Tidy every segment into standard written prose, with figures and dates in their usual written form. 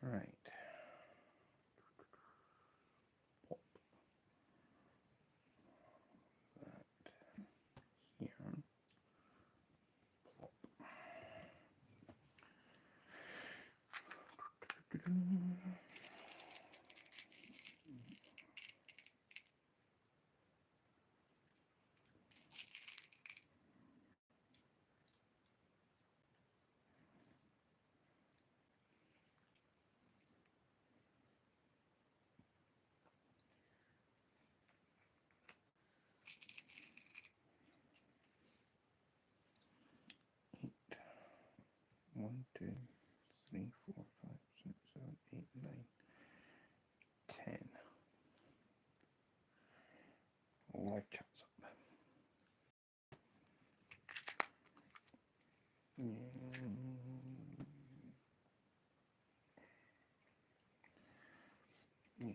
Right. Pop that here. Plop. 1, 2, 3, 4, 5, 6, 7, 8, 9, 10. Live chat's up. Yeah.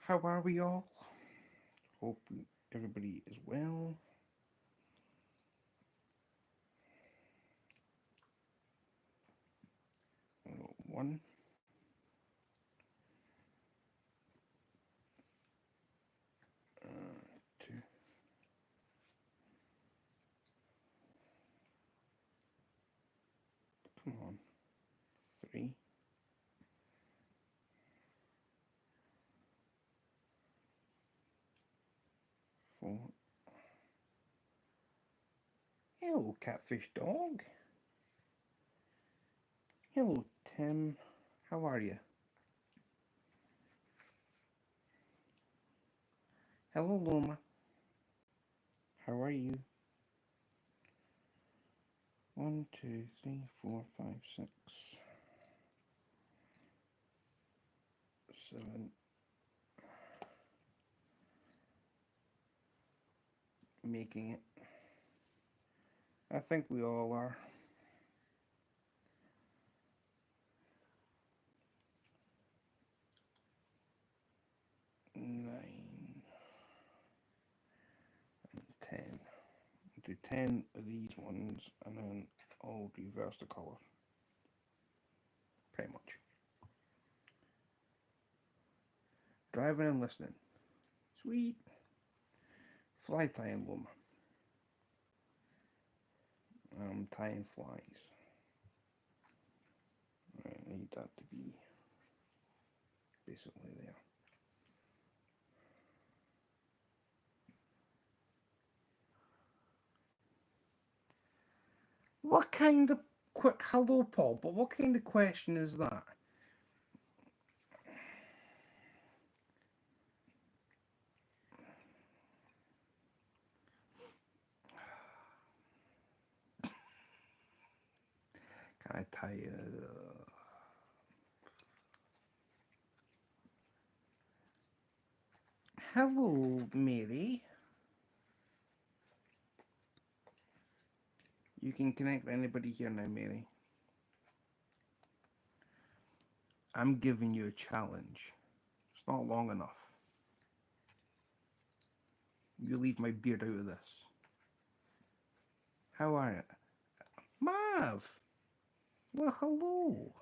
How are we all? Hope everybody is well. One. Two. Come on. 3. 4. Hello, catfish dog. Hello, Tim. How are you? Hello, Loma. How are you? 1, 2, 3, 4, 5, 6, 7. Making it. I think we all are. 9 and 10. Do 10 of these ones and then I'll reverse the colour. Pretty much. Driving and listening. Sweet. Fly tying, Loma. I'm tying flies. I need that to be basically there. What kind of hello, Paul? But what kind of question is that? Can I tell you? Hello, Mary. You can connect with anybody here now, Mary. I'm giving you a challenge. It's not long enough. You leave my beard out of this. How are you? Mav! Well, hello.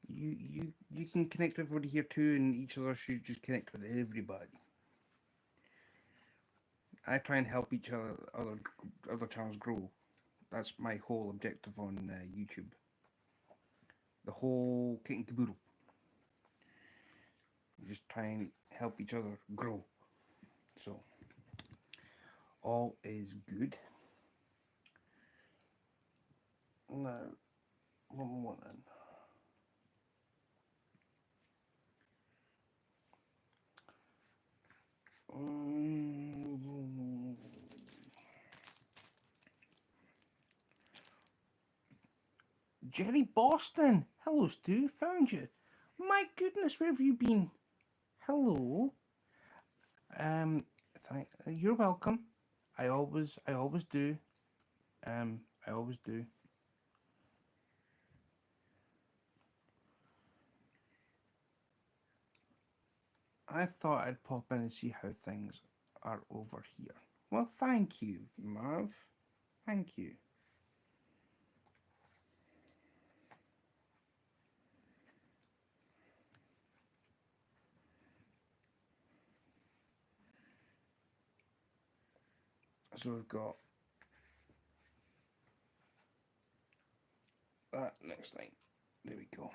You can connect with everybody here too, and each other should just connect with everybody. I try and help each other channels grow. That's my whole objective on YouTube. The whole kit and caboodle. Just try and help each other grow. So all is good. Now, what am I wanting? Jerry Boston. Hello, Stu. Found you. My goodness, where have you been? Hello. You're welcome. I always do. I always do. I thought I'd pop in and see how things are over here. Well, thank you, Mav. Thank you. So we've got that next line. There we go.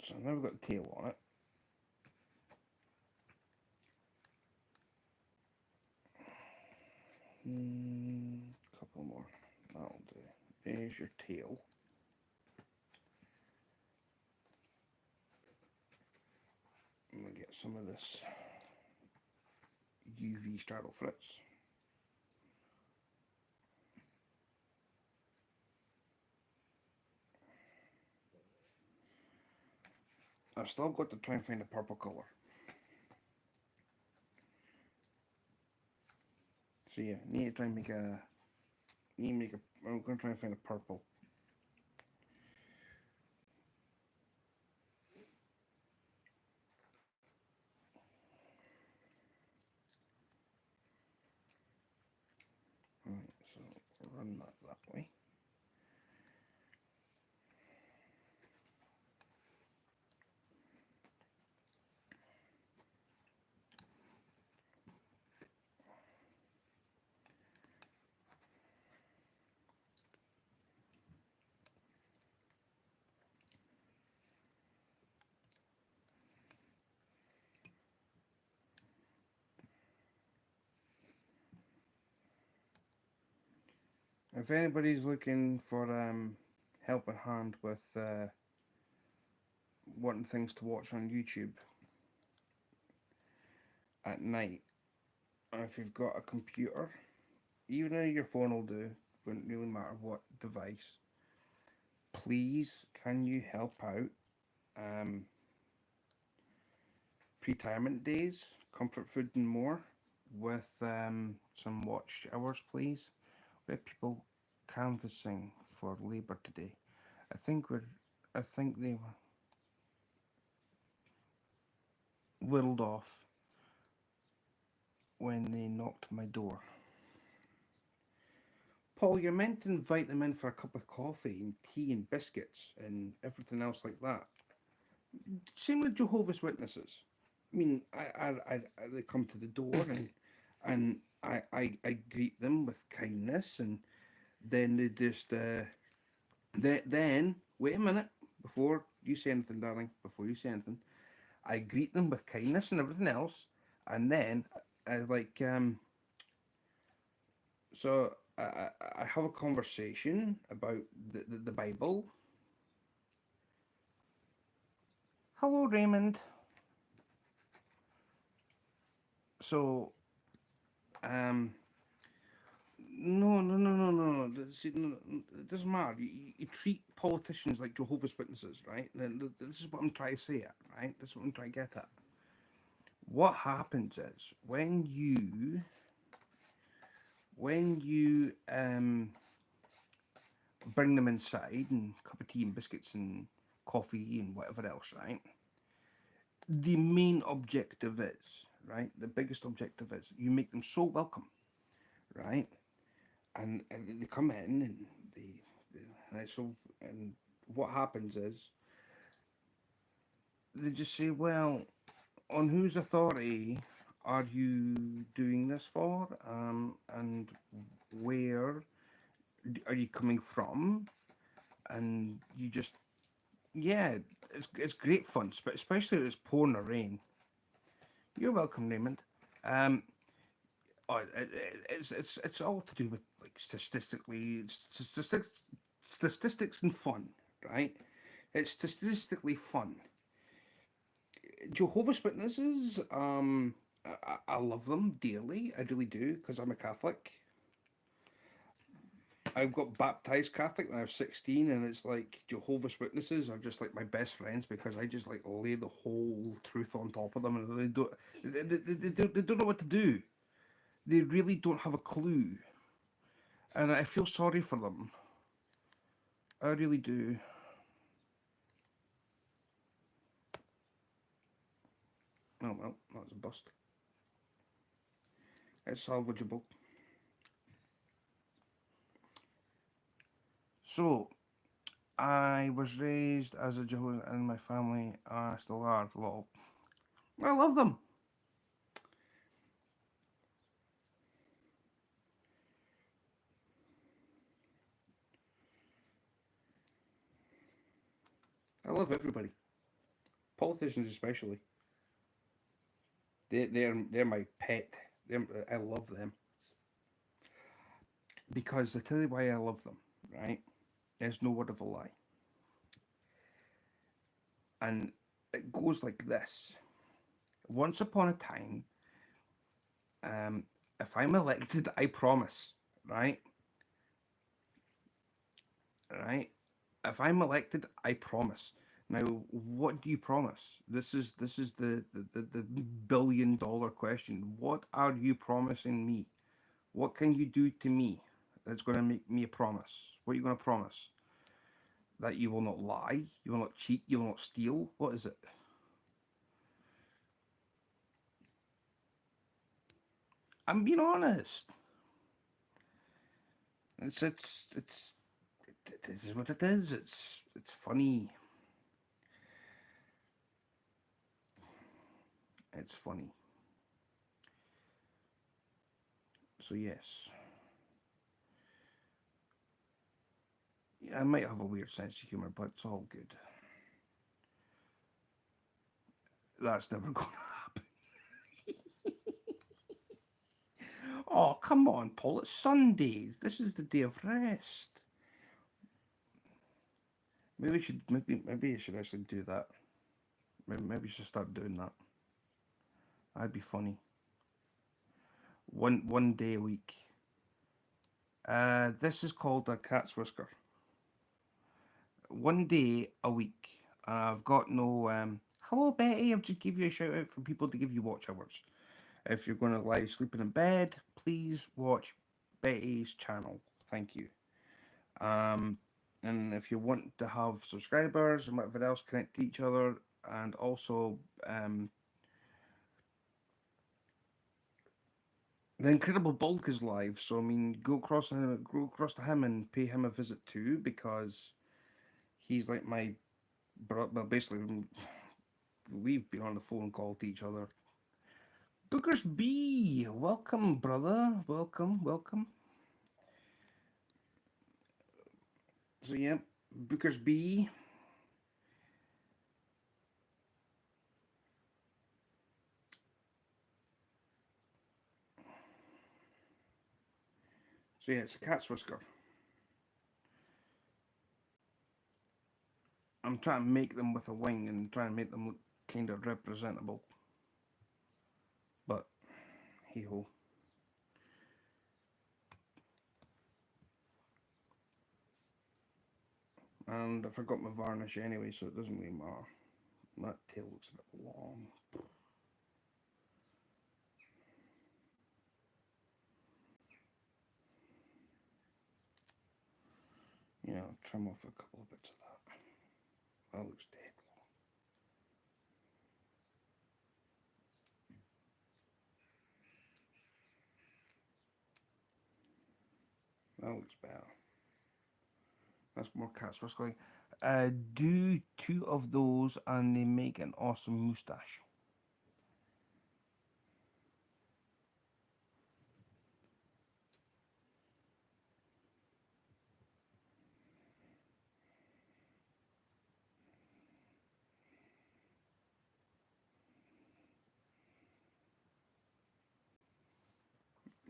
So now we've got the tail on it. Couple more. That'll do. There's your tail. I'm going to get some of this UV straddle fritz. I've still got to try and find a purple colour. So yeah, need to try and make a. I'm going to try and find a purple. Right, so run that way. If anybody's looking for helping hand with wanting things to watch on YouTube at night, if you've got a computer, even though your phone will do, wouldn't really matter what device, please can you help out Retirement Days, Comfort Food and More with some watch hours, please. We have people canvassing for Labour today. I think they were whittled off when they knocked my door. Paul, you're meant to invite them in for a cup of coffee and tea and biscuits and everything else like that. Same with Jehovah's Witnesses. I mean, they come to the door and I greet them with kindness, and then they just then wait a minute before you say anything, darling. Before you say anything, I greet them with kindness and everything else, and then so I have a conversation about the Bible. Hello, Raymond. So, no. See, no, it doesn't matter. You treat politicians like Jehovah's Witnesses, right? This is what I'm trying to say, right? This is what I'm trying to get at. What happens is when you bring them inside and a cup of tea and biscuits and coffee and whatever else, right? The main objective is, right? The biggest objective is you make them so welcome, right? And they come in and and what happens is they just say, well, on whose authority are you doing this for? And where are you coming from? And you just, yeah, it's great fun, especially if it's pouring a rain. You're welcome, Raymond. It's all to do with like statistics and fun, right? It's statistically fun. Jehovah's Witnesses, I love them dearly. I really do, because I'm a Catholic. I got baptized Catholic when I was 16, and it's like Jehovah's Witnesses are just like my best friends, because I just like lay the whole truth on top of them, and they don't know what to do. They really don't have a clue, and I feel sorry for them. I really do. Oh well, that was a bust. It's salvageable. So, I was raised as a Jehovah's, and my family still are. Lol. I love them. I love everybody, politicians especially. They're my pet. I love them because I tell you why I love them. Right? There's no word of a lie, and it goes like this. Once upon a time, um, if I'm elected, I promise. Right? Right? If I'm elected, I promise. Now, what do you promise? This is the $1 billion question. What are you promising me? What can you do to me that's going to make me a promise? What are you going to promise? That you will not lie, you will not cheat, you will not steal. What is it? I'm being honest. It's it is what it is. It's funny. It's funny. So yes, yeah, I might have a weird sense of humor, but it's all good. That's never going to happen. Oh, come on, Paul. It's Sundays. This is the day of rest. Maybe we should maybe you should actually do that. Maybe you should start doing that. That'd be funny. One day a week. This is called a cat's whisker. One day a week. I've got no hello Betty, I'll just give you a shout out for people to give you watch hours. If you're gonna lie sleeping in bed, please watch Betty's channel. Thank you. Um and if you want to have subscribers and whatever else connect to each other, and also the Incredible Bulk is live, so I mean go across to him and pay him a visit too, because he's like my brother. Well, basically, we've been on the phone call to each other. Booker's B, welcome, brother. Welcome, welcome. So yeah, Booker's B. So yeah, it's a cat's whisker. I'm trying to make them with a wing and trying to make them look kind of representable. But hey ho. And I forgot my varnish anyway, so it doesn't really matter. That tail looks a bit long. Yeah, I'll trim off a couple of bits of that. That looks dead long. That looks better. That's more cat's whiskering. Do two of those and they make an awesome moustache.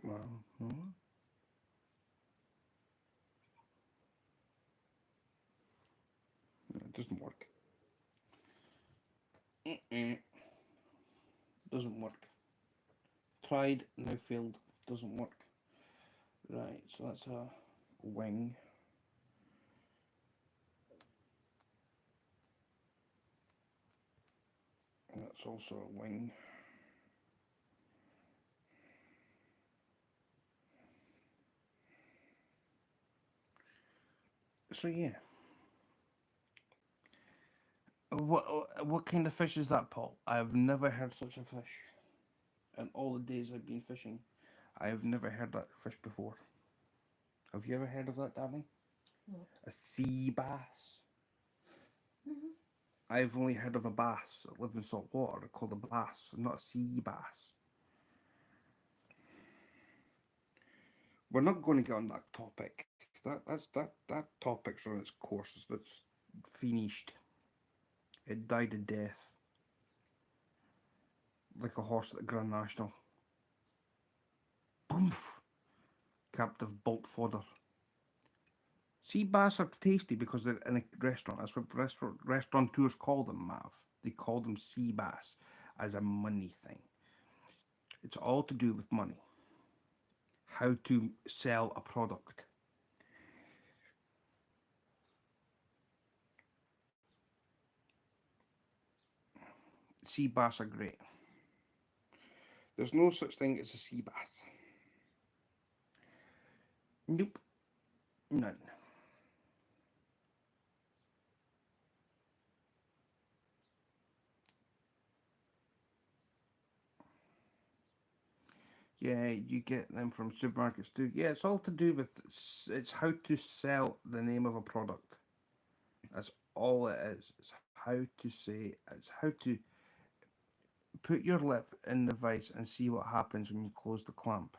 Well, it doesn't work. Doesn't work. Tried, now failed. Doesn't work. Right, so that's a wing. And that's also a wing. So yeah. What kind of fish is that, Paul? I've never heard such a fish. In all the days I've been fishing, I have never heard that fish before. Have you ever heard of that, darling? What? A sea bass. Mm-hmm. I've only heard of a bass that live in salt water called a bass, not a sea bass. We're not going to get on that topic. That topic's on its course. That's finished. It died a death, like a horse at the Grand National. Boomf! Captive bolt fodder. Sea bass are tasty because they're in a restaurant. That's what restaurateurs call them, Mav. They call them sea bass as a money thing. It's all to do with money. How to sell a product. Sea bass are great. There's no such thing as a sea bass. Nope, none. Yeah, you get them from supermarkets too. Yeah, it's all to do with it's how to sell the name of a product. That's all it is. It's how to say. It's how to put your lip in the vice and see what happens when you close the clamp.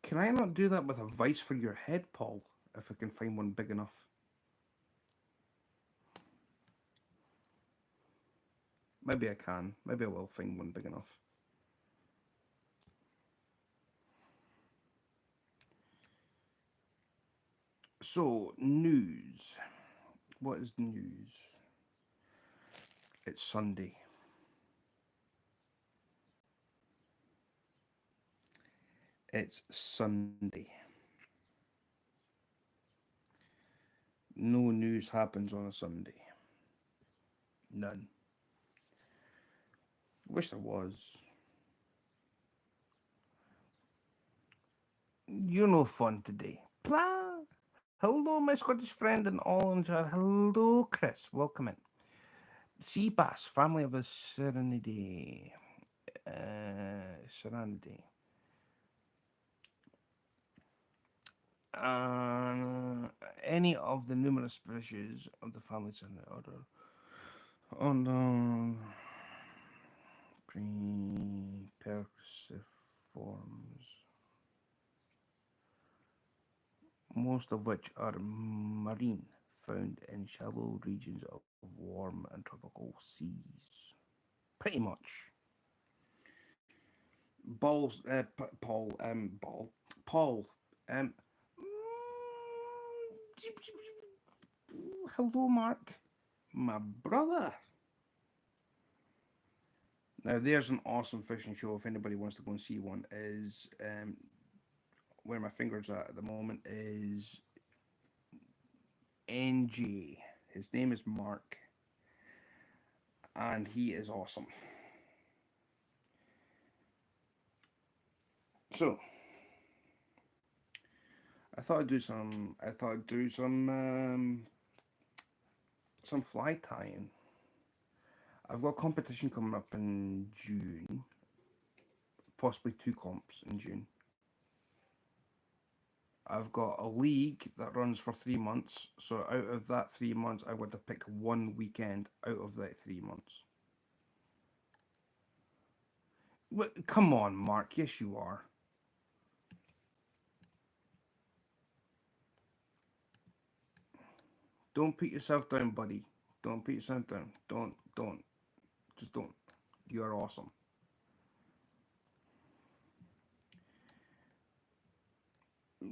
Can I not do that with a vice for your head, Paul? If I can find one big enough. Maybe I can. Maybe I will find one big enough. So, news. What is news? It's Sunday. It's Sunday. No news happens on a Sunday. None. Wish there was. You're no fun today. Blah. Hello, my Scottish friend and all in chat. Hello, Chris. Welcome in. Sea bass, family of the Serenidae. Serenidae. Any of the numerous species of the family Serenidae order. On Perciforms, most of which are marine, found in shallow regions of warm and tropical seas. Pretty much. Balls, Paul, Paul, um, hello, Mark, my brother. Now, there's an awesome fishing show. If anybody wants to go and see one, is where my fingers are at the moment is NG. His name is Mark, and he is awesome. So, I thought I'd do some. I thought I'd do some fly tying. I've got a competition coming up in June, possibly two comps in June. I've got a league that runs for 3 months. So out of that 3 months, I want to pick one weekend out of that 3 months. Come on, Mark. Yes, you are. Don't put yourself down, buddy. Don't put yourself down. Don't. Just don't. You are awesome.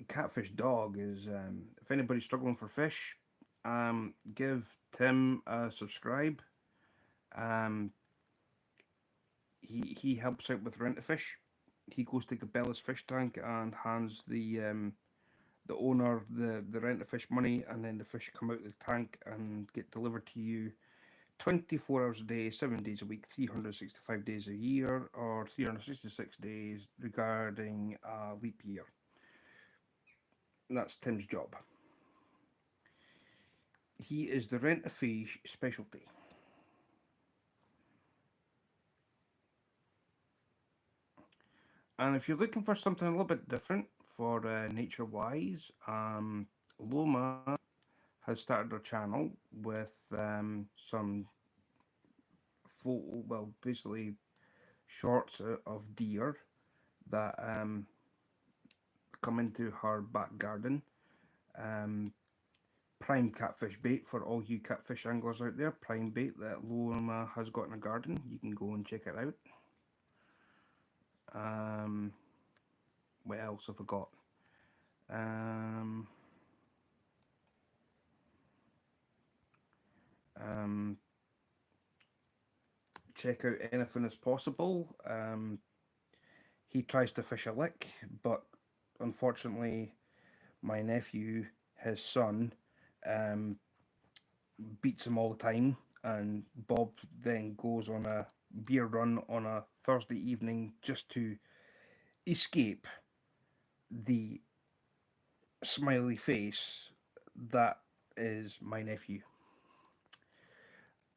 Catfish Dog is, if anybody's struggling for fish, give Tim a subscribe. Um, he helps out with rent a fish. He goes to Gabella's fish tank and hands the owner the rent a fish money, and then the fish come out of the tank and get delivered to you 24 hours a day, 7 days a week, 365 days a year, or 366 days regarding a leap year. And that's Tim's job. He is the rent a fish specialty. And if you're looking for something a little bit different for nature wise, Loma has started her channel with some photo, well, basically shorts of deer that come into her back garden. Um, prime catfish bait for all you catfish anglers out there. Prime bait that Lorna has got in her garden. You can go and check it out. What else have I got? Um, check out anything as possible. He tries to fish a lick, but unfortunately, my nephew, his son, beats him all the time, and Bob then goes on a beer run on a Thursday evening just to escape the smiley face that is my nephew.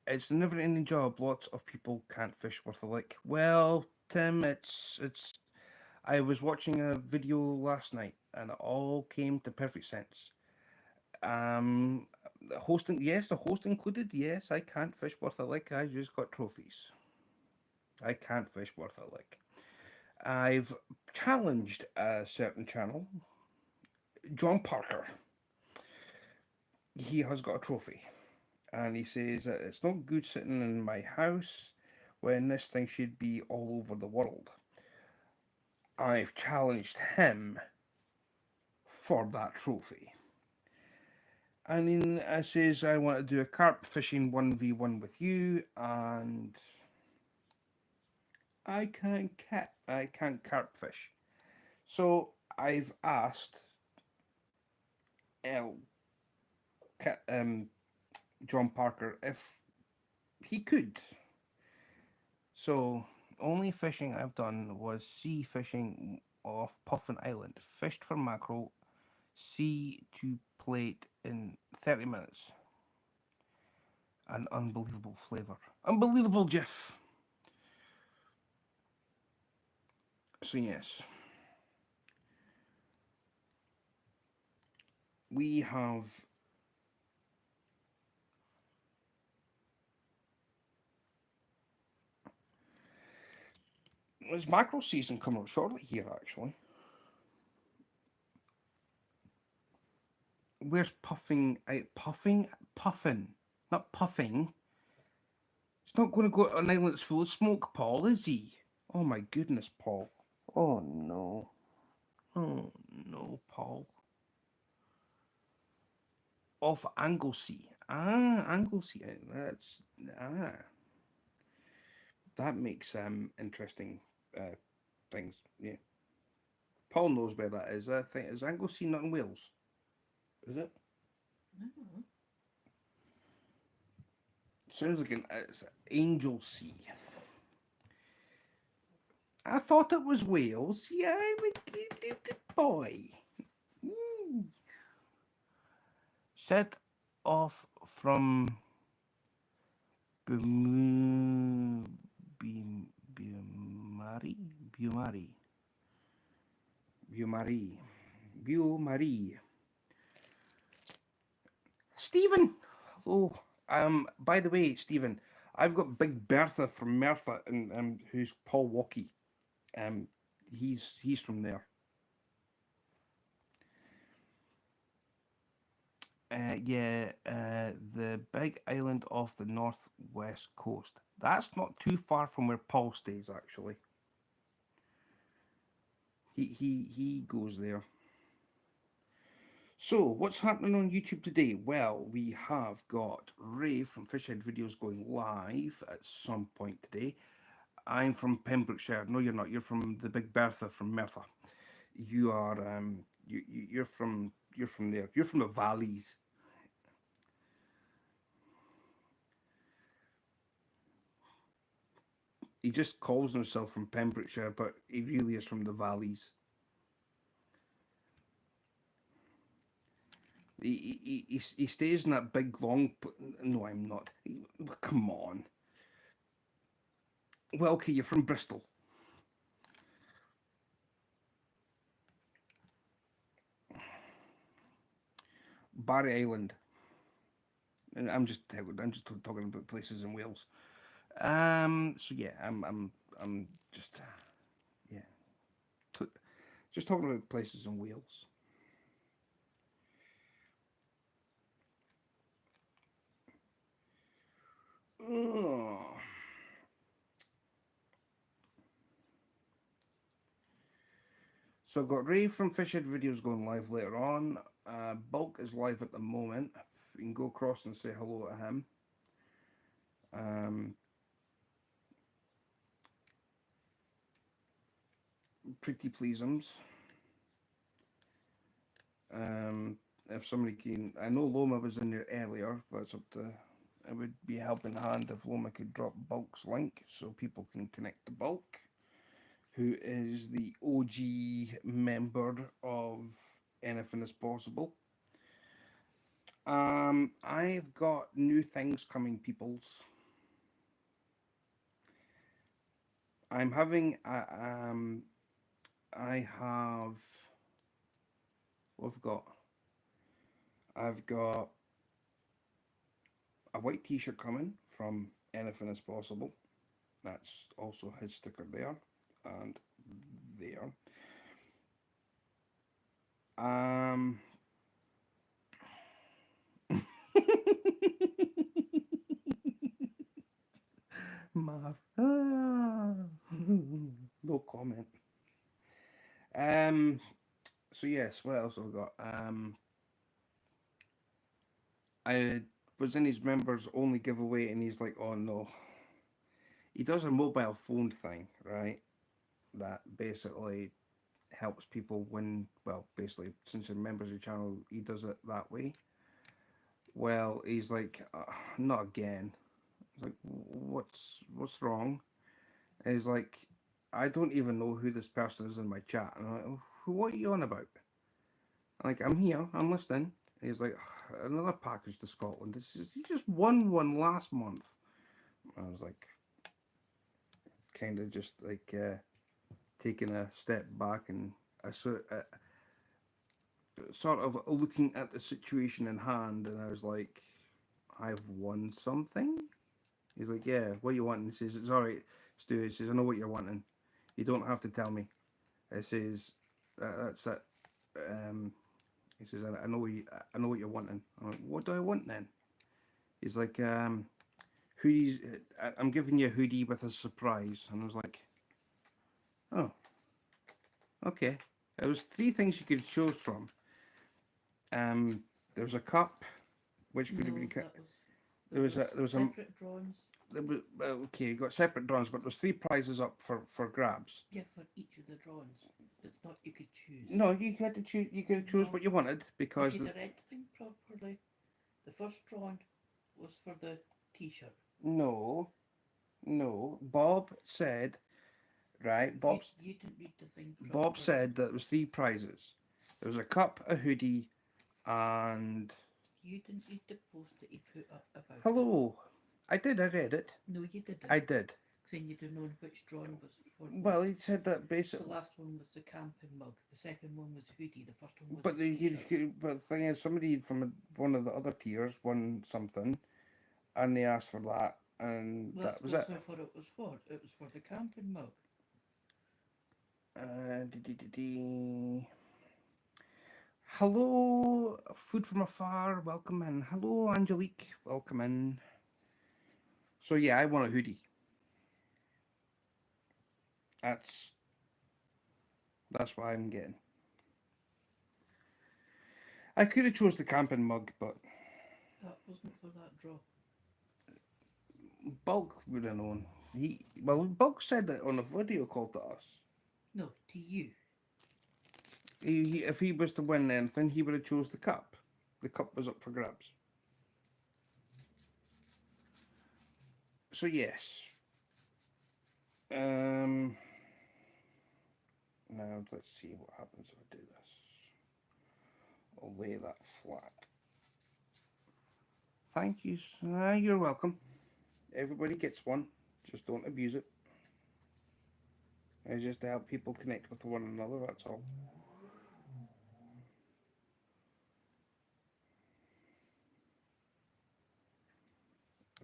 It's a never ending job. Lots of people can't fish worth a lick. Well, Tim, it's I was watching a video last night and it all came to perfect sense. The hosting, yes, the host included. Yes, I can't fish worth a lick. I just got trophies. I can't fish worth a lick. I've challenged a certain channel, John Parker. He has got a trophy, and he says that it's not good sitting in my house when this thing should be all over the world. I've challenged him for that trophy. And then I says I want to do a carp fishing 1v1 with you, and I can't carp fish. So I've asked El, John Parker if he could. So only fishing I've done was sea fishing off Puffin Island. Fished for mackerel, sea to plate in 30 minutes. An unbelievable flavour. Unbelievable jiff. So yes. We have there's mackerel season coming up shortly here actually. Where's puffing? Puffin, not puffing. He's not going to go to an island that's full of smoke, Paul, is he? Oh my goodness, Paul. Oh no. Oh no, Paul. Off Anglesey. Anglesey. That makes interesting things. Yeah. Paul knows where that is. I think is Anglesey not in Wales? Is it? No. Sounds like it's Anglesey. I thought it was Wales. Yeah, I'm a good boy. Set off from Beaumarie. Stephen. Oh, by the way, Stephen, I've got Big Bertha from Merthyr, and who's Paul Walkie. He's from there. The big island off the northwest coast. That's not too far from where Paul stays, actually. He goes there. So, what's happening on YouTube today? Well, we have got Ray from Fishhead Videos going live at some point today. I'm from Pembrokeshire. No, you're not. You're from the Big Bertha from Merthyr. You are you're from there. You're from the valleys. He just calls himself from Pembrokeshire, but he really is from the valleys. He stays in that big long. No, I'm not. Come on. Well, okay, you're from Bristol. Barry Island. And I'm just talking about places in Wales. So yeah, I'm just yeah, just talking about places in Wales. Oh. So I've got Ray from Fishhead Videos going live later on. Bulk is live at the moment. You can go across and say hello to him. Pretty pleaseums. If somebody can, I know Loma was in there earlier, but it's up to. It would be a helping hand if Loma could drop Bulk's link so people can connect to Bulk, who is the OG member of Anything Is Possible. I've got new things coming, peoples. I'm having I have what I've got a white t-shirt coming from Anything Is Possible. That's also his sticker there and there. Mav. No comment. So yes, what else have I got? I was in his members only giveaway and he's like, oh no. He does a mobile phone thing, right? That basically helps people win. Well, basically, since he members of the channel, he does it that way. Well, he's like, not again. Like, what's wrong? And he's like, I don't even know who this person is in my chat. And I'm like, what are you on about? I'm like, I'm here, I'm listening. And he's like, another package to Scotland. You just won one last month. I was like, kind of just like taking a step back and sort of looking at the situation in hand. And I was like, I've won something. He's like, yeah, what are you wanting? He says, it's all right, Stu. He says, I know what you're wanting. You don't have to tell me. He says, that's it. He says, I know what you're wanting. I'm like, what do I want then? He's like, hoodies. I'm giving you a hoodie with a surprise. And I was like, oh, okay. There was three things you could choose from. There was a cup, which could have been. There was separate drawings. Okay, you got separate drawings, but there's three prizes up for grabs. Yeah, for each of the drawings. It's not you could choose. No, you had to choose. You could choose what you wanted because if you read things properly, the first drawing was for the T-shirt. No. Bob said, right? You didn't read the thing properly. Bob said that there was three prizes. There was a cup, a hoodie, and. You didn't read the post that he put up about. Hello. I did. I read it. No, you didn't. I did. Saying you didn't know which drawing was for. Well, he said that basically. The last one was the camping mug. The second one was hoodie. The first one was. But the thing is, somebody from one of the other tiers won something, and they asked for that, and that was it. What it was for. It was for the camping mug. Hello, Food from Afar, welcome in. Hello, Angelique, welcome in. So yeah, I want a hoodie. That's what I'm getting. I could have chose the camping mug, but that wasn't for that draw. Bulk would have known. Bulk said that on a video call to us. No, to you. If he was to win anything, he would have chose the cup. The cup was up for grabs. So yes. Now let's see what happens if I do this. I'll lay that flat. Thank you. You're welcome. Everybody gets one. Just don't abuse it. It's just to help people connect with one another, that's all.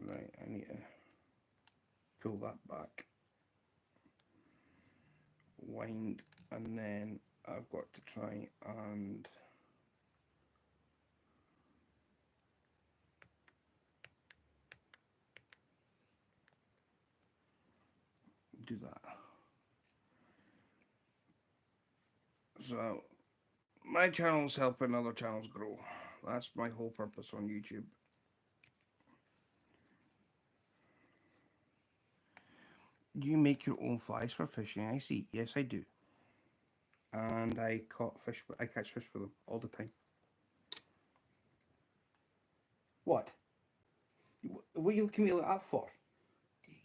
Right, I need to pull that back. Wind, and then I've got to try and do that. So my channel's helping other channels grow. That's my whole purpose on YouTube. You make your own flies for fishing, I see. Yes, I do. And I caught fish. I catch fish with them all the time. What? What are you looking at me like that for? Do you?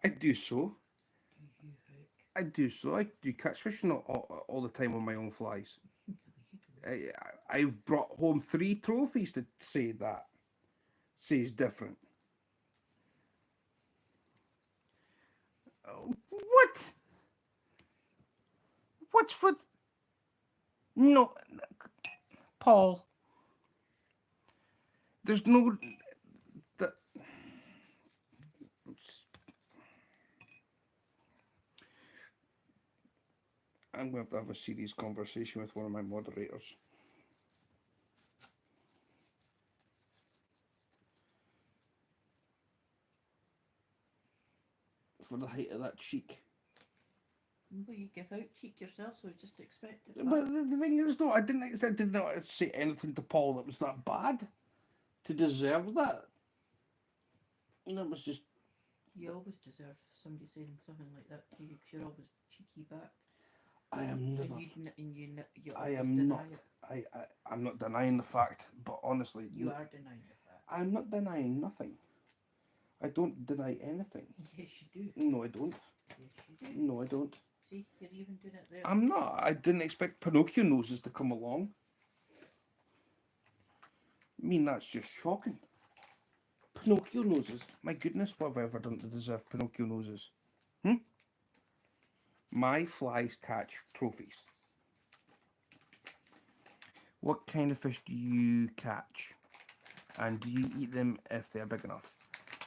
I do so. Do you hook? I do so. I do catch fishing all the time on my own flies. No, you don't. I've brought home 3 trophies to say that. Says different. What? What's with? No, Paul. There's no. That. I'm going to have a serious conversation with one of my moderators. For the height of that cheek. Well, you give out cheek yourself, so just expect it. But the thing is, no, I did not say anything to Paul that was that bad to deserve that. That was just. You always deserve somebody saying something like that to you because you're always cheeky back. I am never. You I always am deny not. it. I'm not denying the fact, but honestly, You are denying the fact. I'm not denying nothing. I don't deny anything. Yes, you do. No, I don't. Yes, you do. No, I don't. See, you're even doing it there. I'm not. I didn't expect Pinocchio noses to come along. I mean, that's just shocking. Pinocchio noses. My goodness, what have I ever done to deserve Pinocchio noses? My flies catch trophies. What kind of fish do you catch? And do you eat them if they're big enough?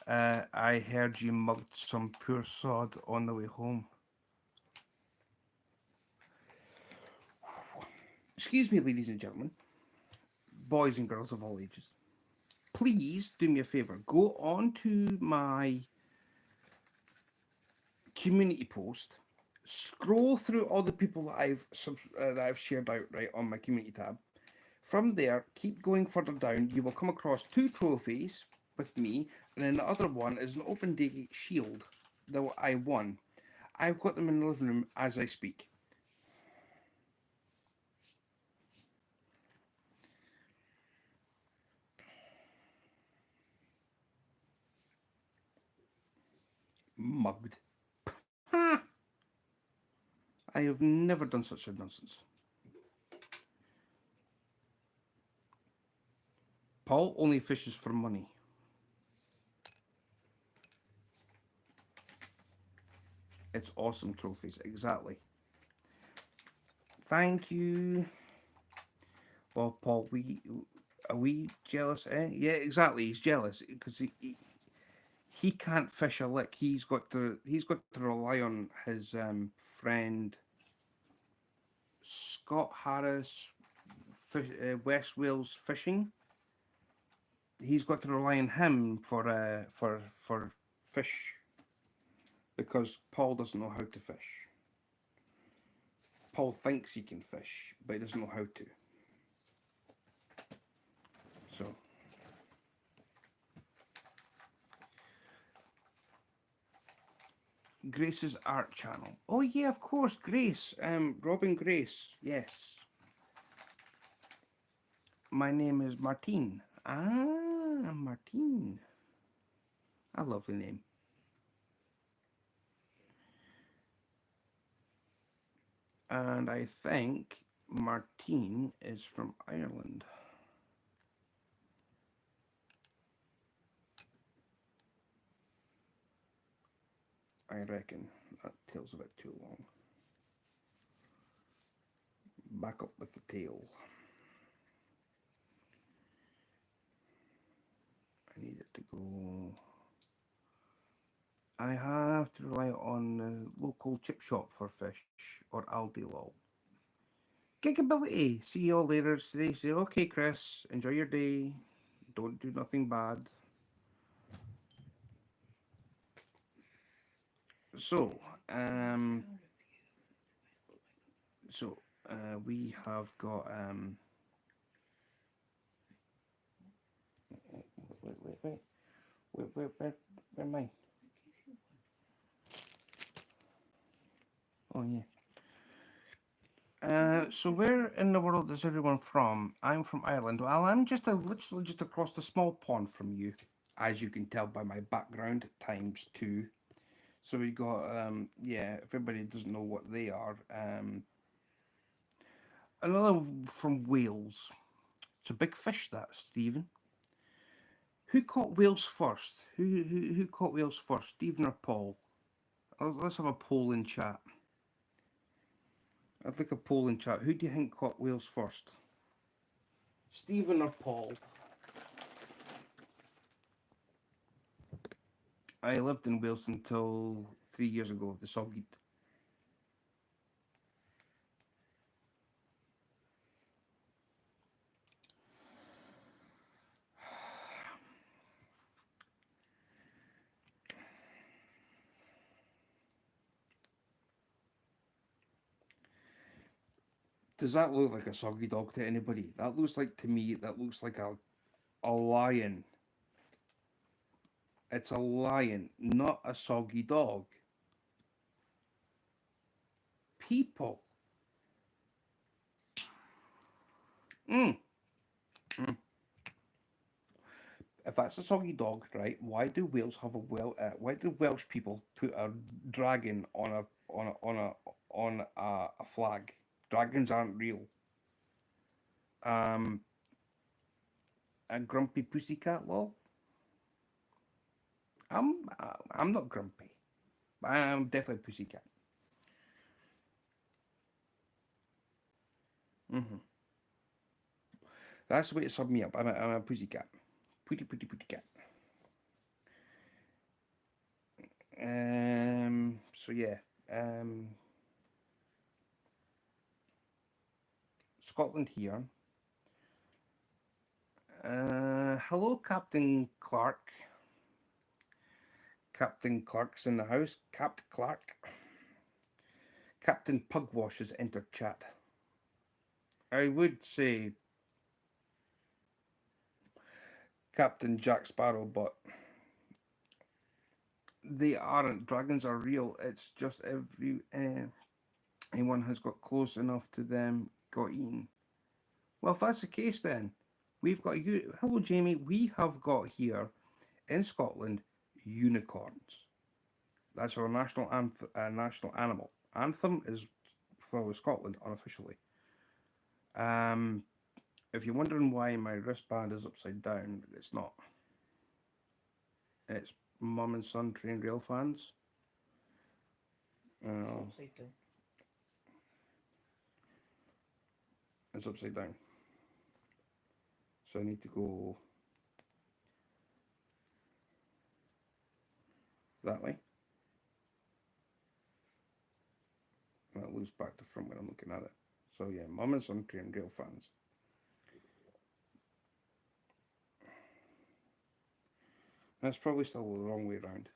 I heard you mugged some poor sod on the way home. Excuse me, ladies and gentlemen, boys and girls of all ages. Please do me a favour. Go on to my community post. Scroll through all the people that I've shared out right on my community tab. From there, keep going further down. You will come across 2 trophies with me, and then the other one is an open day shield that I won. I've got them in the living room as I speak. Mugged. I have never done such a nonsense. Paul only fishes for money. It's awesome trophies, exactly. Thank you. Well, Paul, are we jealous? Eh? Yeah, exactly. He's jealous because he can't fish a lick. He's got to rely on his friend Scott Harris, West Wales Fishing. He's got to rely on him for fish because Paul doesn't know how to fish. Paul thinks he can fish, but he doesn't know how to. So. Grace's art channel. Oh yeah, of course, Grace. Robin Grace. Yes. My name is Martine. Ah, Martine. A lovely name. And I think Martine is from Ireland. I reckon. That tail's a bit too long. Back up with the tail. I need it to go. I have to rely on the local chip shop for fish or Aldi lol. Gigability. See you all later today. Say, okay, Chris, enjoy your day. Don't do nothing bad. So, so we have got wait, wait, wait, where am I? Oh yeah. So where in the world is everyone from? I'm from Ireland. Well, I'm just literally just across the small pond from you, as you can tell by my background times two. So we got yeah. If everybody doesn't know what they are, another from Wales. It's a big fish, that Stephen. Who caught whales first? Who caught whales first, Stephen or Paul? Let's have a poll in chat. I'd like a poll in chat. Who do you think caught whales first, Stephen or Paul? I lived in Wales until 3 years ago. The Sogid. Does that look like a soggy dog to anybody? That looks like, to me, that looks like a lion. It's a lion, not a soggy dog. People. Mm. Mm. If that's a soggy dog, right? Why do Wales have a why do Welsh people put a dragon on a flag? Dragons aren't real. Um, a grumpy pussycat, lol. I'm not grumpy. I'm definitely a pussycat. Hmm. That's the way to sum me up. I'm a pussycat. Putty cat. So yeah. Um. Scotland here. Hello, Captain Clark. Captain Clark's in the house. Captain Clark. Captain Pugwash has entered chat. I would say Captain Jack Sparrow, but they aren't. Dragons are real. It's just anyone has got close enough to them got eaten. Well, if that's the case, then we've got you. Hello, Jamie. We have got here in Scotland unicorns. That's our national animal. Anthem is for Scotland unofficially. Um, if you're wondering why my wristband is upside down, it's not. It's mum and son train rail fans. It's upside down. It's upside down. So I need to go that way. And it loops back to front when I'm looking at it. So yeah, mum and son train rail fans. That's probably still the wrong way around.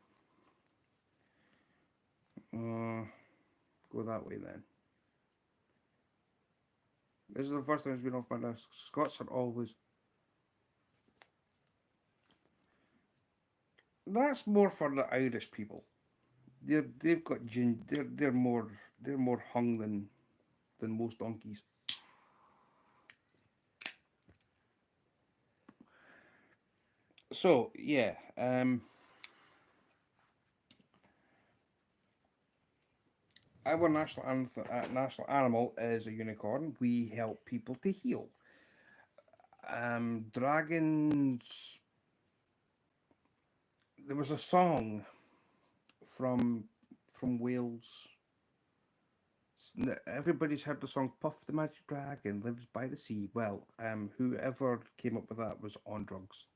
Go that way then. This is the first time it's been off my desk. Scots are always. That's more for the Irish people. They've got gin. They're more hung than most donkeys. So yeah, our national animal is a unicorn. We help people to heal. Dragons. There was a song from from Wales. Everybody's heard the song "Puff the Magic Dragon Lives by the Sea." Well, whoever came up with that was on drugs.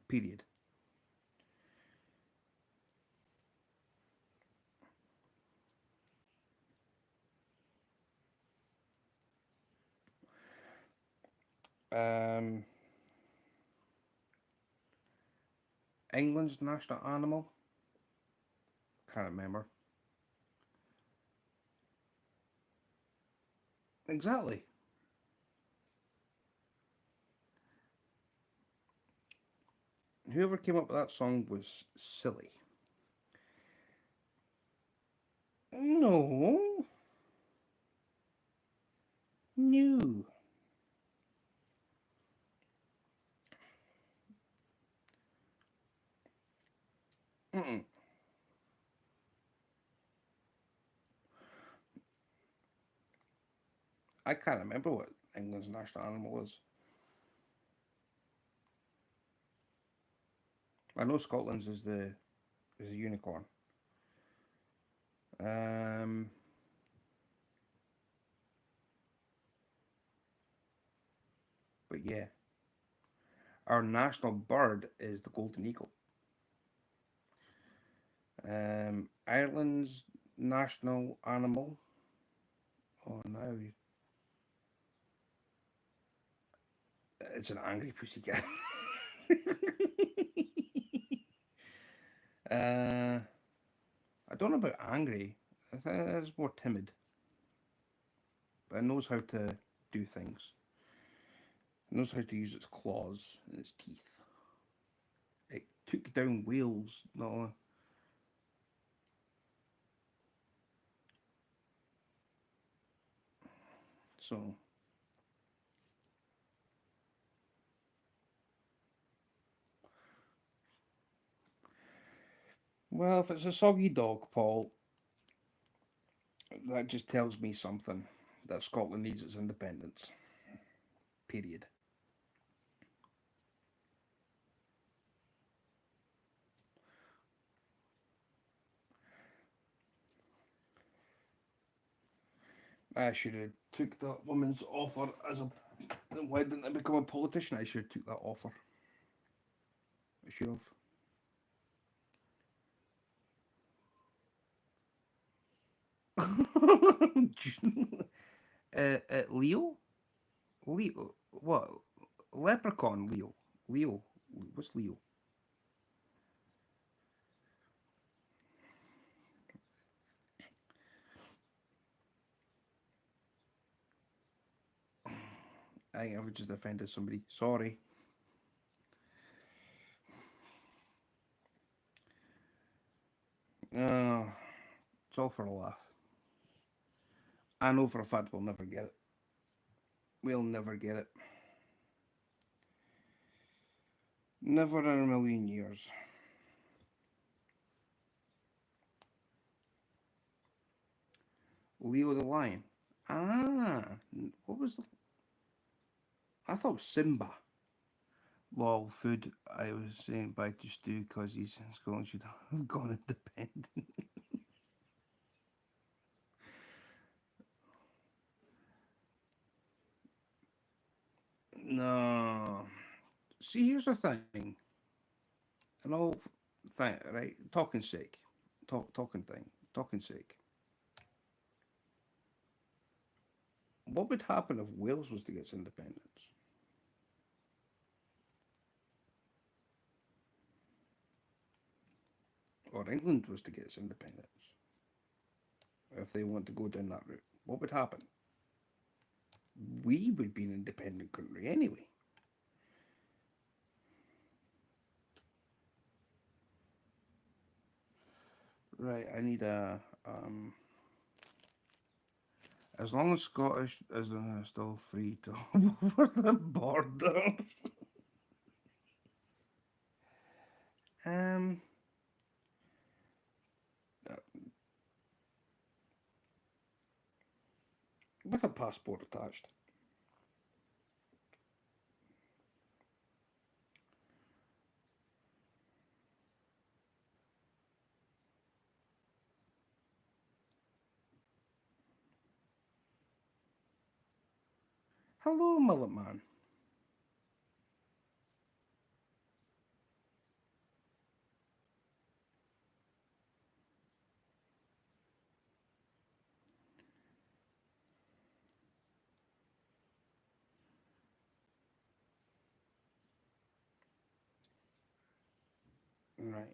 Period. Um, England's national animal. Can't remember. Exactly. Whoever came up with that song was silly. No. No. Mm-mm. I can't remember what England's national animal is. I know Scotland's is the unicorn. Um, but yeah, our national bird is the golden eagle. Ireland's national animal. Oh no, it's an angry pussycat. uh, I don't know about angry. I think it's more timid, but it knows how to do things. It knows how to use its claws and its teeth. It took down whales. No, so well, if it's a soggy dog, Paul, that just tells me something that Scotland needs its independence. Period. I should have took that woman's offer as a. Why didn't I become a politician? I should have took that offer. I should have. Leo? Leo? What? Leprechaun Leo. Leo. What's Leo? I think I've just offended somebody. Sorry. Uh, it's all for a laugh. I know for a fact we'll never get it. We'll never get it. Never in a million years. Leo the Lion. Ah, what was the. I thought it was Simba. Lol, food. I was saying bye to Stu because he's in Scotland should have gone independent. No. See, here's the thing. An all thing, right? Talking sake. Talking thing. Talking sake. What would happen if Wales was to get its independence? Or England was to get its independence? If they want to go down that route? What would happen? We would be an independent country anyway. Right, I need a as long as Scottish is still free to over the border. Um, with a passport attached. Hello, Mullet Man. Right.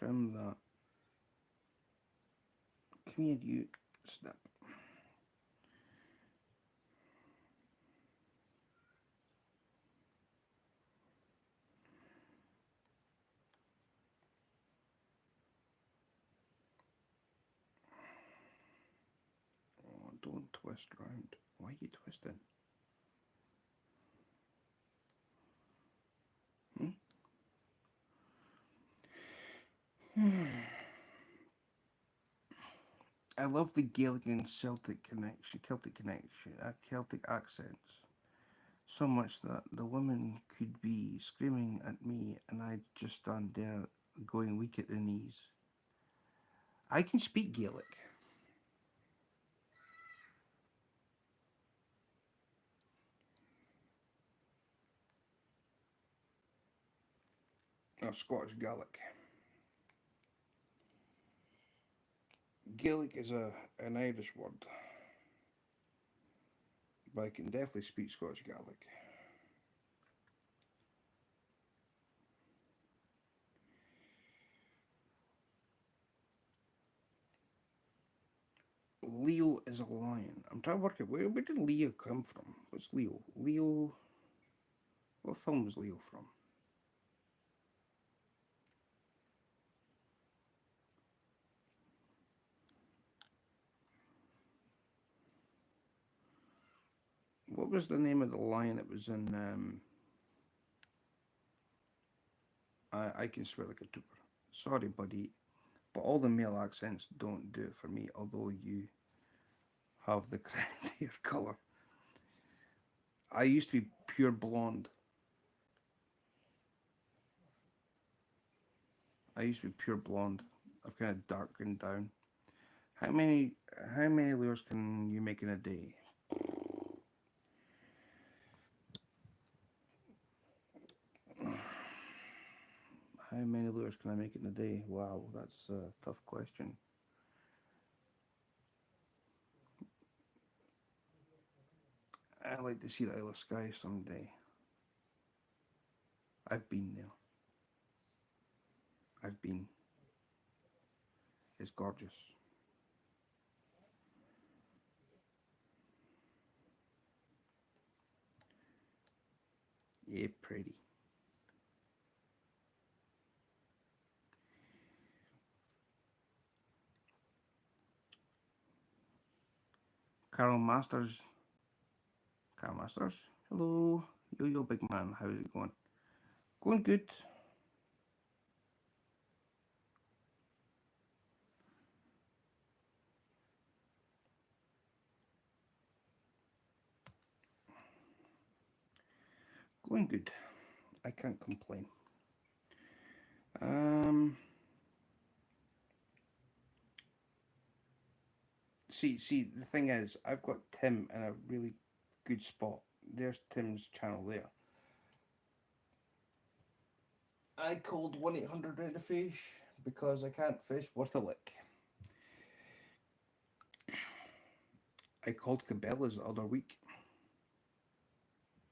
trim that. Come here, you snip. Oh, don't twist round. Why are you twisting? I love the Gaelic and Celtic accents so much that the women could be screaming at me and I'd just stand there going weak at the knees. I can speak Gaelic. Or Scottish Gaelic. Gaelic is an Irish word, but I can definitely speak Scottish Gaelic. Leo is a lion. I'm trying to work out where did Leo come from? What's Leo? Leo. What film was Leo from? What was the name of the lion that was in? I can swear like a trooper. Sorry, buddy, but all the male accents don't do it for me. Although you have the correct hair color. I used to be pure blonde. I used to be pure blonde. I've kind of darkened down. How many how many lures can you make in a day? How many lures can I make in a day? Wow, that's a tough question. I'd like to see the Isle of Skye someday. I've been there. I've been. It's gorgeous. Yeah, pretty. Carol Masters. Carol Masters. Hello. Yo, big man. How's it going? Going good. Going good. I can't complain. Um, see, the thing is, I've got Tim in a really good spot. There's Tim's channel there. I called 1-800 Rent a Fish because I can't fish worth a lick. I called Cabela's the other week.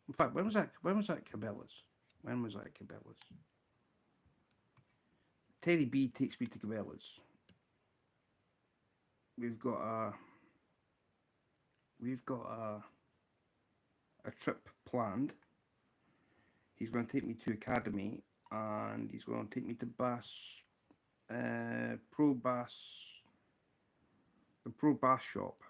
In fact, when was that? When was that Cabela's? When was that Cabela's? Teddy B takes me to Cabela's. We've got a we've got a trip planned. He's going to take me to Academy, and he's going to take me to Pro Bass, the Pro Bass shop.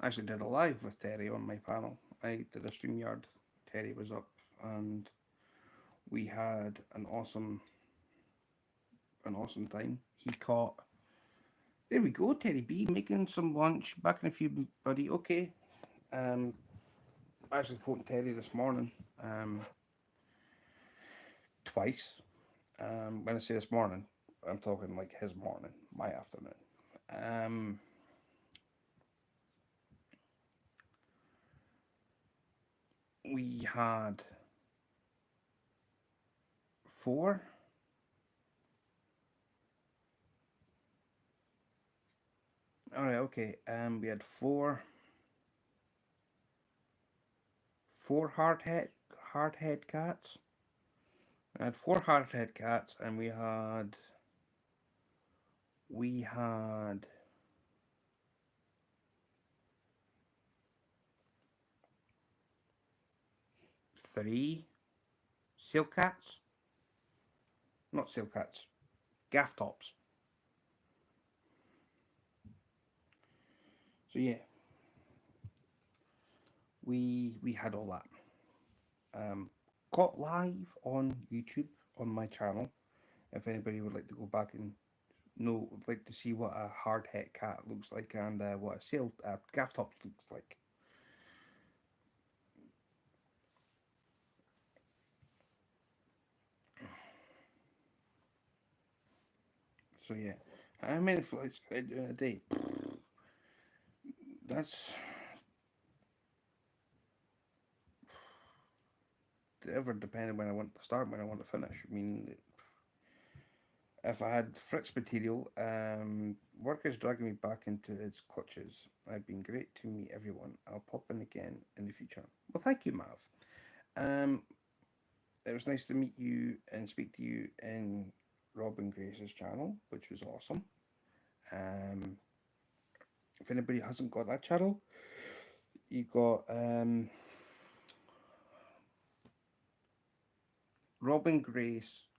I actually did a live with Terry on my panel. I did a StreamYard. Terry was up, and we had an awesome time. He caught. There we go, Terry B making some lunch. Back in a few, buddy. Okay. I actually phoned Terry this morning. Twice. When I say this morning, I'm talking like his morning, my afternoon. We had four. All right, okay. We had four hard head cats. I had 4 hard-head cats, and we had 3 seal cats. Not seal cats, gaff tops. So yeah, we had all that. Caught live on YouTube on my channel. If anybody would like to go back and would like to see what a hard het cat looks like, and what a sail gaff top looks like. So yeah, how many flights could I do in a day? That's ever depending when I want to start, when I want to finish. I mean, if I had Fritz material, work is dragging me back into its clutches. I've been great to meet everyone. I'll pop in again in the future. Well, thank you, Mav. Um, it was nice to meet you and speak to you in Robin Grace's channel, which was awesome. Um, if anybody hasn't got that channel, you got Robin Grace,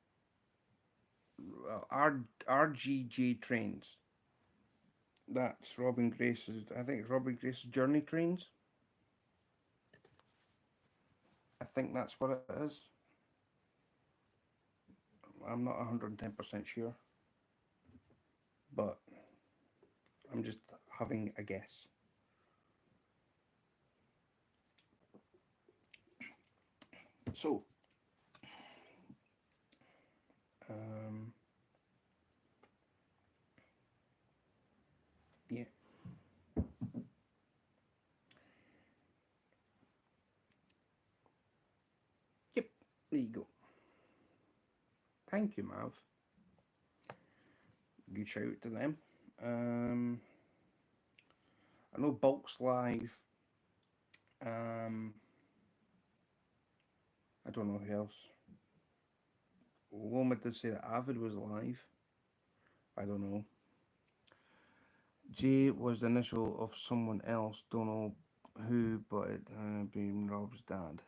RGJ Trains. That's Robin Grace's. I think it's Robin Grace's Journey Trains. I think that's what it is. I'm not 110% sure, but I'm just having a guess. So, um, yeah. Yep, there you go. Thank you, Mav. Good shout to them. I know Bulk's live. Um, I don't know who else. Loma did say that Avid was live. I don't know. J was the initial of someone else. Don't know who, but it being Rob's dad.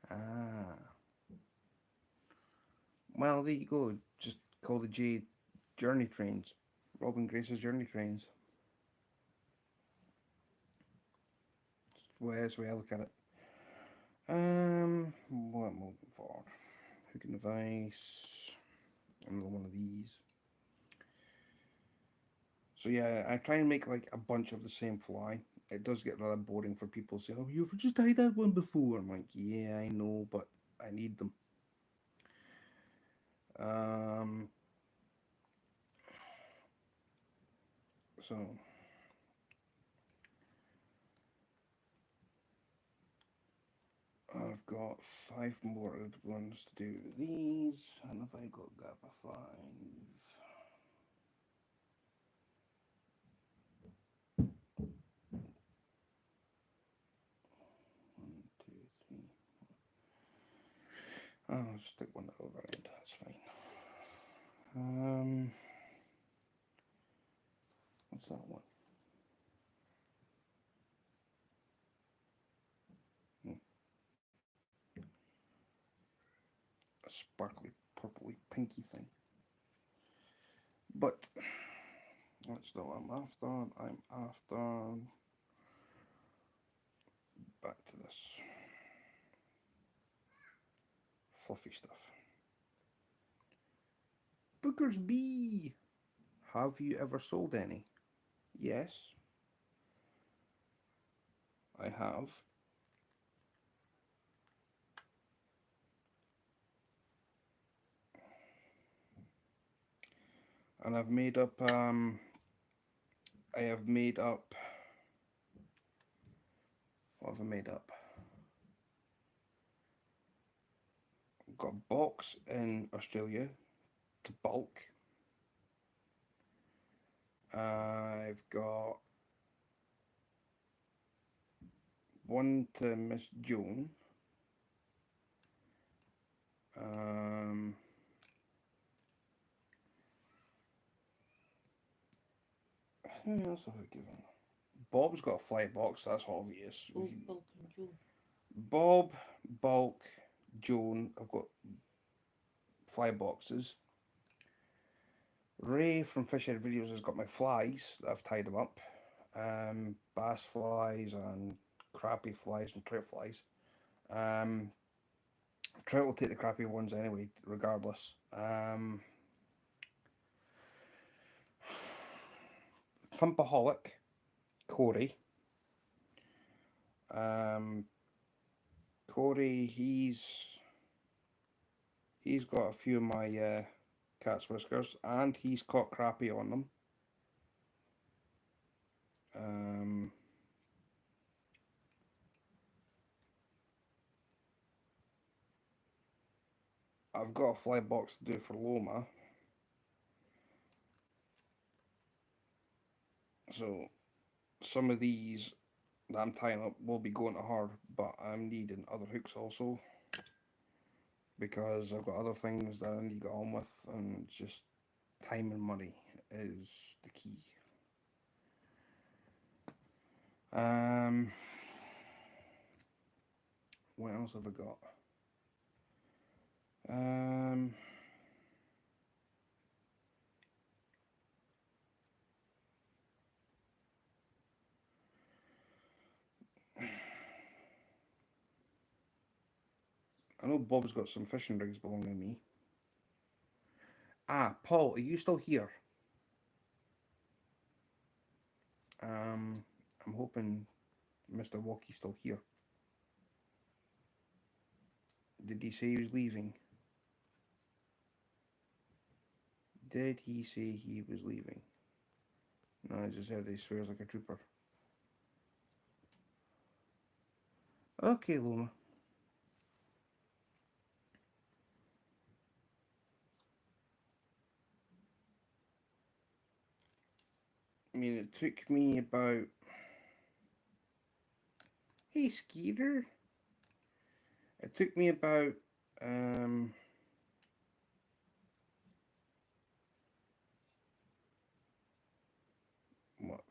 Ah. Well, there you go. Just call the J Journey Trains. Robin Grace's Journey Trains. That's the way I look at it. What am I looking for? Hooking device. Another one of these. So yeah, I try and make like a bunch of the same fly. It does get rather boring for people saying, "Oh, you've just tried that one before." I'm like, "Yeah, I know, but I need them." Um, so I've got 5 more ones to do these, and have I got GABA 5? 1, 2, 3. I'll just stick one at the other end. That's fine. What's that one? A sparkly, purpley, pinky thing. But that's not what I'm after. I'm after back to this fluffy stuff. Booker's Bee. Have you ever sold any? Yes, I have. And I've made up I have made up what have I made up? I've got a box in Australia to bulk. I've got one to Miss Joan. Who else have I given? Bob's got a fly box, that's obvious. Bob, Bulk and Joe. Bob, Bulk, Joan have got fly boxes. Ray from Fishhead Videos has got my flies that I've tied them up. Bass flies and crappie flies and trout flies. Um, Trout will take the crappie ones anyway, regardless. Thumpaholic, Corey. Um, Corey, he's got a few of my cat's whiskers, and he's caught crappie on them. Um, I've got a fly box to do for Loma, so some of these that I'm tying up will be going to her, but I'm needing other hooks also because I've got other things that I need to get on with, and it's just time and money is the key. Um, what else have I got? Um, I know Bob's got some fishing rigs belonging to me. Ah, Paul, are you still here? Um, I'm hoping Mr. Walkie's still here. Did he say he was leaving? Did he say he was leaving? No, I just said he swears like a trooper. Okay, Loma. I mean, it took me about. Hey, Skeeter. It took me about. Um, what,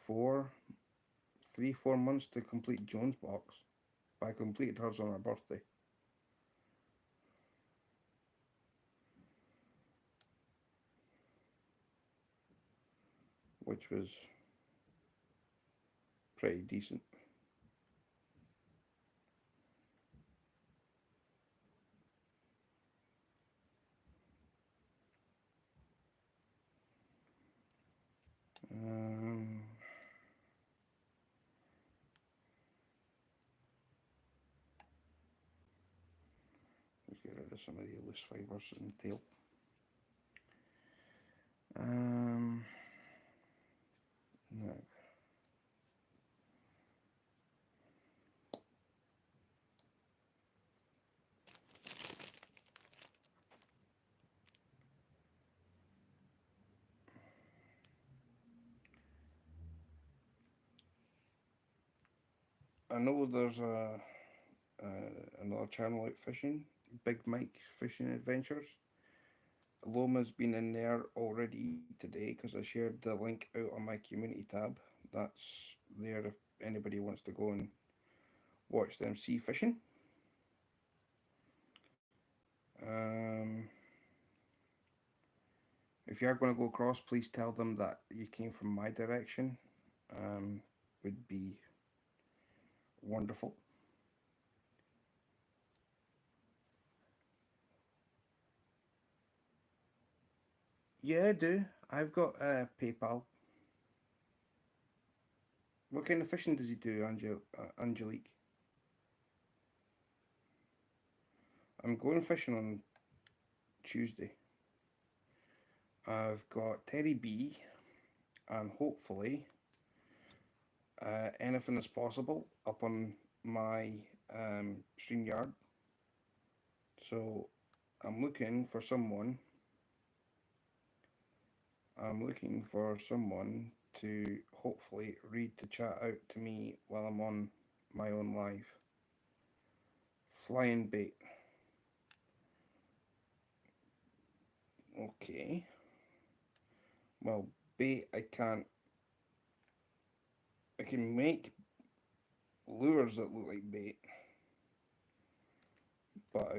4 months to complete Joan's box. But I completed hers on her birthday. Which was pretty decent. Um, let's get rid of some of the loose fibres in the tail. No. I know there's another channel out fishing, Big Mike Fishing Adventures. Loma's been in there already today because I shared the link out on my community tab. That's there if anybody wants to go and watch them sea fishing. Um, if you are going to go across, please tell them that you came from my direction. Would be wonderful. Yeah, I do. I've got PayPal. What kind of fishing does he do, Angelique? I'm going fishing on Tuesday. I've got Terry B, and hopefully anything is possible up on my StreamYard. So I'm looking for someone. I'm looking for someone to hopefully read the chat out to me while I'm on my own live. Flying bait. Okay. Well, bait I can't can make lures that look like bait, but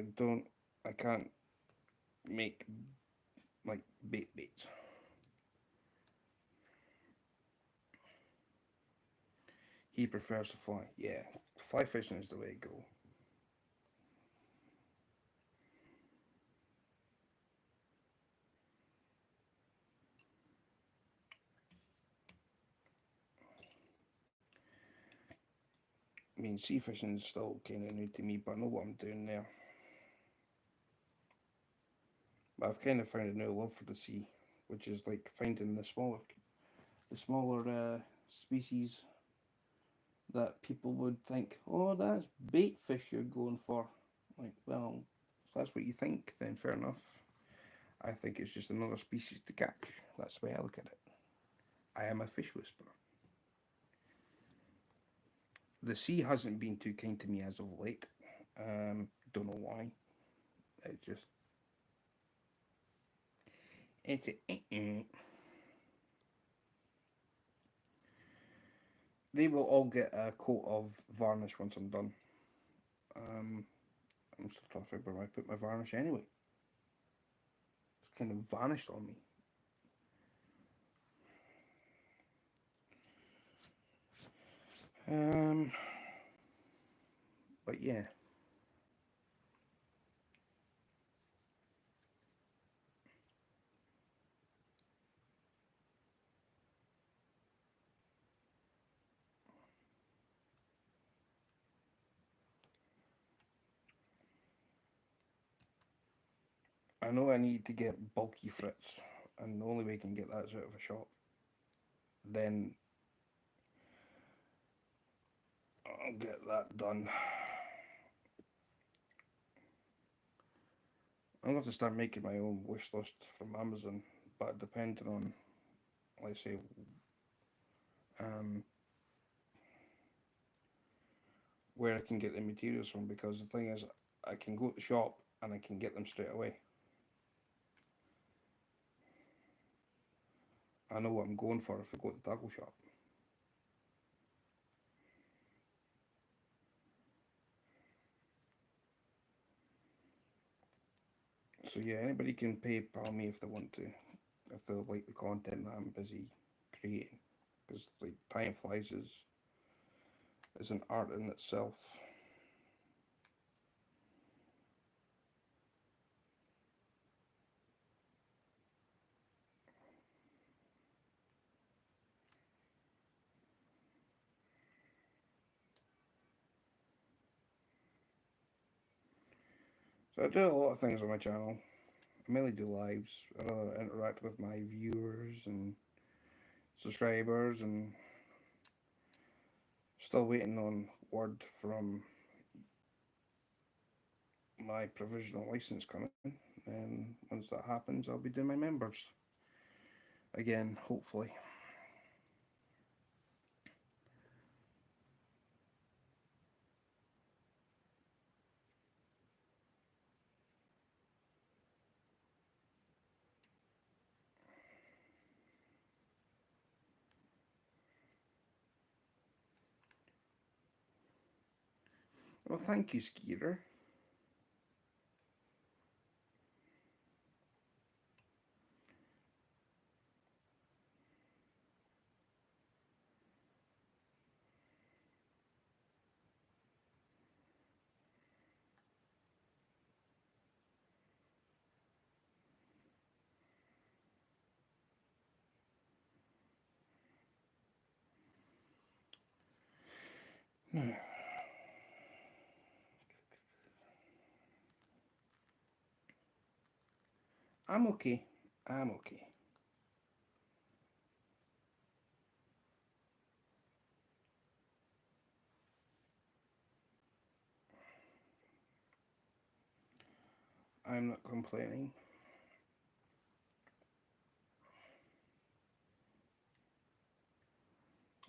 I can't make like baits. He prefers to fly. Yeah, fly fishing is the way to go. I mean, sea fishing is still kind of new to me, but I know what I'm doing there. But I've kind of found a new love for the sea, which is like finding the smaller species that people would think, oh, that's bait fish you're going for. Like, well, if that's what you think, then fair enough. I think it's just another species to catch. That's the way I look at it. I am a fish whisperer. The sea hasn't been too kind to me as of late. Don't know why. It just it's a, they will all get a coat of varnish once I'm done. Um, I'm still trying to figure out where I put my varnish anyway. It's kind of vanished on me. Um, but yeah, I know I need to get bulky frits, and the only way I can get that is out of a shop. Then I'll get that done. I'm going to have to start making my own wish list from Amazon, but depending on, let's say, um, where I can get the materials from, because the thing is, I can go to the shop and I can get them straight away. I know what I'm going for if I go to the tackle shop. So yeah, anybody can PayPal me if they want to, if they like the content that I'm busy creating, because like time flies is an art in itself. So I do a lot of things on my channel. I mainly do lives. I rather interact with my viewers and subscribers, and still waiting on word from my provisional license coming. And once that happens, I'll be doing my members again, hopefully. Well, thank you, Skeeter. I'm okay. I'm okay. I'm not complaining.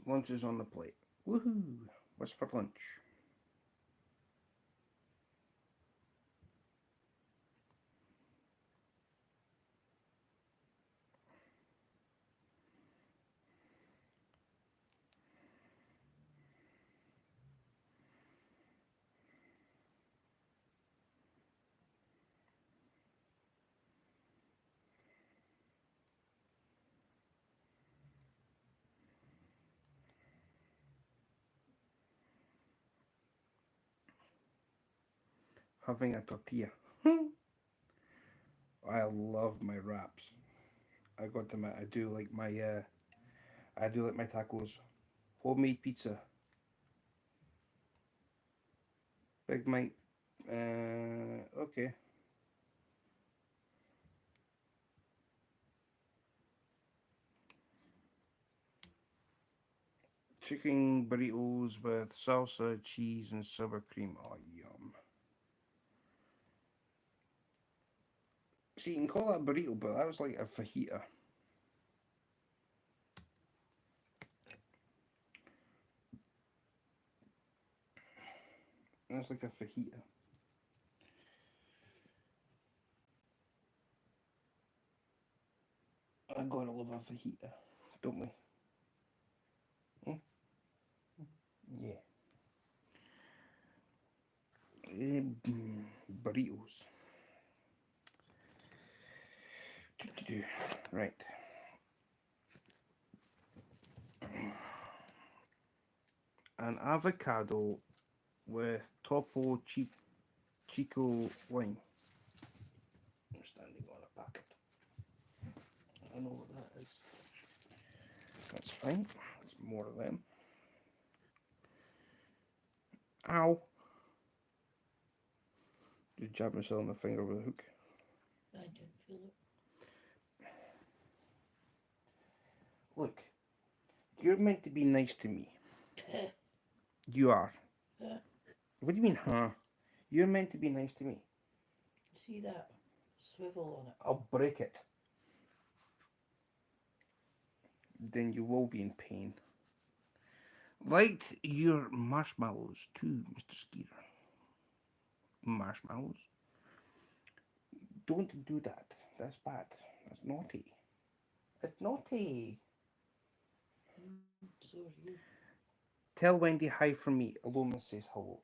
Lunch is on the plate. Woohoo! What's for lunch? having a tortilla. I love my wraps. I got them. I do like my. I do like my tacos. Homemade pizza. Big Mike. Okay. Chicken burritos with salsa, cheese, and sour cream. Oh, yum. See, you can call that a burrito, but that was like a fajita. That's like a fajita. I gotta love a fajita, don't we? Hmm? Yeah. Burritos. Right. An avocado with Topo Chico wine. I'm standing on a packet. I know what that is. That's fine. There's more of them. Ow! Just jabbed myself in the finger with a hook. I didn't feel it. Look, you're meant to be nice to me. You are. What do you mean, huh? You're meant to be nice to me. See that swivel on it? I'll break it. Then you will be in pain. Like your marshmallows too, Mr. Skeeter. Marshmallows? Don't do that. That's bad. That's naughty. It's naughty. So are you. Tell Wendy hi from me. Aloma says hello.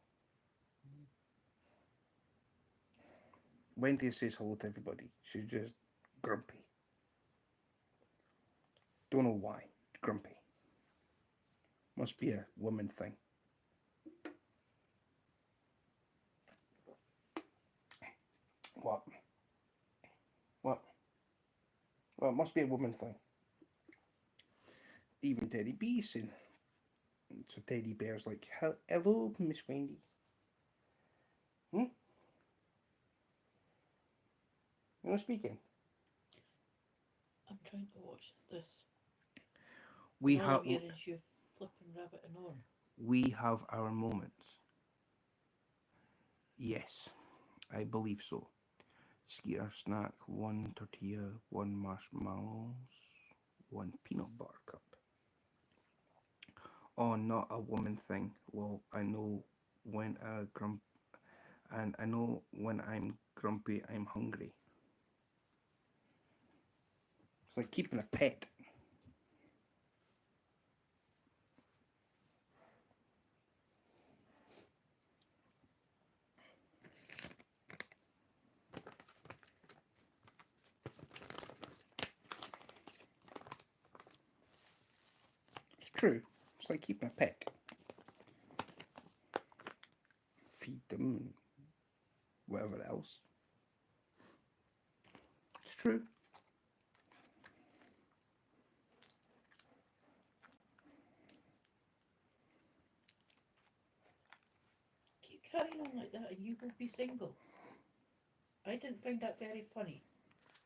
Wendy says hello to everybody. She's just grumpy. Don't know why. Grumpy. Must be a woman thing. What? What? Well, it must be a woman thing. Even Teddy B saying. So Teddy Bear's like, hello, Miss Wendy. Hmm? You're not speaking? I'm trying to watch this. We And all have I'm hearing is you flipping rabbiting on. we have our moments. Yes, I believe so. Skeeter snack, one tortilla, one marshmallows, one peanut butter cup. Oh, not a woman thing. Well, I know when I know when I'm grumpy, I'm hungry. It's like keeping a pet. It's true. It's like keeping a pet. Feed them, whatever else. It's true. Keep carrying on like that and you will be single. I didn't find that very funny.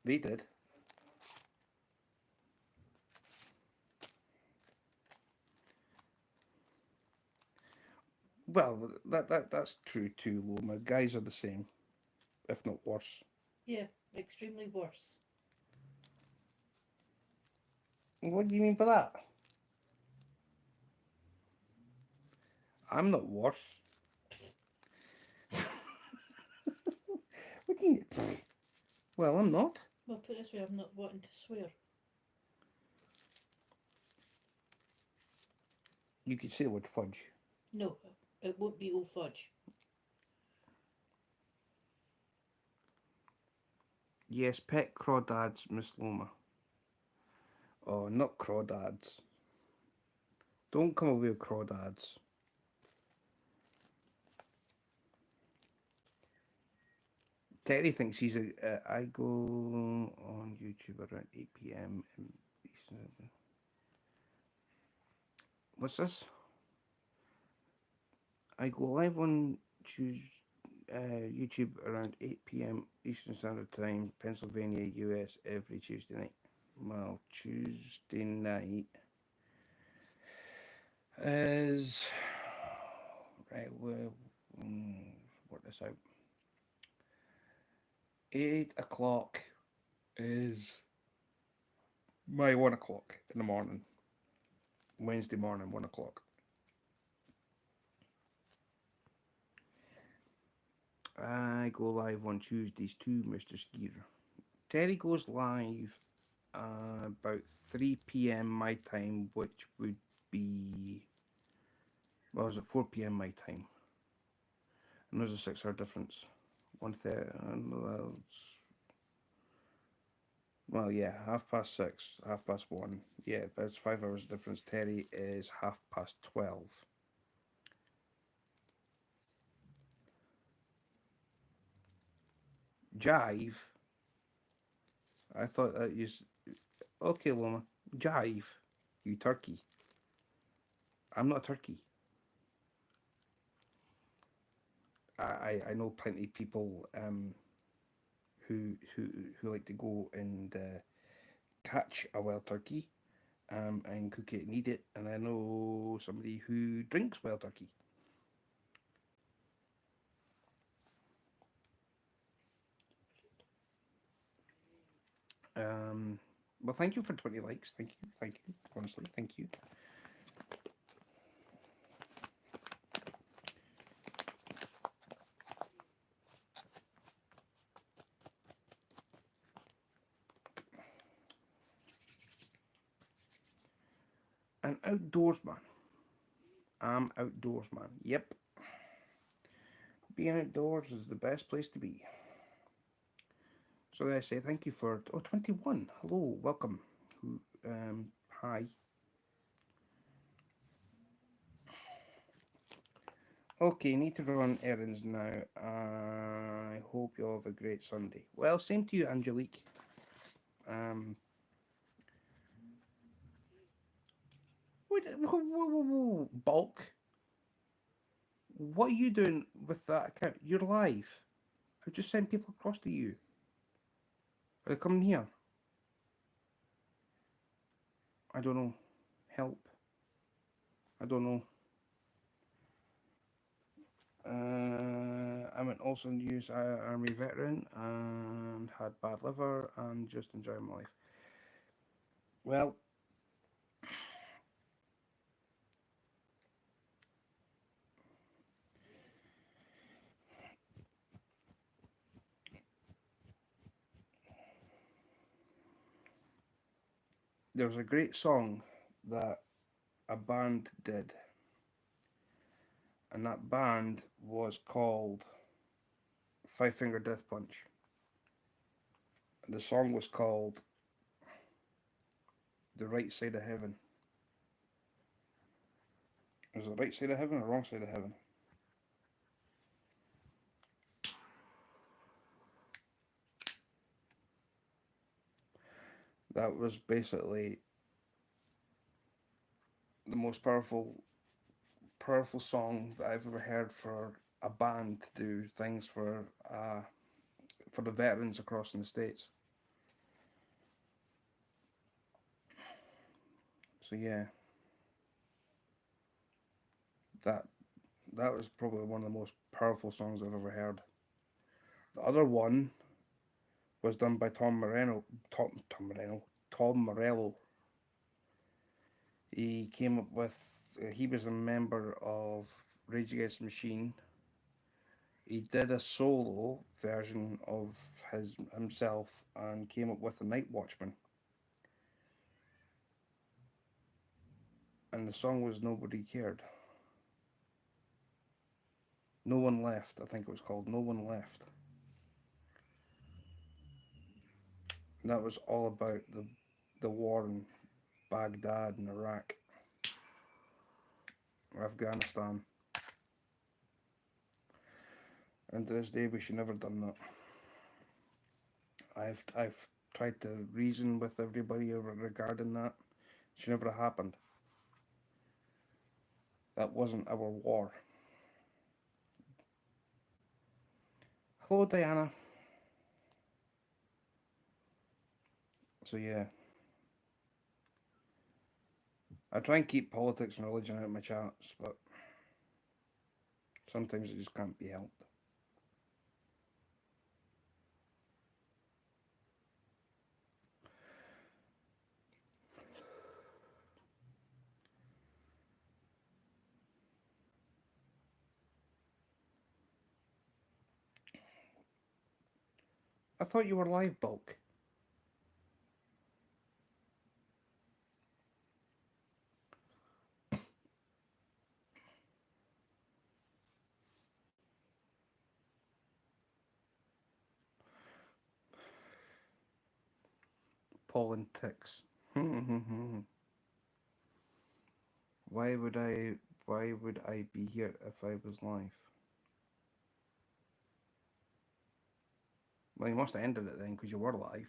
They did. Well, that's true too, Loma. Guys are the same, if not worse. Yeah, extremely worse. What do you mean by that? I'm not worse. What do you mean? Well, I'm not. Well, put it this way, I'm not wanting to swear. You could say the word fudge. No, it won't be all fudge. Yes, pet crawdads, Miss Loma. Oh, not crawdads. Don't come away with crawdads. Terry thinks he's a. I go on YouTube around 8 p.m. What's this? I go live on YouTube around 8 p.m. Eastern Standard Time, Pennsylvania, US, every Tuesday night. Well, Tuesday night is. Right, well, work this out. 8 o'clock is my 1 o'clock in the morning. Wednesday morning, 1 o'clock. I go live on Tuesdays too, Mr. Skeeter. Terry goes live about 3 p.m. my time, which would be. Well, is it 4 p.m. my time? And there's a 6 hour difference. 1:30. Well, yeah, 6:30, 1:30. Yeah, that's 5 hours difference. Terry is 12:30. Jive. I thought that you. Okay, Loma. Jive. You turkey. I'm not a turkey. I know plenty of people who like to go and catch a wild turkey and cook it and eat it, and I know somebody who drinks wild turkey. Well, thank you for 20 likes. Thank you. Honestly, thank you. An outdoorsman. I'm outdoorsman. Yep. Being outdoors is the best place to be. So I say thank you for 21. Hello, welcome. Hi. Okay, need to run errands now. I hope you all have a great Sunday. Well, same to you, Angelique. Whoa. Bulk. What are you doing with that account? You're live. I've just sent people across to you. Are they coming here? I don't know. Help. I don't know. I'm an also news army veteran and had bad liver and just enjoying my life. Well, there was a great song that a band did, and that band was called Five Finger Death Punch. And the song was called The Right Side of Heaven. Is it the right side of heaven or wrong side of heaven? That was basically the most powerful song that I've ever heard for a band to do things for the veterans across in the States. So yeah, that that was probably one of the most powerful songs I've ever heard. The other one was done by Tom Morello. Tom Morello. He came up with. He was a member of Rage Against the Machine. He did a solo version of himself and came up with the Night Watchman. And the song was Nobody Cared. No One Left, I think it was called. No One Left. And that was all about the war in Baghdad and Iraq, or Afghanistan. And to this day, we should never have done that. I've tried to reason with everybody regarding that. It should never have happened. That wasn't our war. Hello, Diana. So yeah, I try and keep politics and religion out of my chats, but sometimes it just can't be helped. I thought you were live, bulk. Politics. why would I? Why would I be here if I was live? Well, you must have ended it then because you were live.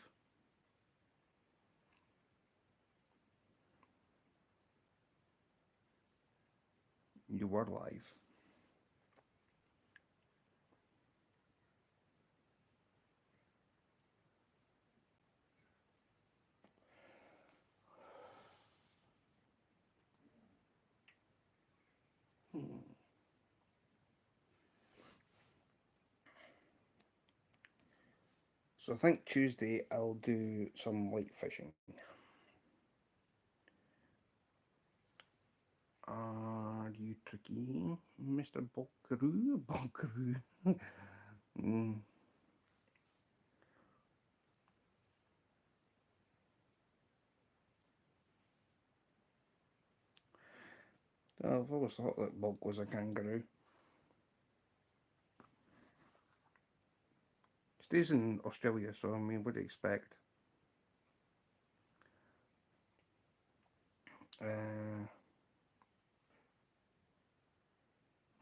You were live. So I think Tuesday I'll do some light fishing. Are you tricky, Mr. Bulkaroo? Bulkaroo. mm. I've always thought that Bulk was a kangaroo. He stays in Australia, so I mean, what do you expect? Uh,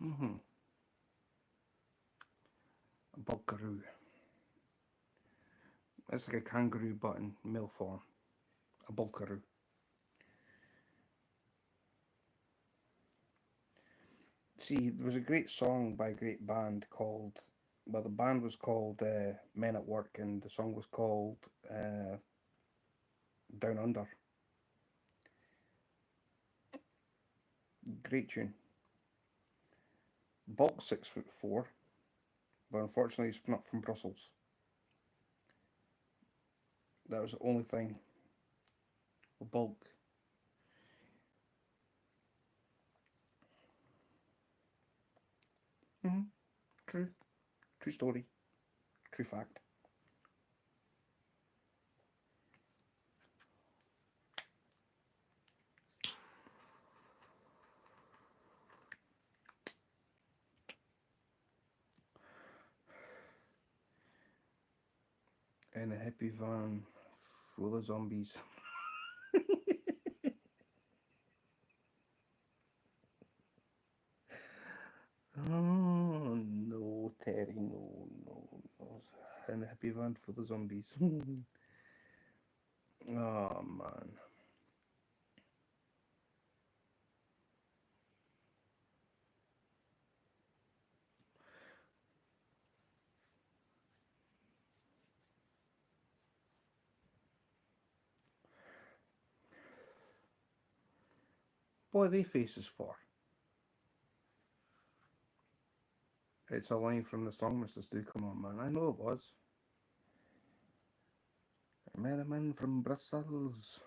mm-hmm. A Bulkaroo. It's like a kangaroo but in male form. A Bulkaroo. See, there was a great song by a great band called. Well, the band was called Men at Work, and the song was called Down Under. Great tune. Bulk 6'4", but unfortunately he's not from Brussels. That was the only thing with Bulk. Mm-hmm. True. True story. True fact. In a hippie van full of zombies. Oh no, Terry, no, no, no. In a hippie van full of zombies. Oh man. What are they faces for? It's a line from the song, Mr. Stu. Come on, man. I know it was. I met a man from Brussels,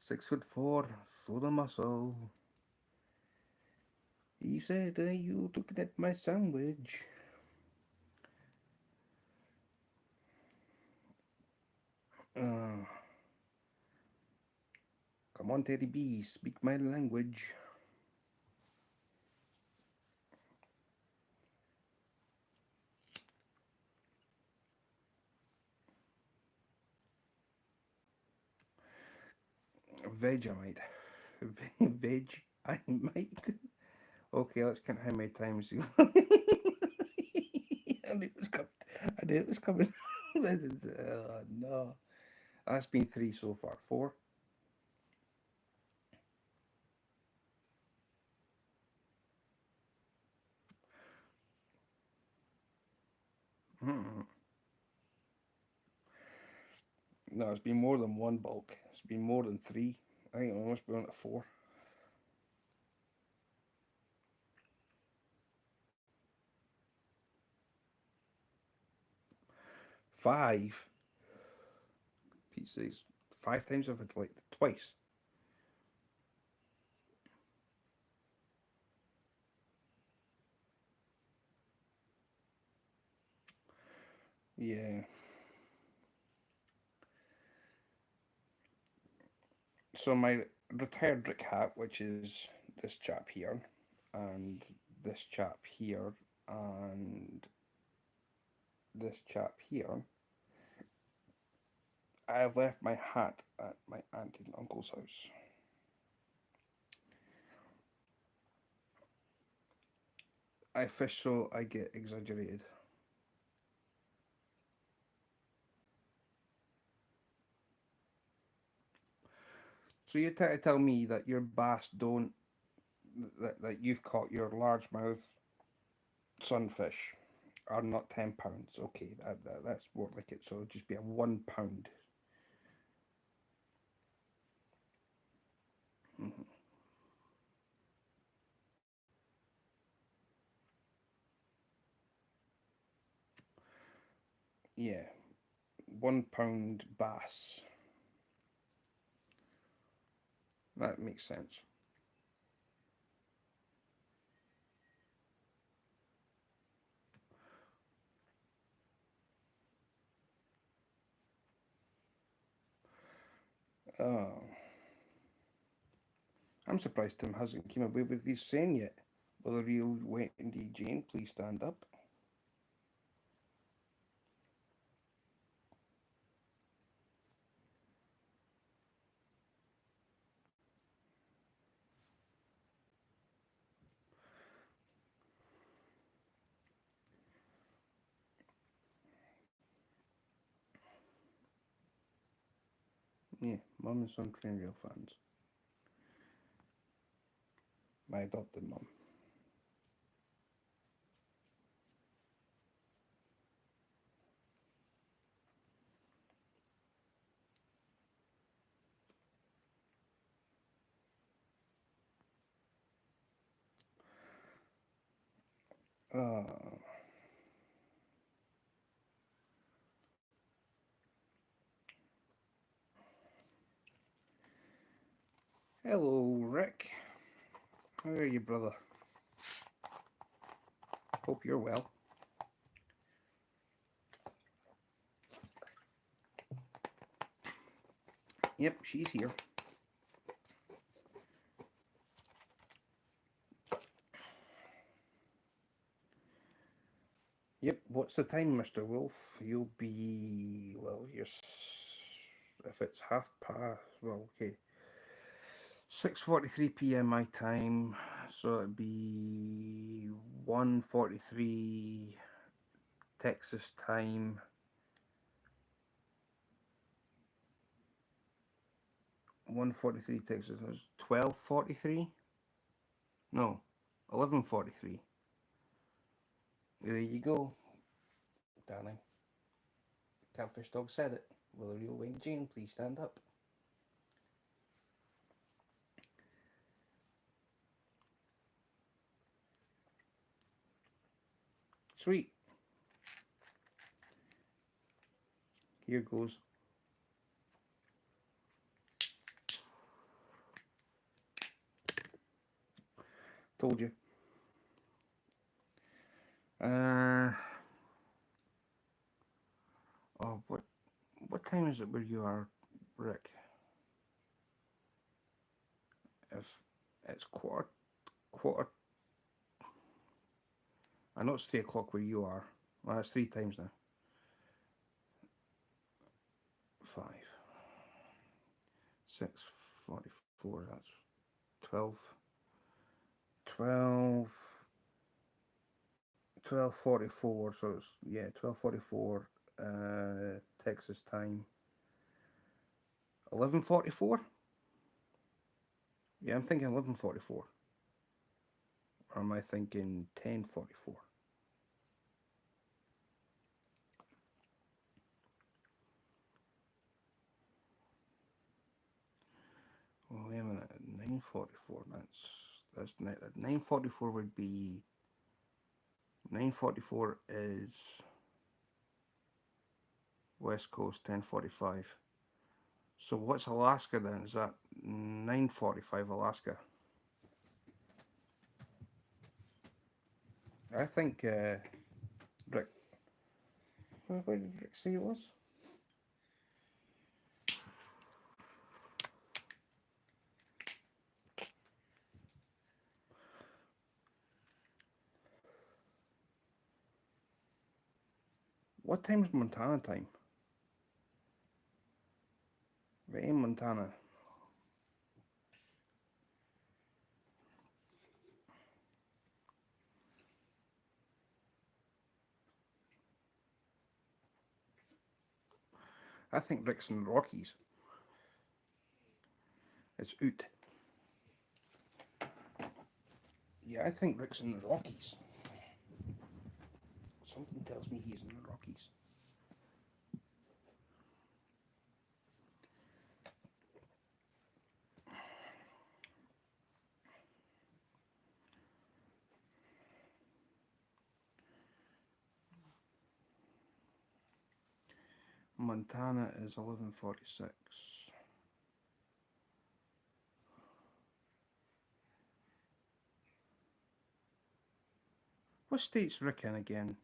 6'4", full of muscle. He said, "Are you looking at my sandwich?" Uh, Come on, Teddy B, speak my language. Vegemite. Veg, I might. Okay, let's count how many times you. I knew it was coming. I knew it was coming. No. That's been three so far. Four. Hmm. No, it's been more than one bulk. It's been more than three. I think it must be on to four. Five pieces. Five times I've had like twice. Yeah. So my retired Rick hat, which is this chap here, and this chap here, and this chap here, I have left my hat at my aunt and uncle's house. I fish so I get exaggerated. So you're trying to tell me that your bass don't that you've caught your largemouth sunfish are not £10? Okay, that's more like it. So it'll just be a £1. Mm-hmm. Yeah, £1 bass. That makes sense. Oh, I'm surprised Tim hasn't came away with his saying yet. Will the real Wendy Jane please stand up? Yeah, mum and son train real fans. My adopted mum. Uh, Hello, Rick. How are you, brother? Hope you're well. Yep, she's here. Yep, what's the time, Mr. Wolf? You'll be, well, if it's half past, well, okay, 6:43 p.m. my time, so it'd be 1:43 Texas time, 1:43 Texas, 12:43? No, 11:43. There you go, darling. Catfish dog said it. Will the real Wayne Jane please stand up? Sweet. Here goes. Told you. Uh, oh, what time is it where you are, Rick? If it's quarter, I know it's 3 o'clock where you are. Well, it's three times now. Five, 6:44. That's 12, 12, 12:44. So it's, yeah, 12:44 Texas time 11:44. Yeah, I'm thinking 11:44. Or am I thinking 10:44? Well, wait a minute. 9:44. That's 9:44 would be 9:44 is West Coast 10:45. So what's Alaska then? Is that 9:45 Alaska? I think Rick. What did Rick say it was? What time's Montana time? We're in Montana. I think Rick's in the Rockies. It's out. Yeah, I think Rick's in the Rockies. Something tells me he's in the Rockies. Montana is 11:46. What state's Rick in again,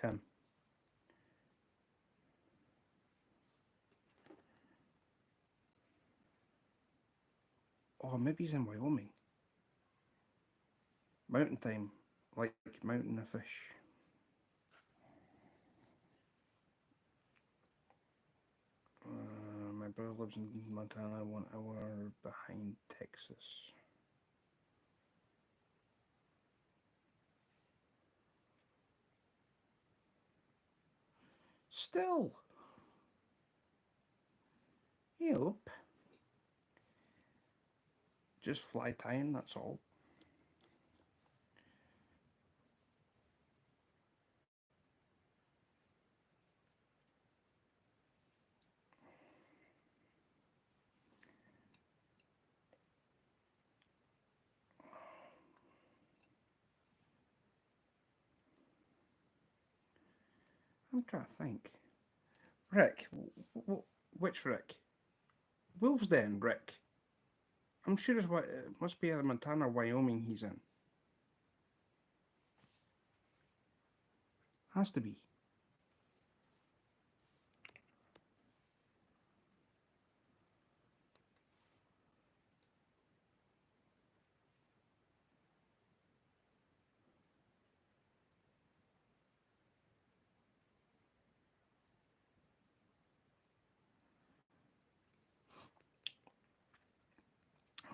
Tim? Oh, maybe he's in Wyoming. Mountain time, like mountain of fish. My brother lives in Montana, 1 hour behind Texas. Still, yep. Just fly tying, that's all. I'm trying to think. Rick, which Rick? Wolf's Den, Rick. I'm sure it must be either Montana or Wyoming he's in. Has to be.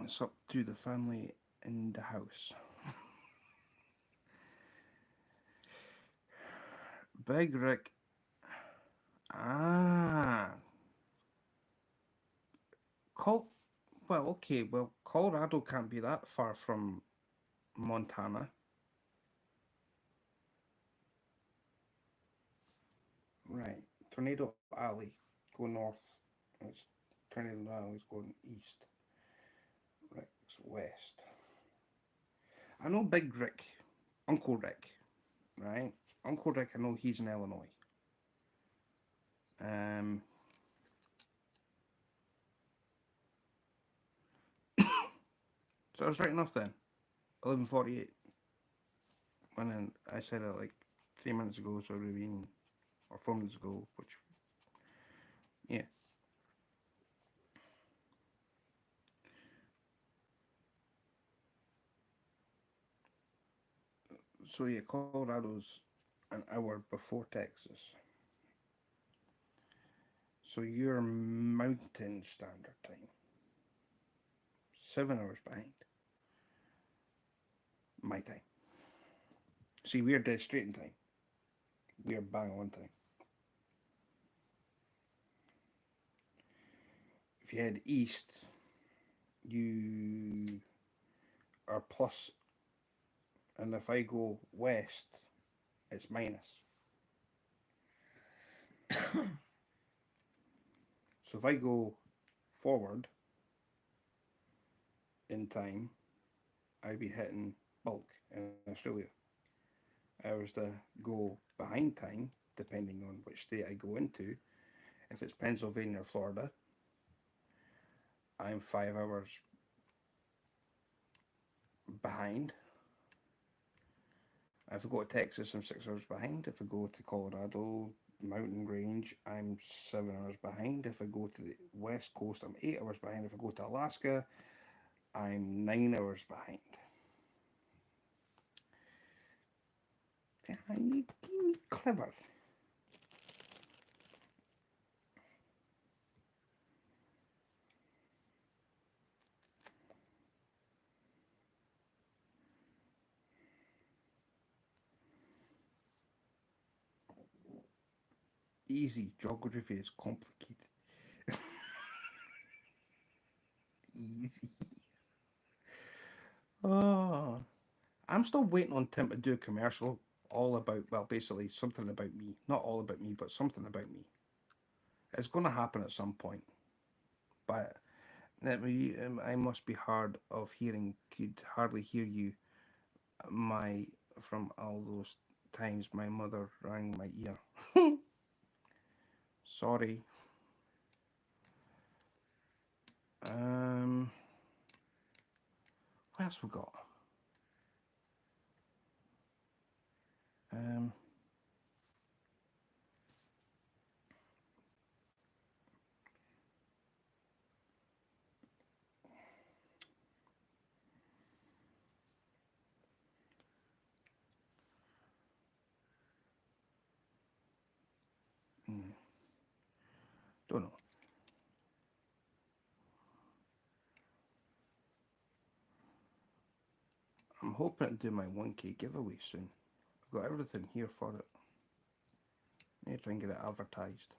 It's up to the family in the house. Big Rick. Ah. Col. Well, okay. Well, Colorado can't be that far from Montana. Right. Tornado Alley. Go north. It's Tornado Alley's going east. Rick's west. I know Big Rick. Uncle Rick. Right? Uncle Rick, I know he's in Illinois. Um, so I was right enough then. 11:48. When I said it like 3 minutes ago, so it would have been, or 4 minutes ago, which, yeah. So yeah, Colorado's an hour before Texas. So you're Mountain Standard Time. 7 hours behind my time. See, we're dead straight in time. We're bang on time. if you head east, you are plus, and if I go west, it's minus. So if I go forward in time, I'd be hitting bulk in Australia. If I was to go behind time, depending on which state I go into, if it's Pennsylvania or Florida, I'm 5 hours behind. If I go to Texas, I'm 6 hours behind. If I go to Colorado, mountain range, I'm 7 hours behind. If I go to the west coast, I'm 8 hours behind. If I go to Alaska, I'm 9 hours behind. I'm clever. Easy. Geography is complicated. Easy. Oh, I'm still waiting on Tim to do a commercial all about, well, basically something about me. Not all about me, but something about me. It's going to happen at some point. But I must be hard of hearing. Could hardly hear you. My from all those times my mother rang my ear. Sorry. Um, what else we got? Um, hmm, don't know. I'm hoping to do my 1K giveaway soon. I've got everything here for it. I need to try and get it advertised.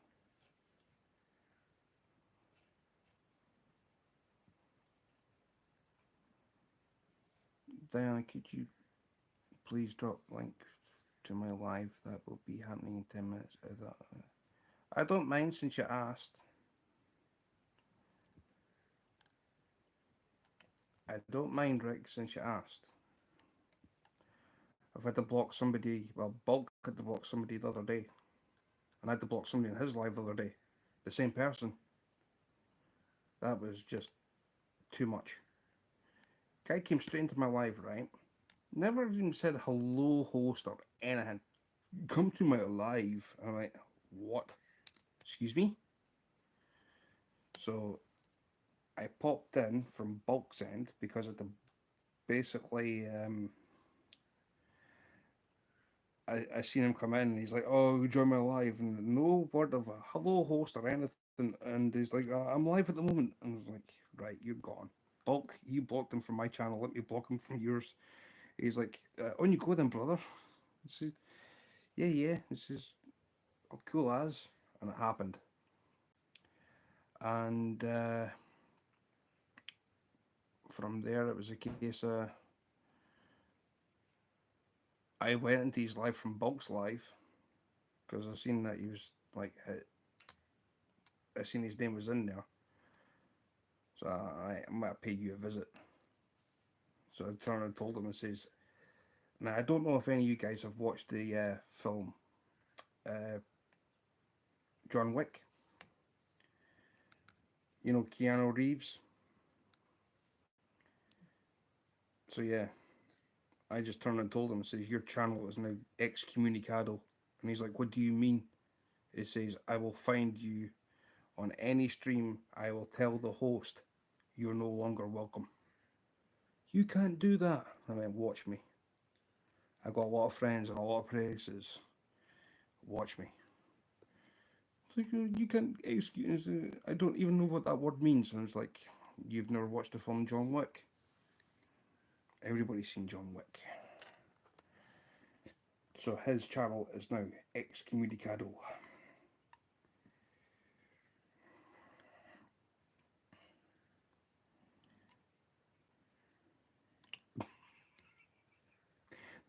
Diana, could you please drop link to my live that will be happening in 10 minutes? I don't mind since you asked. I don't mind, Rick, since you asked. I've had to block somebody, well, Bulk had to block somebody the other day. And I had to block somebody in his live the other day. The same person. That was just too much. Guy came straight into my live, right? Never even said hello, host, or anything. Come to my live. I'm like, what? Excuse me? So I popped in from Bulk's end because of the basically I seen him come in and he's like, oh, join my live, and no word of a hello host or anything, and he's like, I'm live at the moment, and I was like, right, you're gone. Bulk, you blocked him from my channel, let me block him from yours. He's like, on you go then, brother. This is, yeah, this is cool as, and it happened. And from there, it was a case of I went into his live from Bulk's live because I seen that he was like, I seen his name was in there. So I might pay you a visit. So I turned and told him and says, now I don't know if any of you guys have watched the film uh, John Wick. You know Keanu Reeves. So yeah, I just turned and told him and says your channel is now excommunicado, and he's like, what do you mean? It says I will find you on any stream. I will tell the host you're no longer welcome. You can't do that. I mean, watch me. I got a lot of friends and a lot of places. Watch me. It's like, you can't excuse. I don't even know what that word means. And it's like, you've never watched the film John Wick. Everybody's seen John Wick. So his channel is now excommunicado.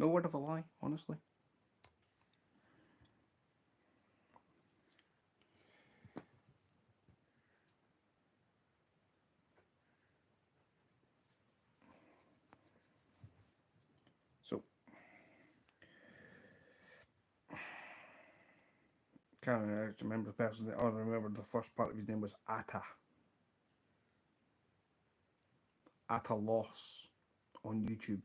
No word of a lie, honestly. So, can't remember the person. I remember the first part of his name was Atta. Atta Loss on YouTube.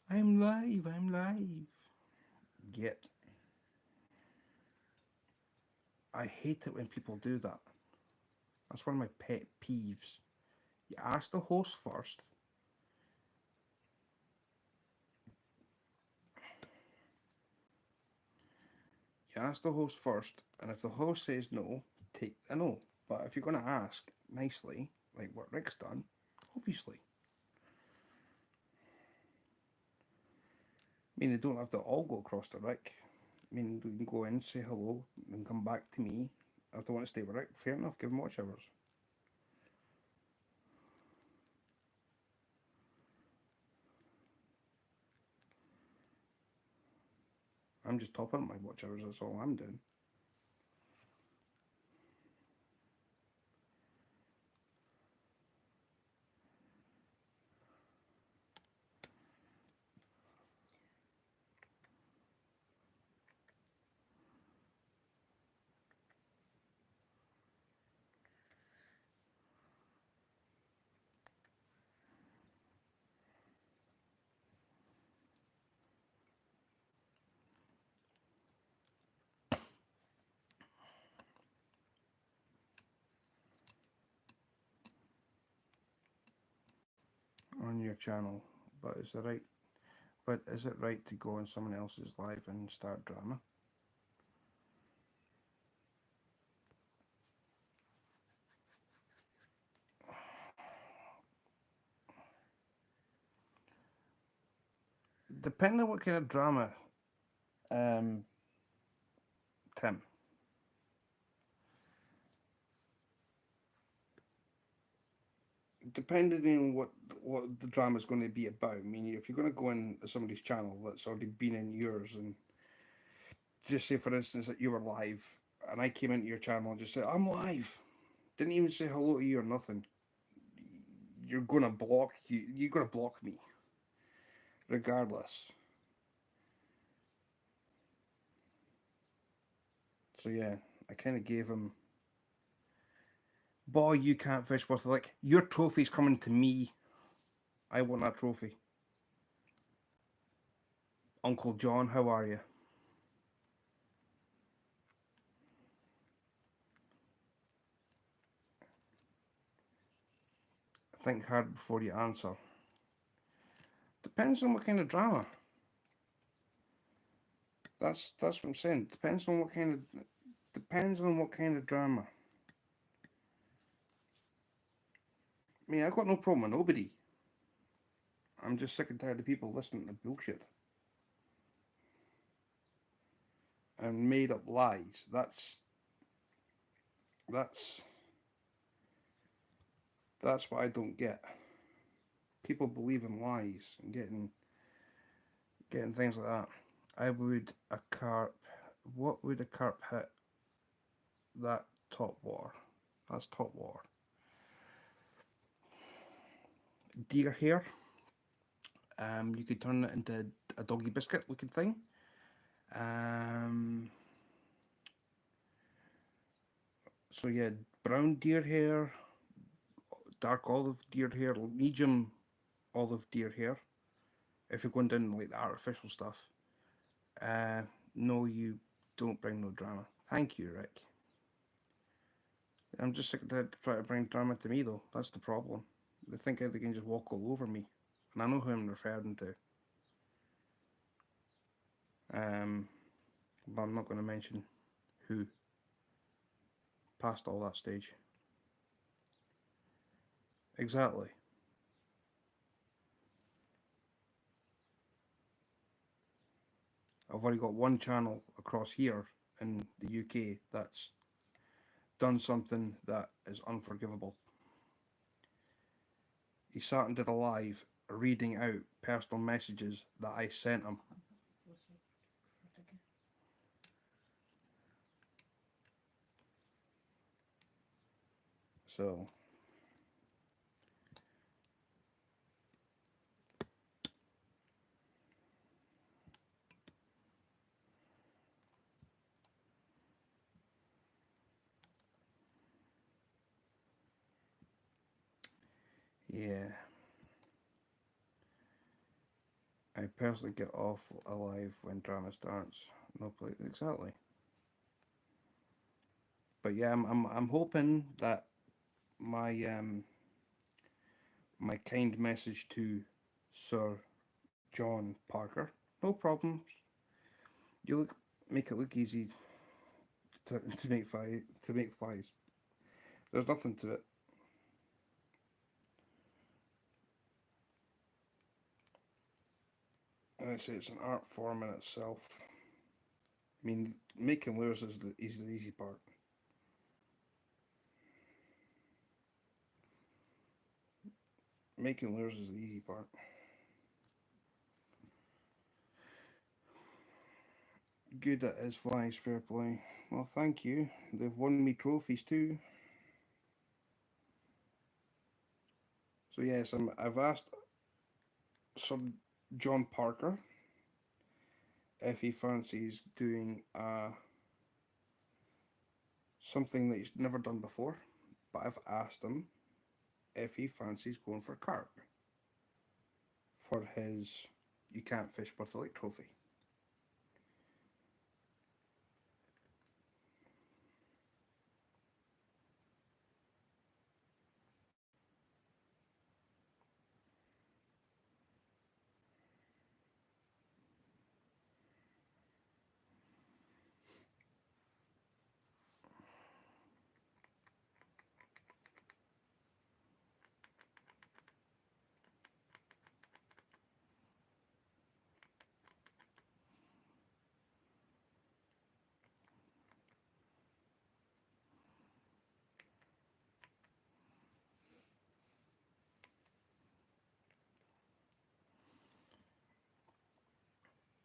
I'm live. I'm live. Yet, I hate it when people do that. That's one of my pet peeves. You ask the host first. You ask the host first, and if the host says no, take the no. But if you're going to ask nicely, like what Rick's done, obviously. I mean, they don't have to all go across to Rick. I mean, we can go in, say hello, and come back to me. If they want to stay with Rick, fair enough, give them watch hours. I'm just topping up my watch hours, that's all I'm doing. On your channel, but is it right to go on someone else's live and start drama? Depending on what kind of drama, Tim. Depending on what the drama is going to be about. I mean, if you're going to go in somebody's channel that's already been in yours, and just say, for instance, that you were live, and I came into your channel and just said, "I'm live," didn't even say hello to you or nothing. You're gonna block you. You're gonna block me, regardless. So yeah, I kind of gave him. Boy, you can't fish worth like your trophy's coming to me. I want that trophy. Uncle John, how are you? Think hard before you answer. Depends on what kind of drama. That's what I'm saying. Depends on what kind of drama. I mean, I got no problem with nobody. I'm just sick and tired of people listening to bullshit and made up lies. That's that's what I don't get. People believe in lies and getting things like that. I would a carp. What would a carp hit? That top water. That's top water. Deer hair. You could turn it into a doggy biscuit looking thing. So yeah, brown deer hair, dark olive deer hair, medium olive deer hair. If you're going down like the artificial stuff, no, you don't bring no drama. Thank you, Rick. I'm just sick to try to bring drama to me though. That's the problem. They think they can just walk all over me, and I know who I'm referring to. But I'm not going to mention who. Past all that stage. Exactly. I've already got one channel across here in the UK that's done something that is unforgivable. He sat and did a live reading out personal messages that I sent him. So yeah, I personally get off alive when drama starts. No play exactly. But yeah, I'm hoping that my my kind message to Sir John Parker. No problems. You look make it look easy to make flies. There's nothing to it. And I say it's an art form in itself. I mean, making lures is the easy part. Making lures is the easy part. Good at his flies, fair play. Well, thank you. They've won me trophies too. So yes, I've asked Sir John Parker if he fancies doing something that he's never done before, but I've asked him if he fancies going for carp for his You Can't Fish But the Lake trophy.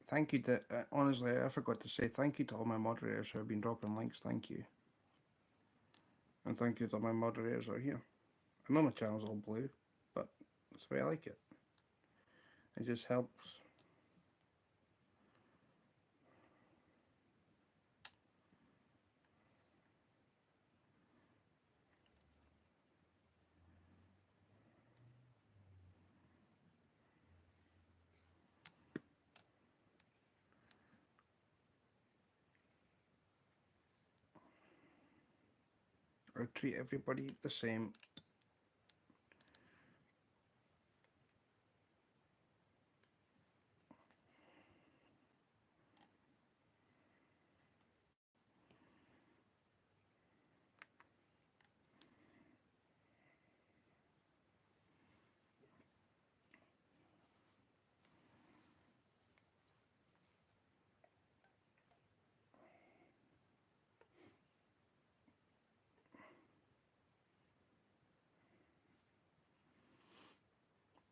Thank you to honestly, I forgot to say thank you to all my moderators who have been dropping links. Thank you, and thank you to all my moderators who are here. I know my channel's all blue, but that's the way I like it. It just helps. I treat everybody the same.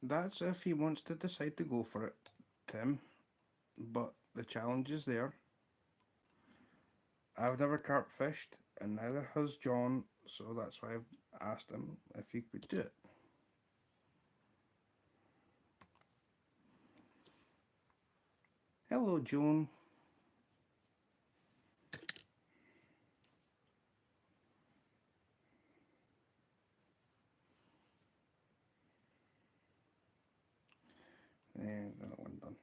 That's if he wants to decide to go for it, Tim. But the challenge is there. I've never carp fished, and neither has John, so that's why I've asked him if he could do it. Hello, Joan. And another one done.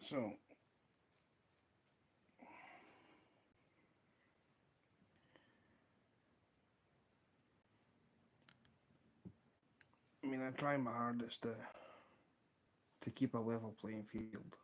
So, I mean, I try my hardest to keep a level playing field.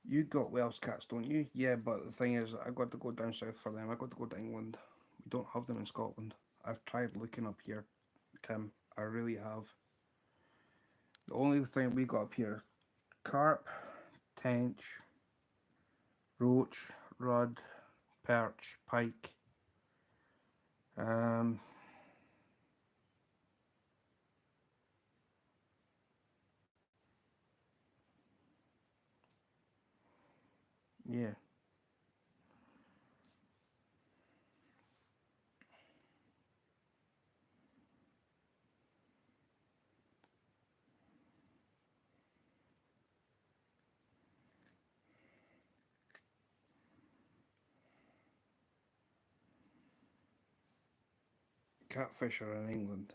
You got Welsh cats, don't you? Yeah, but the thing is, I got to go down south for them. I got to go to England. We don't have them in Scotland. I've tried looking up here, Tim. I really have. The only thing we got up here: carp, tench, roach, rudd, perch, pike. Um, yeah. Catfish are in England.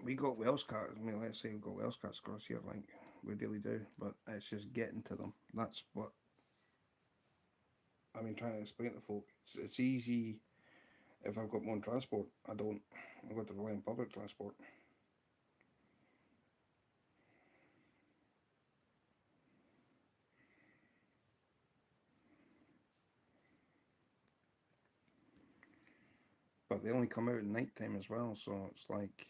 We got Welsh cats. I mean, let's say we've got Welsh cats across here, like we really do. But it's just getting to them. That's what I've been trying to explain to folk. It's easy if I've got my own transport. I don't. I've got to rely on public transport. But they only come out at night time as well, so it's like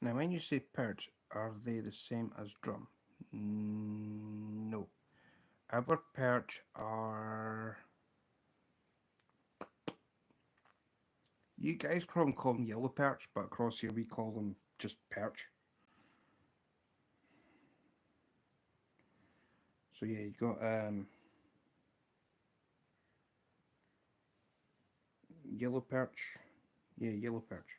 now when you say perch, are they the same as drum? No. Our perch are. You guys probably call them yellow perch, but across here we call them just perch. So yeah, you got yellow perch. Yeah, yellow perch.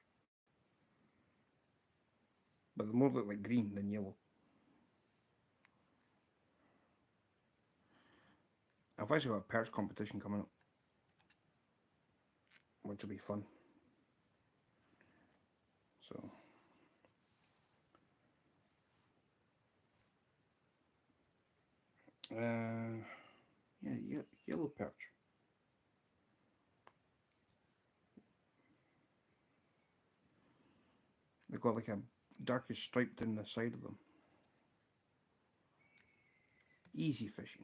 But they more look like green than yellow. I've actually got a perch competition coming up, which will be fun. So yeah, yellow perch. They've got like a darkish stripe down the side of them. Easy fishing.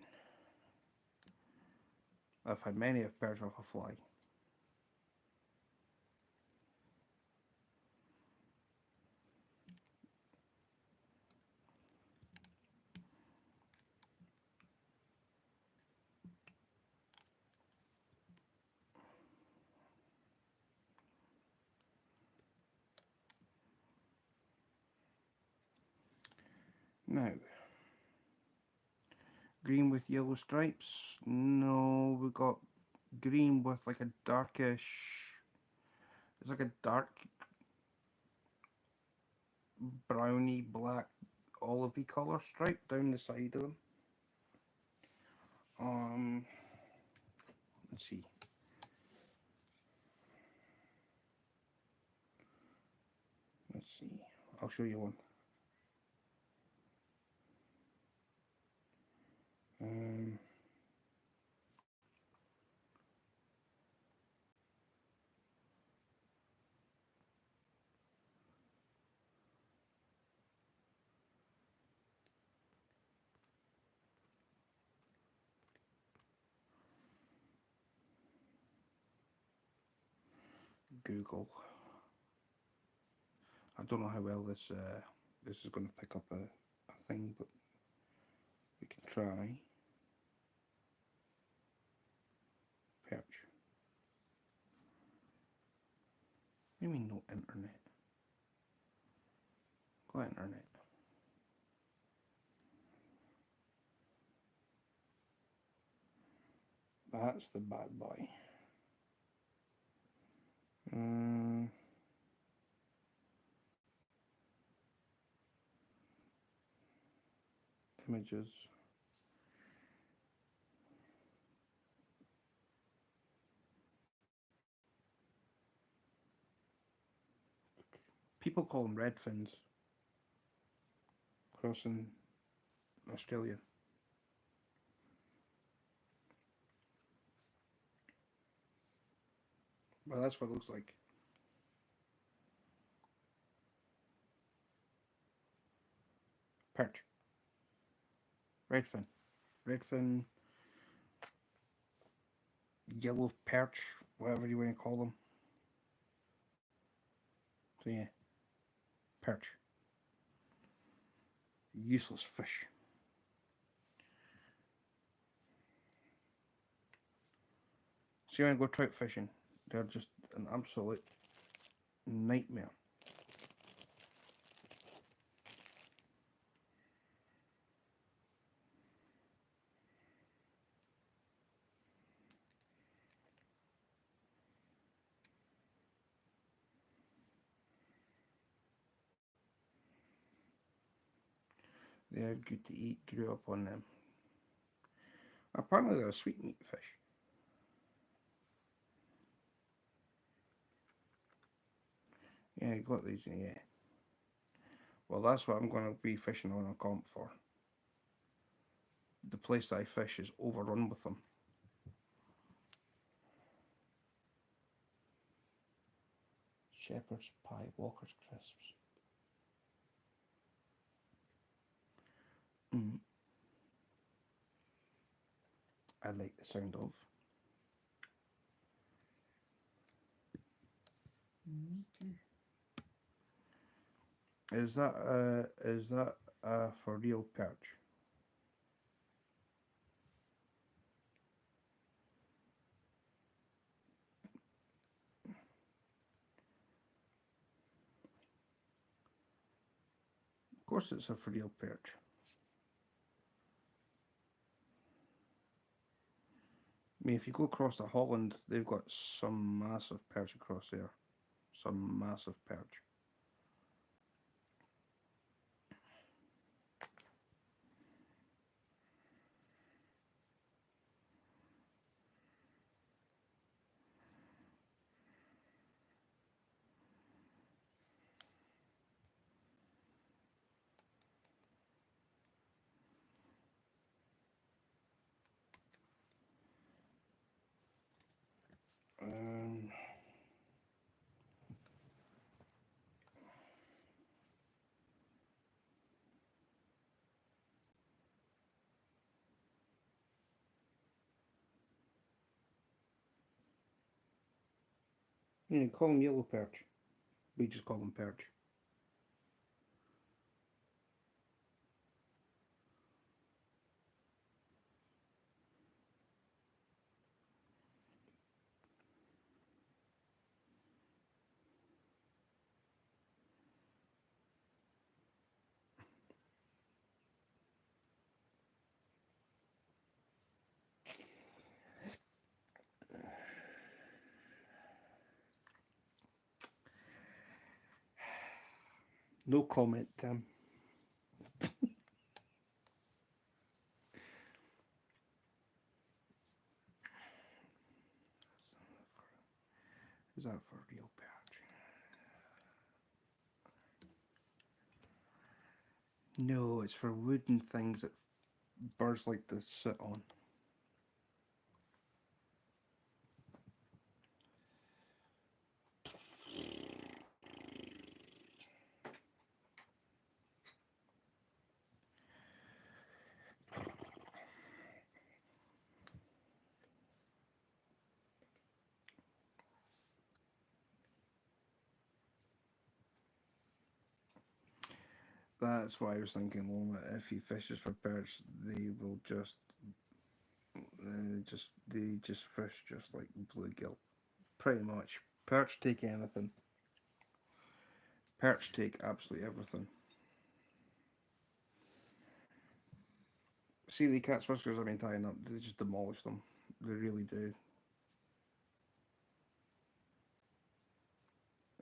I've had many a perch off a fly. Now, green with yellow stripes? No, we got green with like a darkish. It's like a dark browny black olivey colour stripe down the side of them. Let's see. Let's see. I'll show you one. Um, Google. I don't know how well this is going to pick up a thing, but we can try. Perch. What do you mean no internet? Go internet. That's the bad boy. images. People call them redfins crossing Australia. Well, that's what it looks like. Perch. Redfin. Redfin, yellow perch, whatever you want to call them. So yeah, perch. Useless fish. See, when I go trout fishing, they're just an absolute nightmare. They're good to eat, grew up on them. Apparently they're a sweetmeat fish. Yeah, I got these, yeah. Well, that's what I'm going to be fishing on a comp for. The place I fish is overrun with them. Shepherd's pie, Walker's crisps. Mm. I like the sound of. Is that for real perch? Of course, it's a for real perch. I mean, if you go across to Holland, they've got some massive perch across there. Some massive perch. Um, you call them yellow perch. We just call them perch. No comment, Tim. Is that for real perch? No, it's for wooden things that birds like to sit on. That's why I was thinking, well, if he fishes for perch, they will just fish just like bluegill. Pretty much. Perch take anything. Perch take absolutely everything. See the cat's whiskers I've been tying up, they just demolish them. They really do.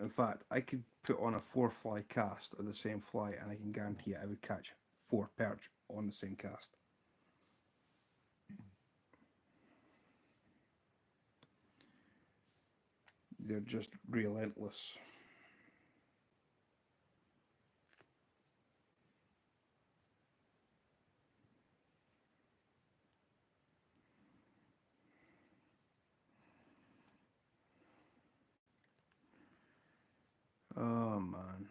In fact, I could put on a 4 fly cast of the same fly and I can guarantee I would catch 4 perch on the same cast. They're just relentless. Oh man.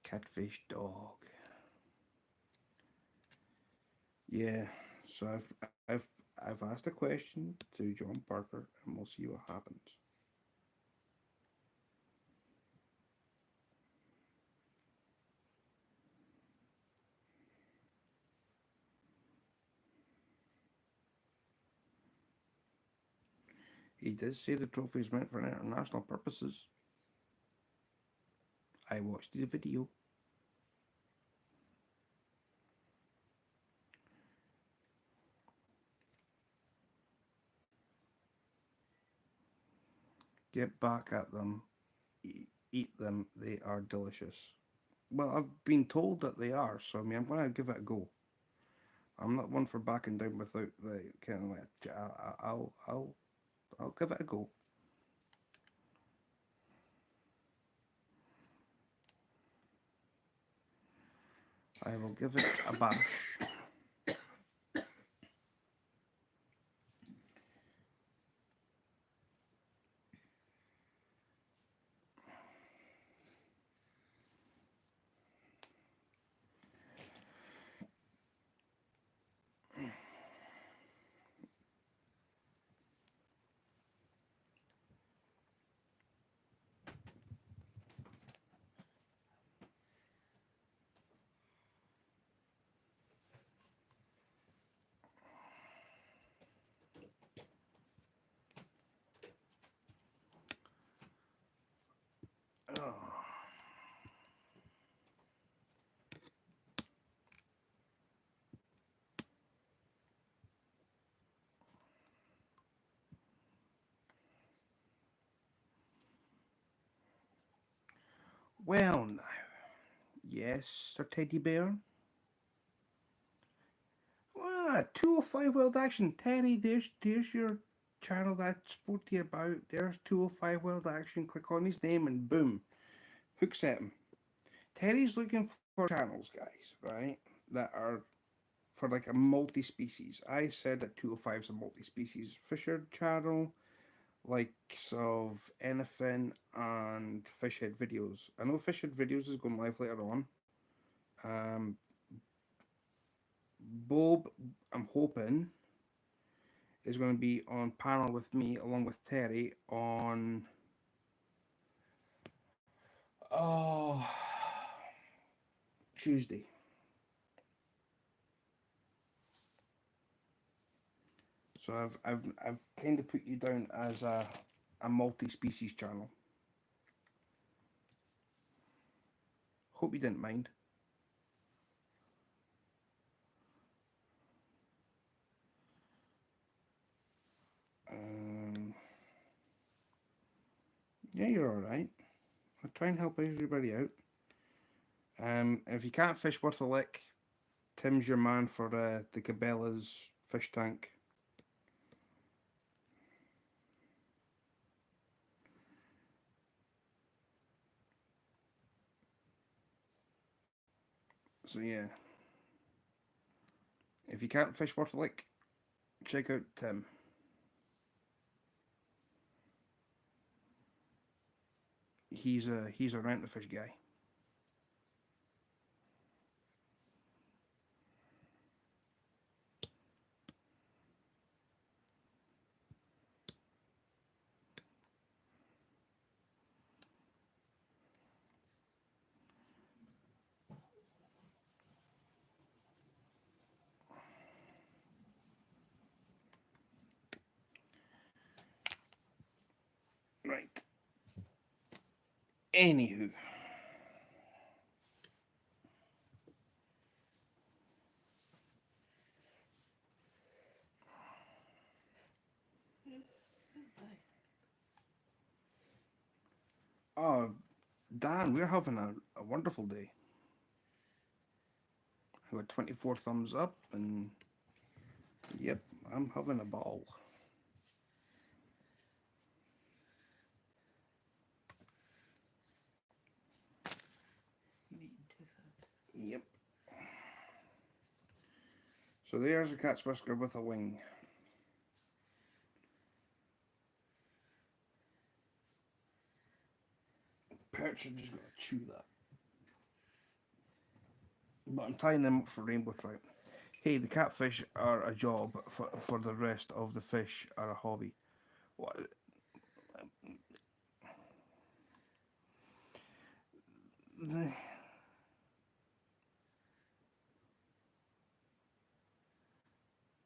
Catfish dog. Yeah. So I've asked a question to John Parker and we'll see what happens. He did say the trophy is meant for international purposes. I watched the video. Get back at them. Eat them. They are delicious. Well, I've been told that they are, so I mean, I'm gonna give it a go. I'm not one for backing down without the kind of like. I'll give it a go. I will give it a bash. Oh. Well, now, yes, Sir Teddy Bear. Ah, 205 Wild Action. Teddy, there's your channel that I spoke to you about. There's 205 Wild Action. Click on his name and boom, hooks at him. Teddy's looking for channels, guys, right? That are for like a multi species. I said that 205 is a multi species fisher channel, likes of anything and fishhead videos. I know fishhead videos is going live later on. Um, Bob, I'm hoping, is going to be on panel with me along with Terry on oh Tuesday. So I've kind of put you down as a multi-species channel. Hope you didn't mind. Um, yeah, you're all right. I'll try and help everybody out. If you can't fish worth a lick, Tim's your man for the Cabela's fish tank. So yeah, if you can't fish worth a lick, check out Tim. He's a rent the fish guy. Right. Anywho, oh Dan, we're having a wonderful day. We got 24 thumbs up, and yep, I'm having a ball. You're eating too fast. Yep. So there's a cat's whisker with a wing. Perch are just gonna chew that. But I'm tying them up for rainbow trout. Hey, the catfish are a job, for the rest of the fish are a hobby. What?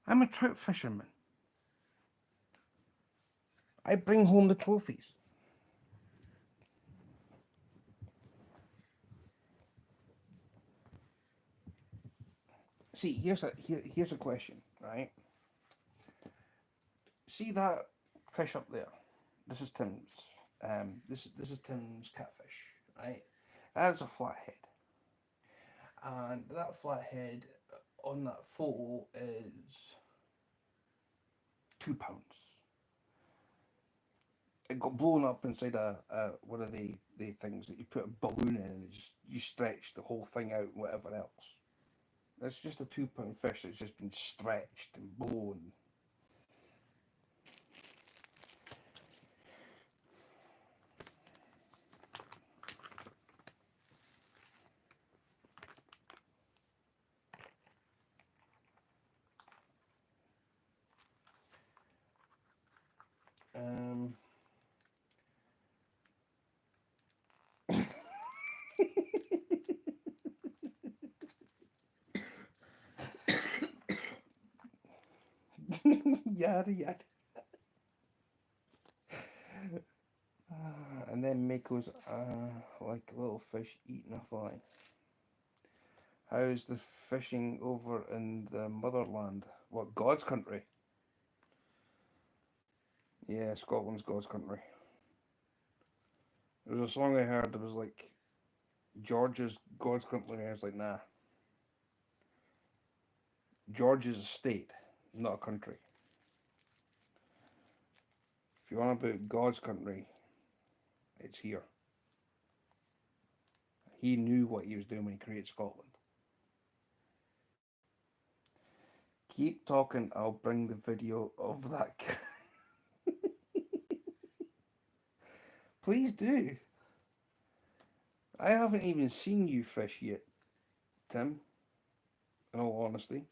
I'm a trout fisherman. I bring home the trophies. See, here's a question, right? See that fish up there? This is Tim's. This is Tim's catfish, right? That is a flathead, and that flathead on that photo is 2 pounds. It got blown up inside a one of the things that you put a balloon in, and you stretch the whole thing out and whatever else. It's just a 2 pound fish that's just been stretched and blown. Um, yada yada. And then Mako's like a little fish eating a fly. How's the fishing over in the motherland? What, God's country? Yeah, Scotland's God's country. There was a song I heard that was like, Georgia's God's country. And I was like, nah. Georgia's a state, not a country. If you want about God's country, it's here. He knew what he was doing when he created Scotland. Keep talking, I'll bring the video of that. Please do. I haven't even seen you fish yet, Tim, in all honesty.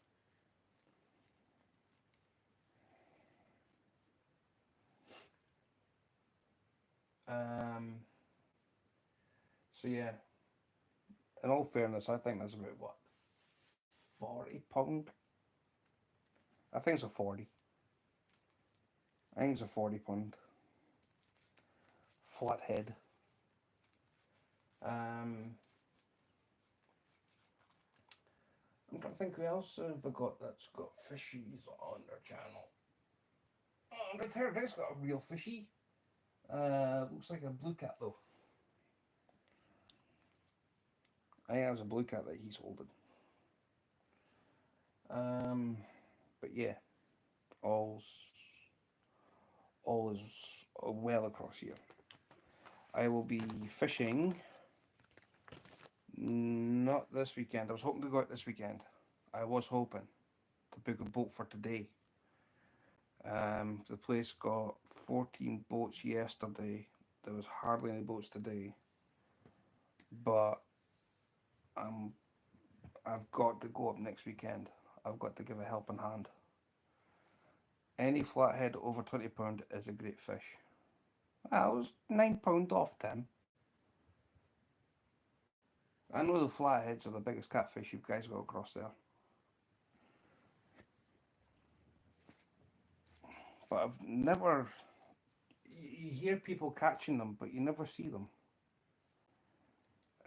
Um, so yeah, in all fairness, I think that's about what, £40? I think it's a 40. I think it's a £40 flathead. I'm trying to think who else have I got that's got fishies on their channel. Oh, right here, this got a real fishy. Looks like a blue cat though. I think it was a blue cat that he's holding. But yeah, all's all is well across here. I will be fishing not this weekend. I was hoping to go out this weekend. I was hoping to book a boat for today. The place got 14 boats yesterday. There was hardly any boats today. But I've got to go up next weekend. I've got to give a helping hand. Any flathead over £20 is a great fish. Well, it was £9 off, Tim. I know the flatheads are the biggest catfish you guys got across there. But I've never... You hear people catching them, but you never see them.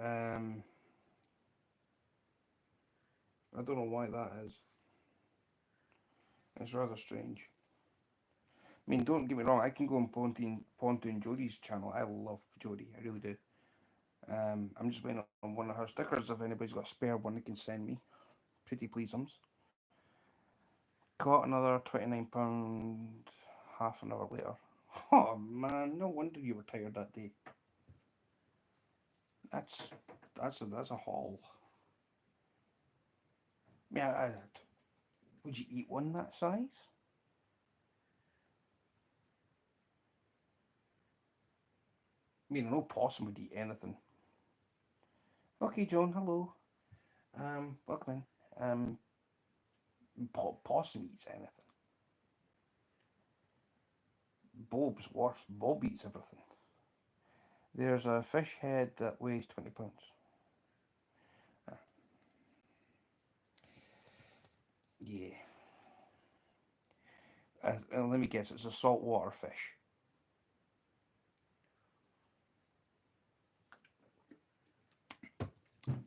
I don't know why that is. It's rather strange. I mean, don't get me wrong, I can go on Pontoon Jodie's channel. I love Jodie, I really do. I'm just waiting on one of her stickers. If anybody's got a spare one, they can send me. Pretty pleaseums. Caught another £29 half an hour later. Oh man, no wonder you were tired that day. That's that's a haul. Yeah, would you eat one that size? I mean, no possum would eat anything. Okay, John, hello. Welcome in. Possum eats anything. Bob's worse. Bob eats everything. There's a fish head that weighs £20. Ah, yeah. Let me guess, it's a saltwater fish.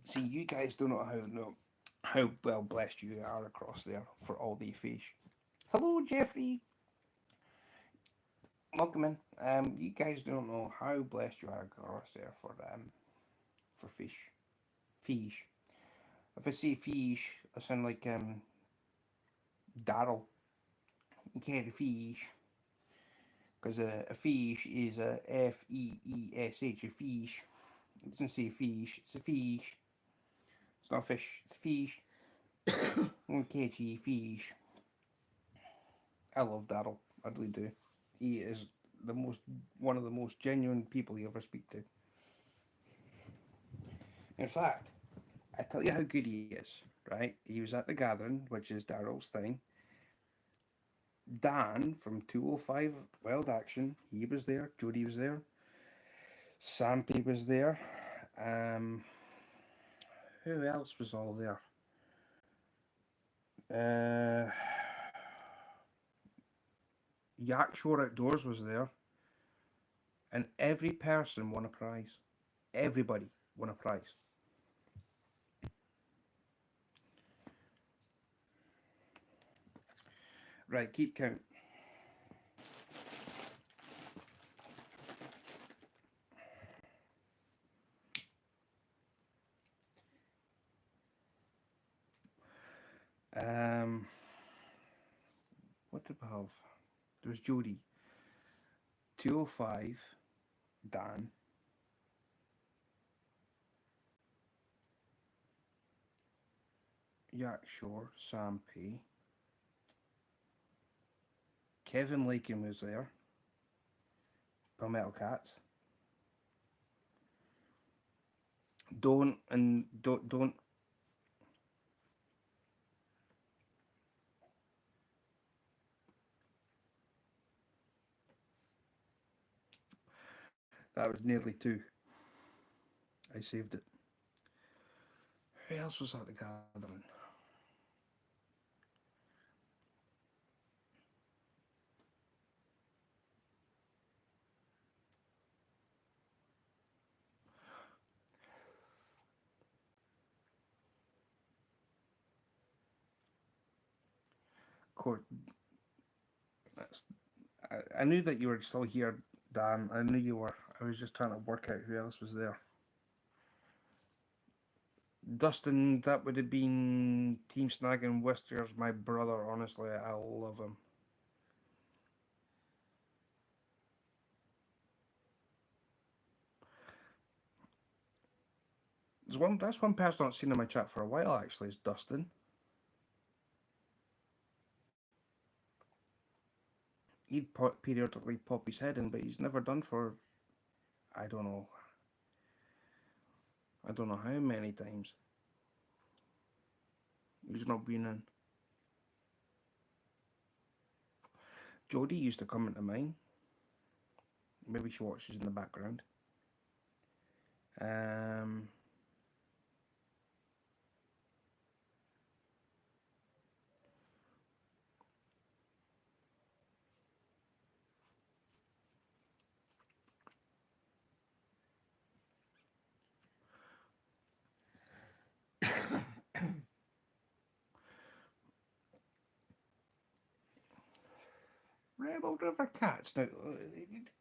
See, you guys don't know how well blessed you are across there for all the fish. Hello, Jeffrey. Welcome in. You guys don't know how blessed you are across there for fish. Fish. If I say fish, I sound like Daryl. You can't fish because a fish is a FEESH. A fish. It doesn't say fish. It's a fish. It's not a fish. It's a fish. Catchy fish. I love Daryl. I really do. He is the most one of the most genuine people you ever speak to. In fact, I tell you how good he is. Right? He was at the gathering, which is Daryl's thing. Dan from 205 Wild Action, he was there. Jodie was there. Sampy was there. Um, who else was all there? Uh, Yakshore Outdoors was there. And every person won a prize. Everybody won a prize. Right, keep count. Um, what did we have? There was Jodie. 205, Dan. Yakshore, Sampy. Kevin Lakin was there. Palmetto Cats. Don't. That was nearly two. I saved it. Who else was at the gathering? Court. I knew that you were still here, Dan. I knew you were. I was just trying to work out who else was there. Dustin, that would have been Team Snag and Whiskers, my brother. Honestly, I love him. That's one person I've seen in my chat for a while. Actually, is Dustin. He'd periodically pop his head in, but he's never done for I don't know. I don't know how many times. He's not been in. Jodie used to come into mine. Maybe she watches in the background. Um, Rebel River Cats. Now,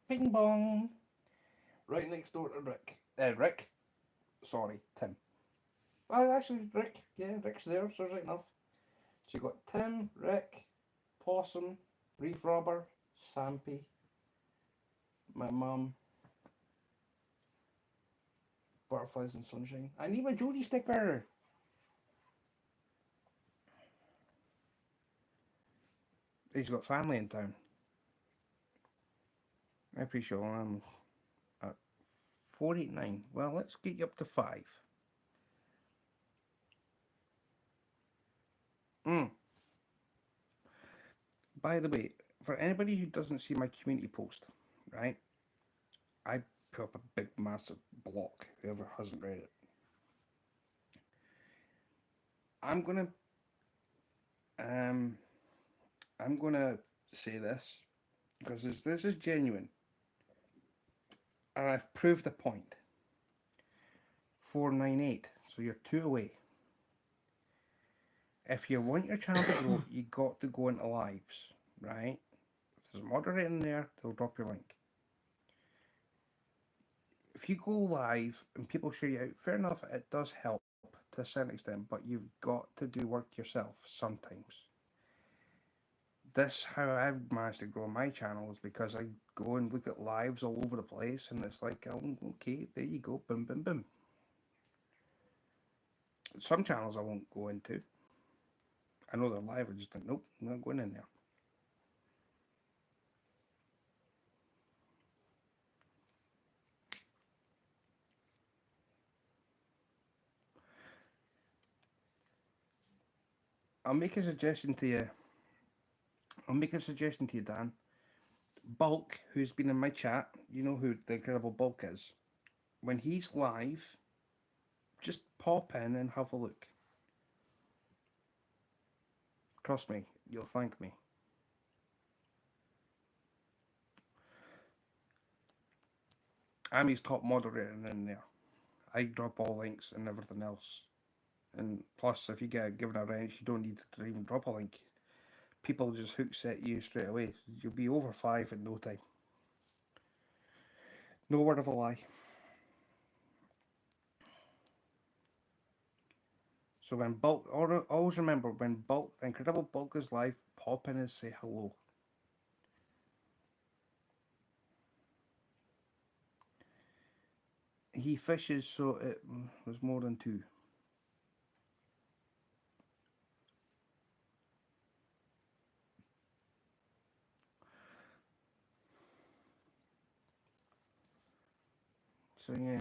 ping bong. Right next door to Rick. Rick. Sorry, Tim. Oh, actually, Rick. Yeah, Rick's there, so right enough. So you got Tim, Rick, Possum, Reef Robber, Stampy, my mum, Butterflies and Sunshine. I need my Jodie sticker. He's got family in town. I appreciate I'm at 489. Well, let's get you up to 5. Mm. By the way, for anybody who doesn't see my community post, right? I put up a big, massive block. Whoever hasn't read it, I'm gonna, um, I'm gonna say this because this is genuine, and I've proved the point. 498. So you're 2 away. If you want your channel to grow, you got to go into lives, right? If there's a moderator in there, they'll drop your link. If you go live and people share you out, fair enough, it does help to a certain extent, but you've got to do work yourself sometimes. This how I've managed to grow my channel is because I go and look at lives all over the place, and it's like, oh, okay, there you go, boom, boom, boom. Some channels I won't go into. I know they're live, I just think, nope, I'm not going in there. I'll make a suggestion to you. Dan. Bulk, who's been in my chat, you know who the Incredible Bulk is. When he's live, just pop in and have a look. Trust me, you'll thank me. I'm his top moderator in there. I drop all links and everything else. And plus, if you get given a wrench, you don't need to even drop a link. People just hook set you straight away. You'll be over 5 in no time. No word of a lie. So when Bulk, always remember, when Bulk, Incredible Bulk is live, pop in and say hello. He fishes, so it was more than 2. So yeah.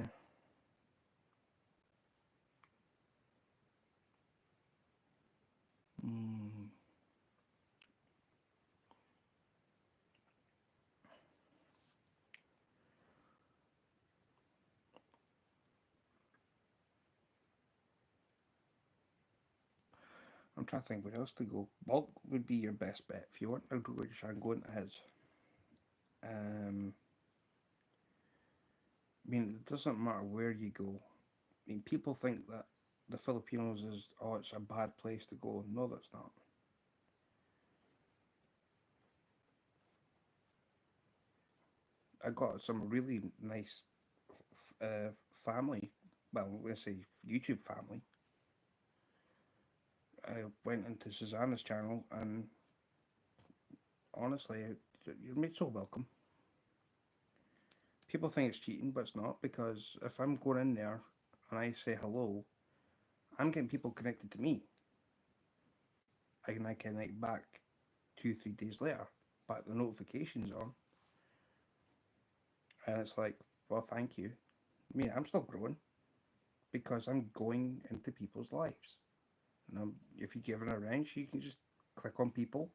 I'm trying to think where else to go. Bulk would be your best bet if you want to go to try and go into his. I mean, it doesn't matter where you go. I mean, people think that the Filipinos is, oh, it's a bad place to go. No, that's not. I got some really nice family. Well, let's say YouTube family. I went into Susanna's channel, and honestly, you're made so welcome. People think it's cheating, but it's not, because if I'm going in there and I say hello, I'm getting people connected to me. And I connect back 2-3 days later, but the notifications on, and it's like, well, thank you. I mean, I'm still growing because I'm going into people's lives. And if you give it a wrench, you can just click on people,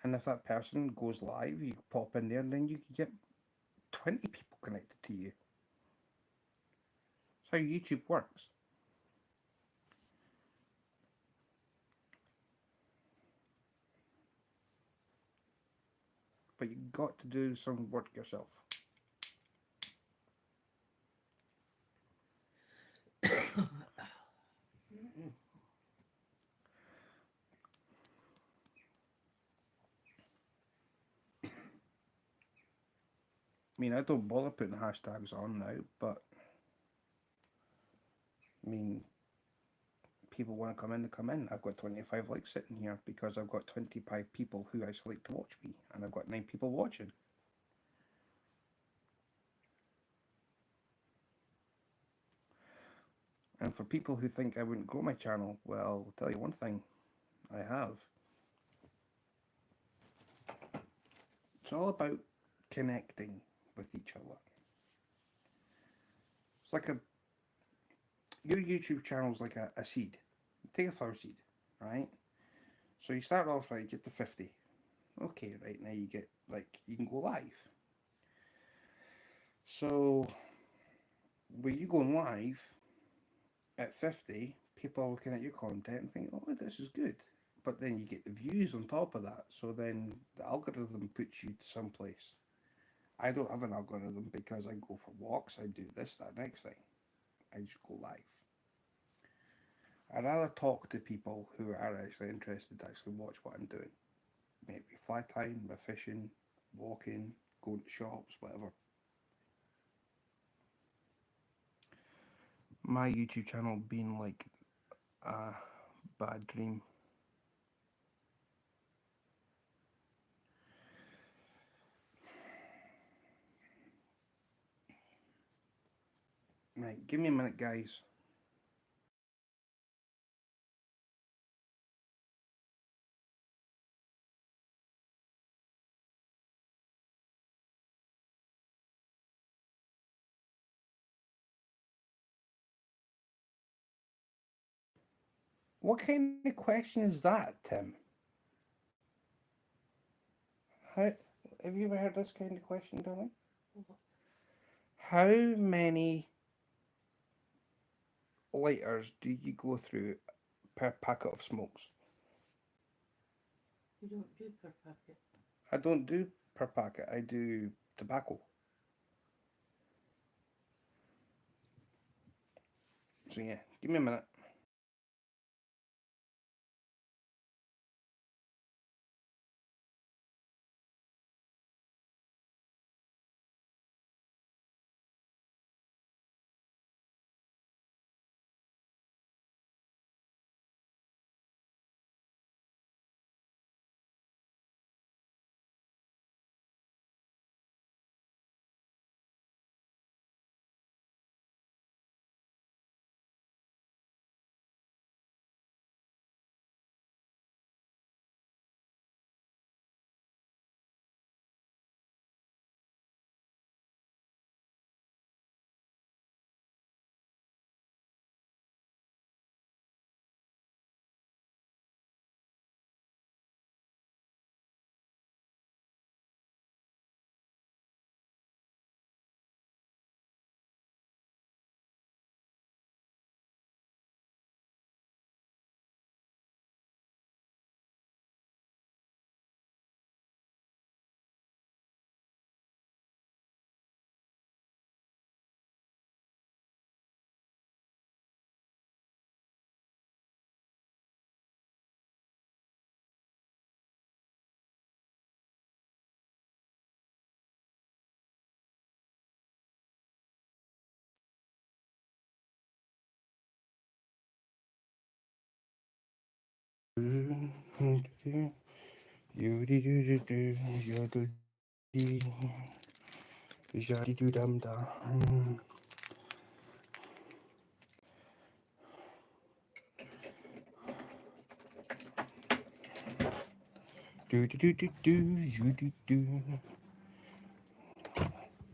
and if that person goes live, you pop in there, and then you can get 20 people connected to you. That's how YouTube works. But you got to do some work yourself. I mean, I don't bother putting hashtags on now, but I mean, people want to come in, they come in. I've got 25 likes sitting here because I've got 25 people who actually like to watch me, and I've got 9 people watching. And for people who think I wouldn't grow my channel, well, I'll tell you one thing, I have. It's all about connecting with each other. It's like your YouTube channel's like a seed. Take a flower seed, right? So you start off, right, get to 50. Okay, right, now you get, like, you can go live. So, when you go live at 50, people are looking at your content and think, oh, this is good. But then you get the views on top of that. So then the algorithm puts you to some place. I don't have an algorithm because I go for walks, I do this, that, next thing. I just go live. I'd rather talk to people who are actually interested to actually watch what I'm doing. Maybe fly tying, fishing, walking, going to shops, whatever. My YouTube channel being like a bad dream. Right, give me a minute, guys. What kind of question is that, Tim? How, have you ever heard this kind of question, darling? How many lighters do you go through per packet of smokes? You don't do per packet. I don't do per packet, I do tobacco. So yeah, give me a minute.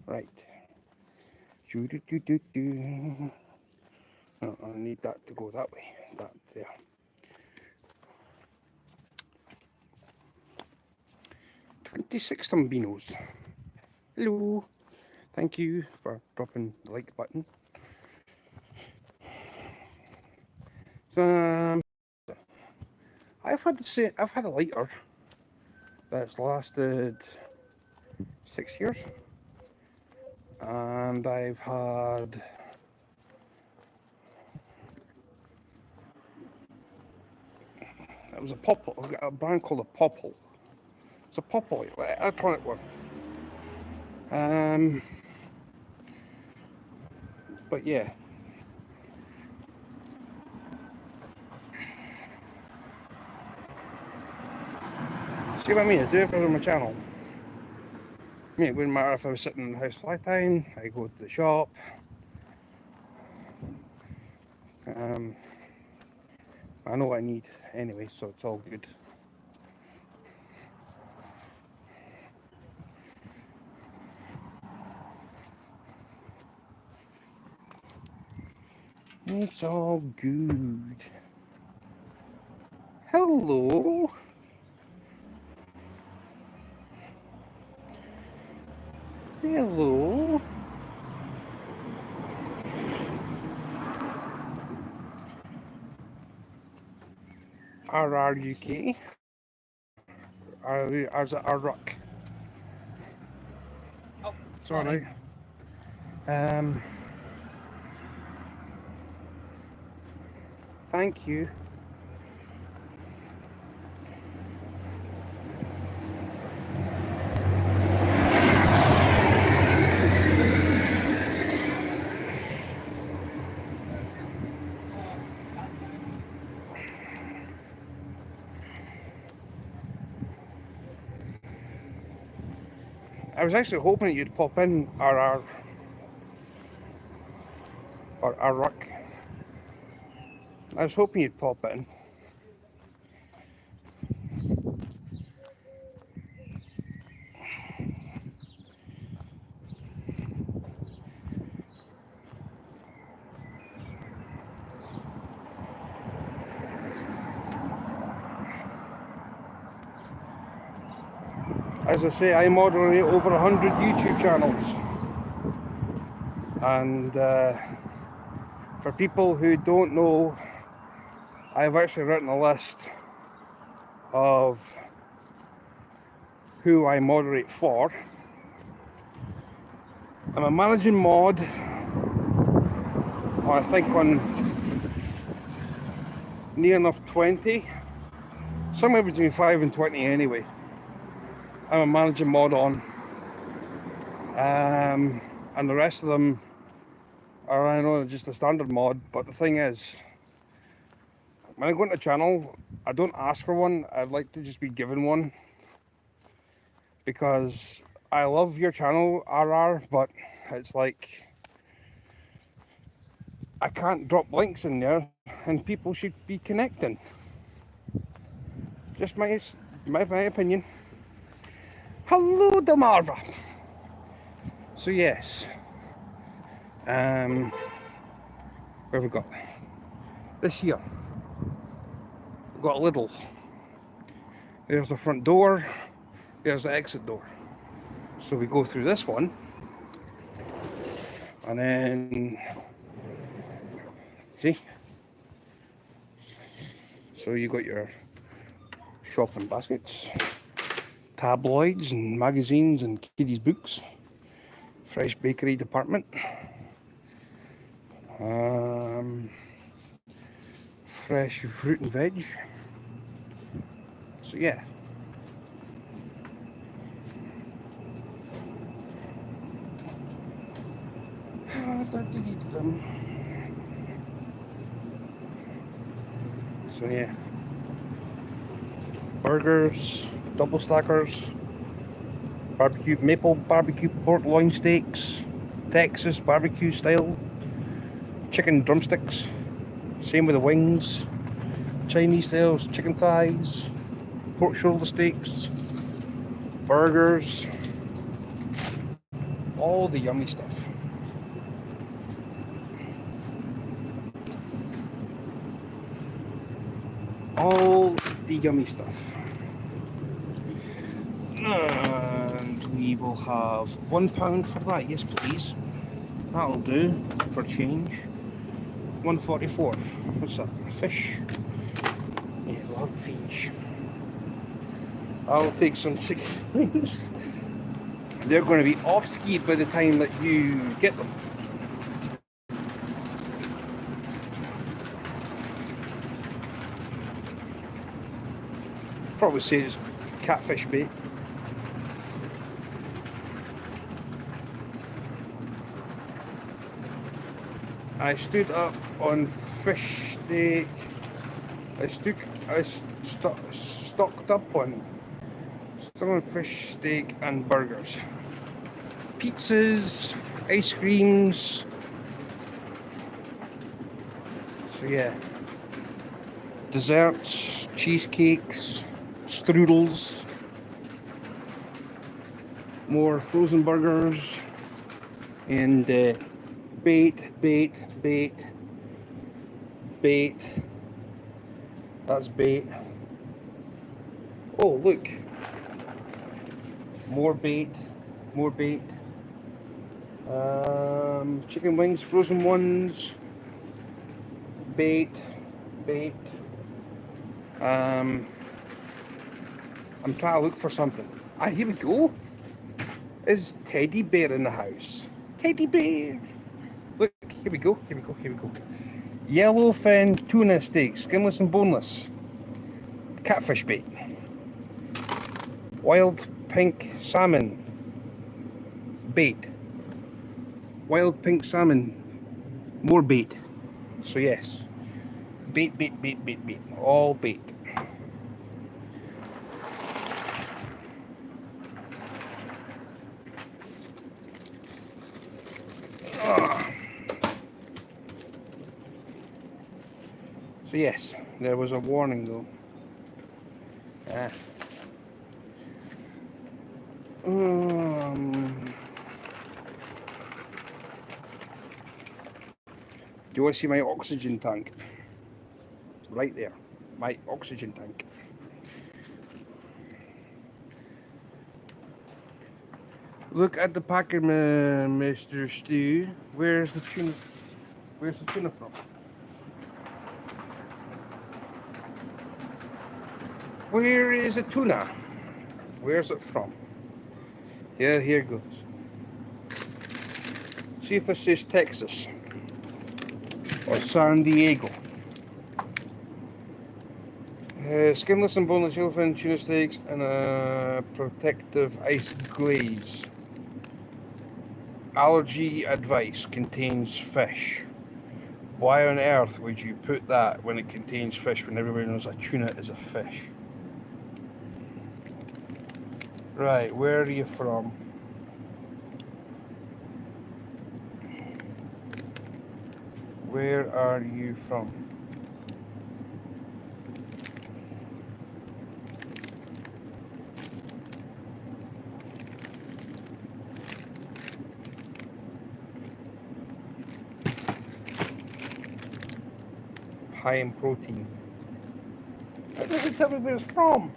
Right. Oh, I need that to go that way. That there. 26 Tambinos. Hello. Thank you for dropping the like button. I've had a lighter that's lasted 6 years, and I've had it was a brand called a Popple. It's a Popple electronic one. Um, but yeah, See what I mean? I do it for my channel. I mean, it wouldn't matter if I was sitting in the house fly time, I go to the shop. I know what I need anyway, so it's all good. It's all good. Hello. Hello. RRUK. Is it RRUK? Oh, It's alright. Thank you. I was actually hoping you'd pop in RR or RRUK. I was hoping you'd pop in. As I say, I moderate over 100 YouTube channels. And for people who don't know, I've actually written a list of who I moderate for. I'm a managing mod, or I think on near enough 20, somewhere between 5 and 20 anyway. I'm a managing mod on, and the rest of them are, I know, just a standard mod. But the thing is, when I go into a channel, I don't ask for one. I'd like to just be given one, because I love your channel, RR, but it's like I can't drop links in there, and people should be connecting. Just my opinion. Hello, Demarva. So yes, where have we got? This here, we've got a Lidl. There's the front door, there's the exit door. So we go through this one, and then, see? So you got your shopping baskets, tabloids and magazines and kiddies books, fresh bakery department, fresh fruit and veg. So yeah. So yeah, burgers, double stackers, barbecue, maple barbecue pork loin steaks, Texas barbecue style, chicken drumsticks, same with the wings, Chinese style chicken thighs, pork shoulder steaks, burgers, all the yummy stuff. All the yummy stuff. And we will have £1 for that, yes please. That'll do for change. 144. What's that? Fish? Yeah, love fish. I'll take some chicken wings. They're going to be off-skied by the time that you get them. Probably say it's catfish bait. I stood up on fish steak. I stocked up on Still on fish, steak, and burgers. Pizzas, ice creams. So yeah, desserts, cheesecakes, strudels, more frozen burgers, and bait. That's bait. Oh, look. More bait. Chicken wings, frozen ones. Bait. I'm trying to look for something. Ah, here we go. Is Teddy Bear in the house? Teddy Bear. Look, here we go. Yellowfin tuna steak, skinless and boneless. Catfish bait. Wild pink salmon bait. Wild pink salmon, more bait. So yes, bait, all bait. So yes, there was a warning though. Do you want to see my oxygen tank? Right there, my oxygen tank. Look at the packet, Mr. Stu. Where's the tuna? Where's the tuna from? Where is the tuna? Where's it from? Yeah, here it goes. See if it says Texas or San Diego. Skinless and boneless yellowfin tuna steaks and a protective ice glaze. Allergy advice contains fish. Why on earth would you put that when it contains fish when everybody knows a tuna is a fish? Right, where are you from? Where are you from? High in protein. That doesn't tell me where it's from.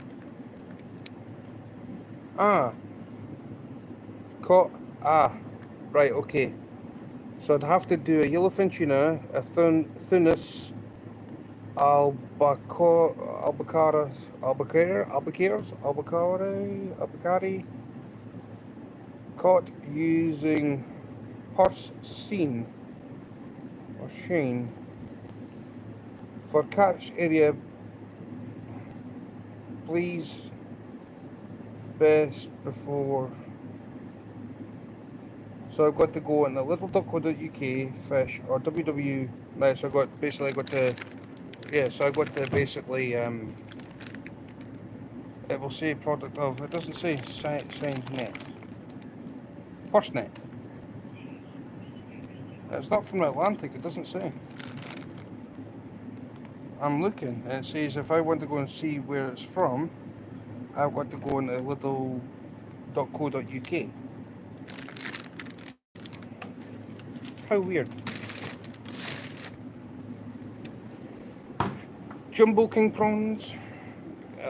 Right, okay. So I'd have to do a yellowfin tuna, a Thunis albacare, caught using purse seine or Shane. For catch area, please best before. So I've got to go on the little.co.uk fish or www. Right, so I got to so I got to basically it will say product of, it doesn't say sign net. First net. It's not from the Atlantic, it doesn't say. I'm looking and it says if I want to go and see where it's from, I've got to go on the little.co.uk. How weird. Jumbo king prawns.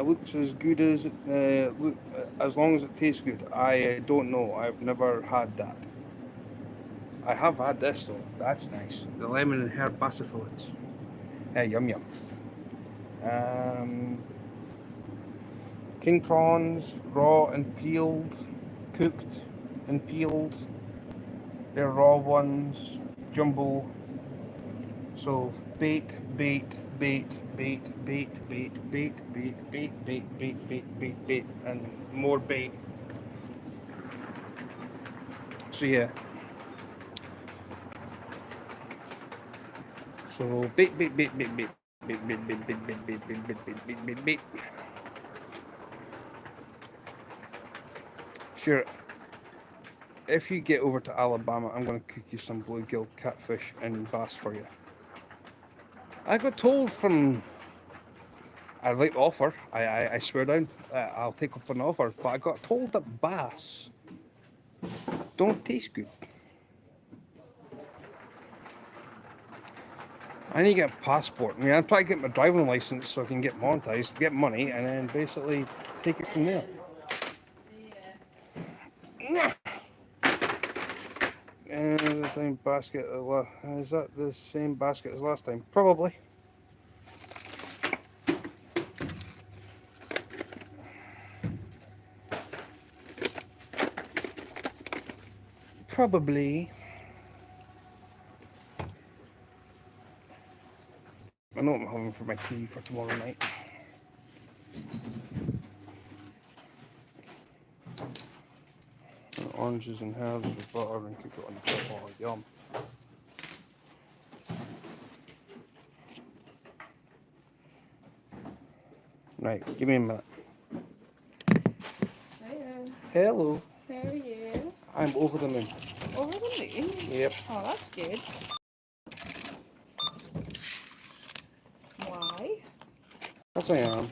Looks as good as as long as it tastes good. I don't know. I've never had that. I have had this though. That's nice. The lemon and herb bassifillets. Yum. King prawns, raw and peeled, cooked and peeled. They're raw ones. Jumbo. So bait, and more bait. So yeah. So bait. Sure. If you get over to Alabama, I'm going to cook you some bluegill, catfish, and bass for you. I got told from. I like the offer. I swear down. I'll take up an offer. But I got told that bass don't taste good. I need to get a passport. I mean, I'm trying to get my driving license so I can get monetized, get money, and then basically take it from there. Yeah. The same basket. Is that the same basket as last time? Probably. Probably. I know what I'm having for my tea for tomorrow night. Oranges and herbs with butter and cook it on the top. Oh, yum. Right, give me a minute. Hiya. Hello. How are you? I'm over the moon. Over the moon? Yep. Oh, that's good. Why? Yes, I am.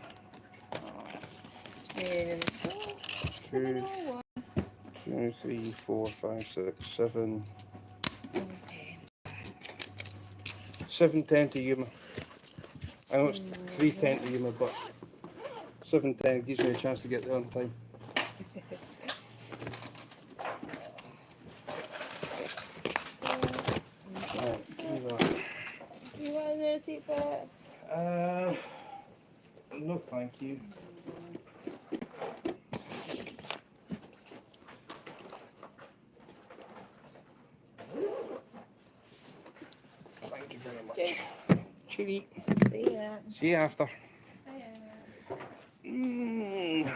There we go. 701. 2, 3, 4, 5, 6, 7. 710. 7:10 to Yuma. I know it's 3:10 to Yuma, but 7:10 gives me a chance to get there on time. Right, give me that. You want another seatbelt? No, thank you. Thank you very much. Cheers. Cheery. See ya. See you after. Hiya.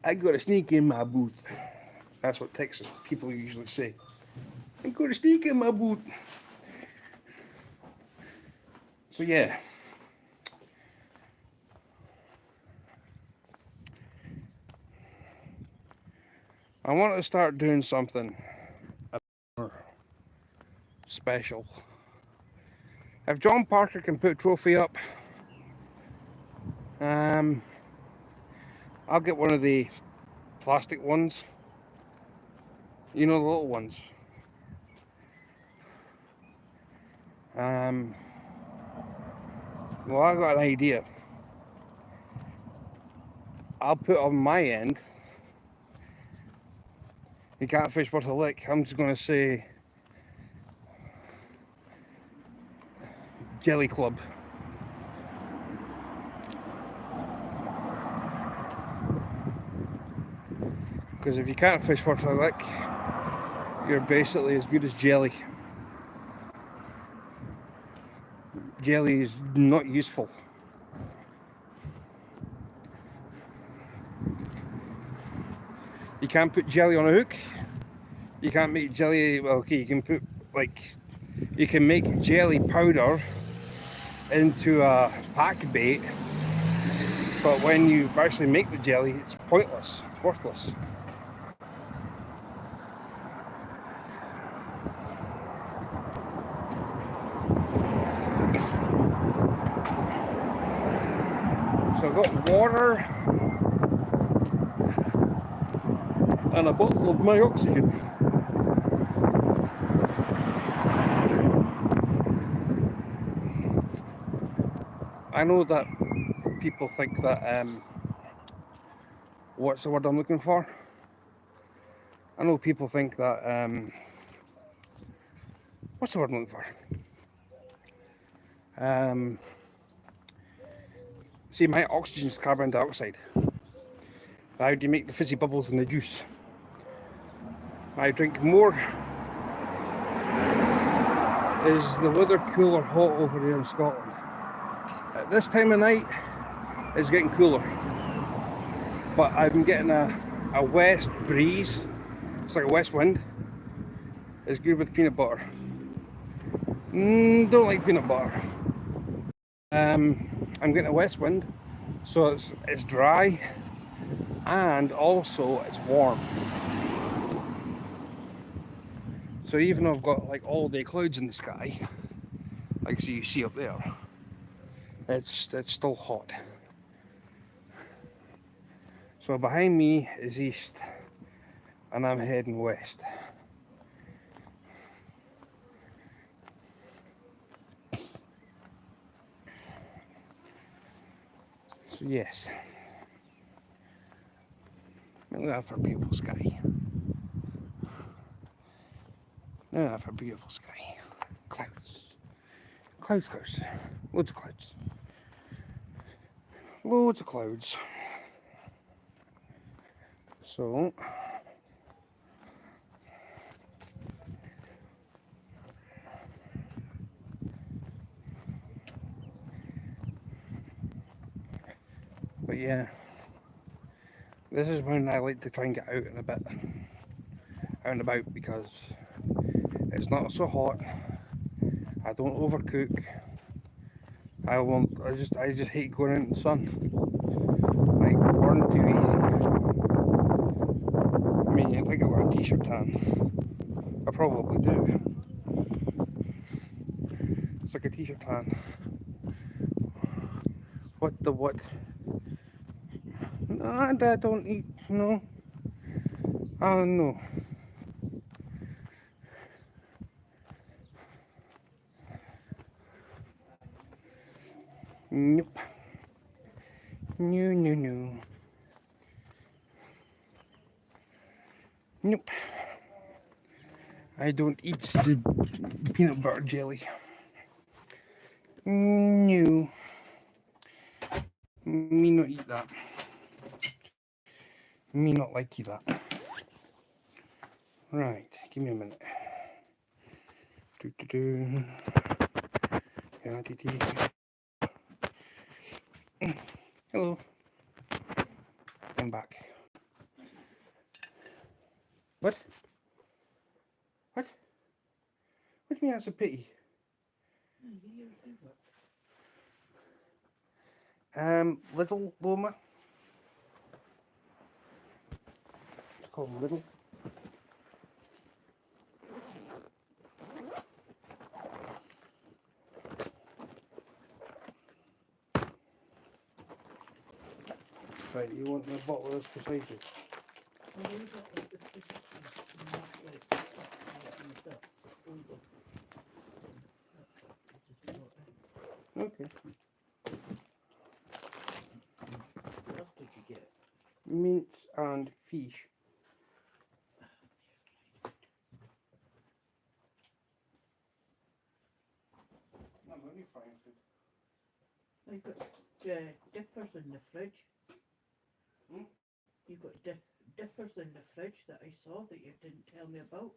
I got a sneak in my boot. That's what Texas people usually say. I got a sneak in my boot. So yeah. I want to start doing something special. If John Parker can put trophy up, I'll get one of the plastic ones. You know, the little ones. Well, I got an idea. I'll put on my end. You can't fish worth a lick. I'm just going to say Jelly Club. Because if you can't fish worth a lick, you're basically as good as jelly. Jelly is not useful. You can't put jelly on a hook. You can't make jelly, well, okay, you can put, like, you can make jelly powder into a pack bait, but when you actually make the jelly, it's pointless, it's worthless. So I've got water and a bottle of my oxygen. I know that people think that, what's the word I'm looking for? I know people think that, what's the word I'm looking for? See, my oxygen is carbon dioxide. How do you make the fizzy bubbles in the juice? I drink more. Is the weather cool or hot over there in Scotland? At this time of night, it's getting cooler. But I'm getting a west breeze. It's like a west wind. It's good with peanut butter. Don't like peanut butter. I'm getting a west wind, so it's dry and also it's warm. So even though I've got like all day clouds in the sky, like so you see up there, it's still hot. So behind me is east, and I'm heading west. So yes, look at that for a beautiful sky. Look at that for a beautiful sky. Clouds. Clouds, clouds. Loads of clouds. Loads of clouds. So, but yeah, this is when I like to try and get out and out and about, because it's not so hot. I don't overcook. I won't. I just hate going out in the sun. Like, burn too easy. I mean, you'd think I've got a t-shirt tan. I probably do. It's like a t-shirt tan. What the what? No, I don't eat. No. Oh no. Nope. No, no, no. Nope. I don't eat the peanut butter jelly. No. Me not eat that. Me not like that. Right, give me a minute. Do do do. Yeah, do, do. Hello. I'm back. What? What? What do you mean that's a pity? Little Loma. It's called Little. Right, you want the bottle of this beside you? Okay. What else did you get? Mince and fish. I'm only frying food. Oh, you've got dippers in the fridge. Hmm? You've got dippers in the fridge that I saw that you didn't tell me about.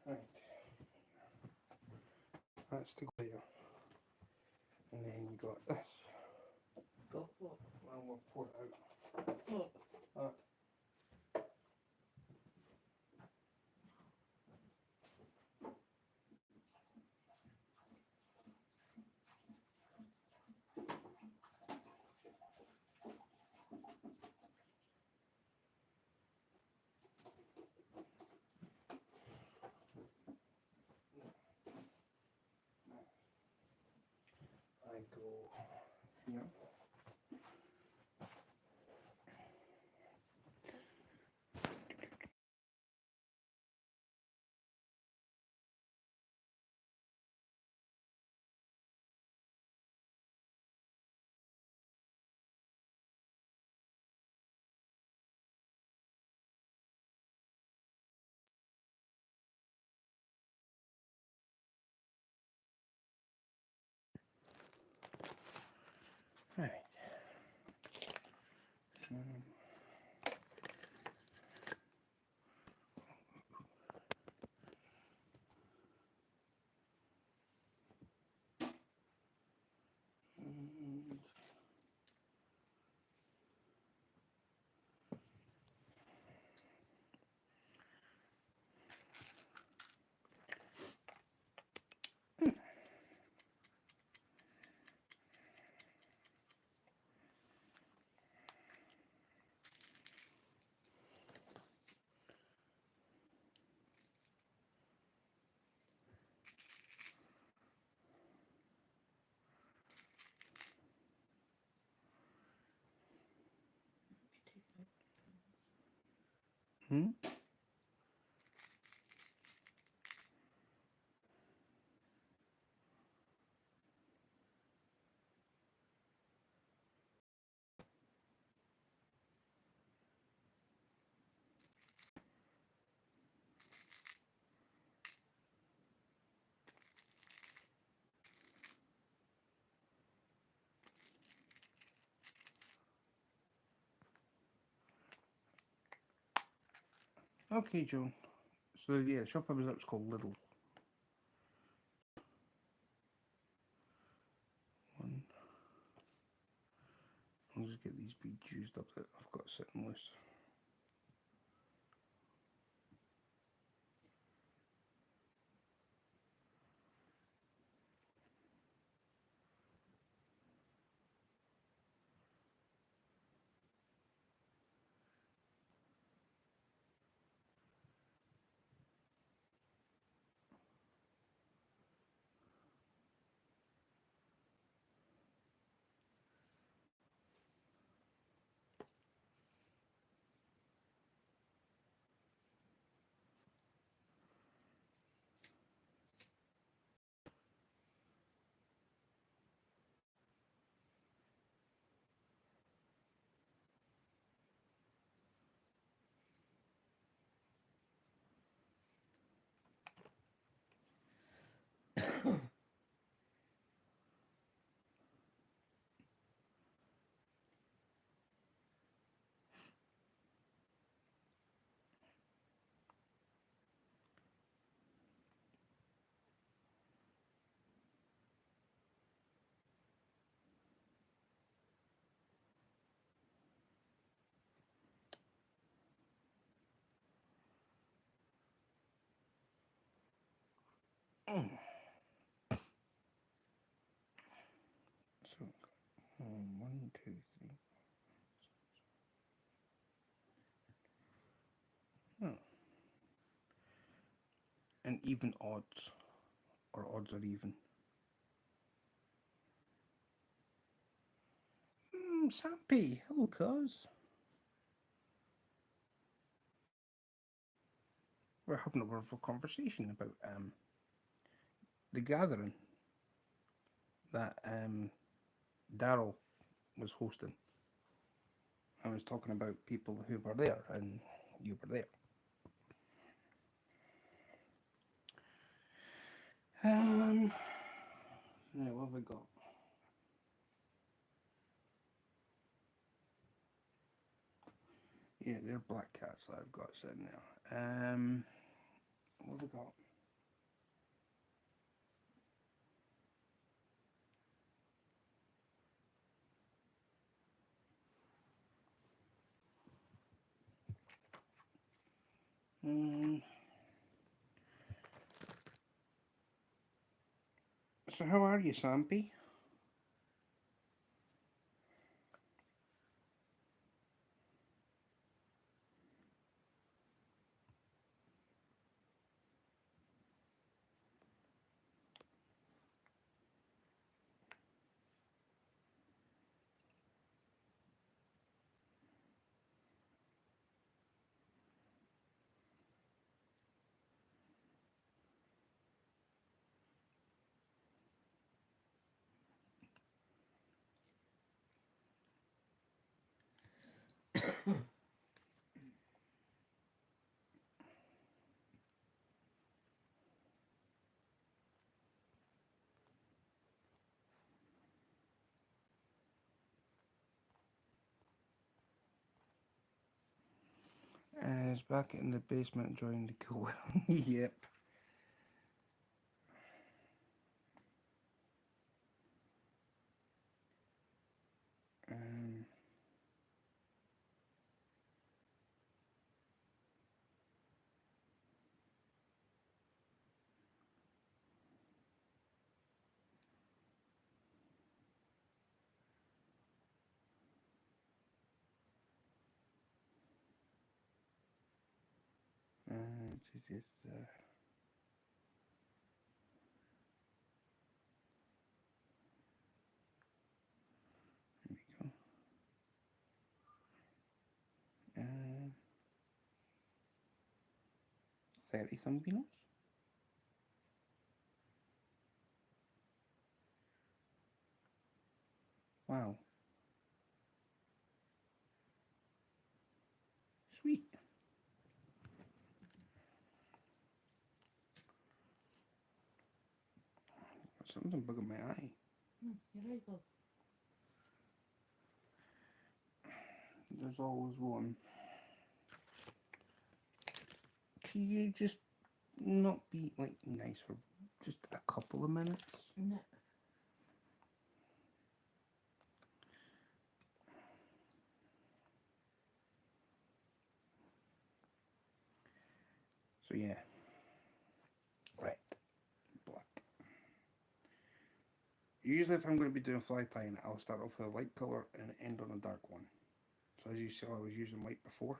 Right. That's to go there. And then you got this. Got what? And we'll pour it out. What? I go here. Right. Hmm? Okay, Joan. So yeah, the shop I was at was called Lidl. One. I'll just get these beads used up that I've got sitting loose. Mm. So, 1, 2, 3. Oh. And even odds, or odds are even. Sappy, hello, cuz. We're having a wonderful conversation about the gathering that Daryl was hosting. I was talking about people who were there, and you were there. Now what have I got? Yeah, they're black cats that I've got sitting there. What have I got? So how are you, Sampy? He's back in the basement enjoying the cool. Yep. Um, it's just, here we go. 30 thumbnails. Wow. Sweet. Got something bugging my eye. Your eyeball. There's always one. Can you just not be like nice for just a couple of minutes? No. So yeah. Red. Black. Usually if I'm going to be doing fly tying, I'll start off with a light colour and end on a dark one. So as you saw, I was using white before.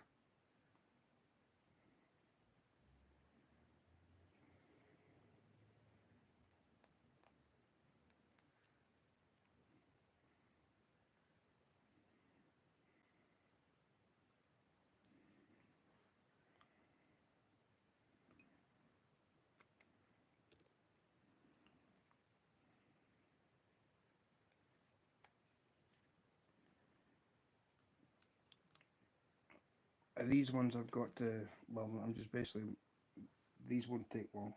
These ones I've got to, well, I'm just basically, these won't take long.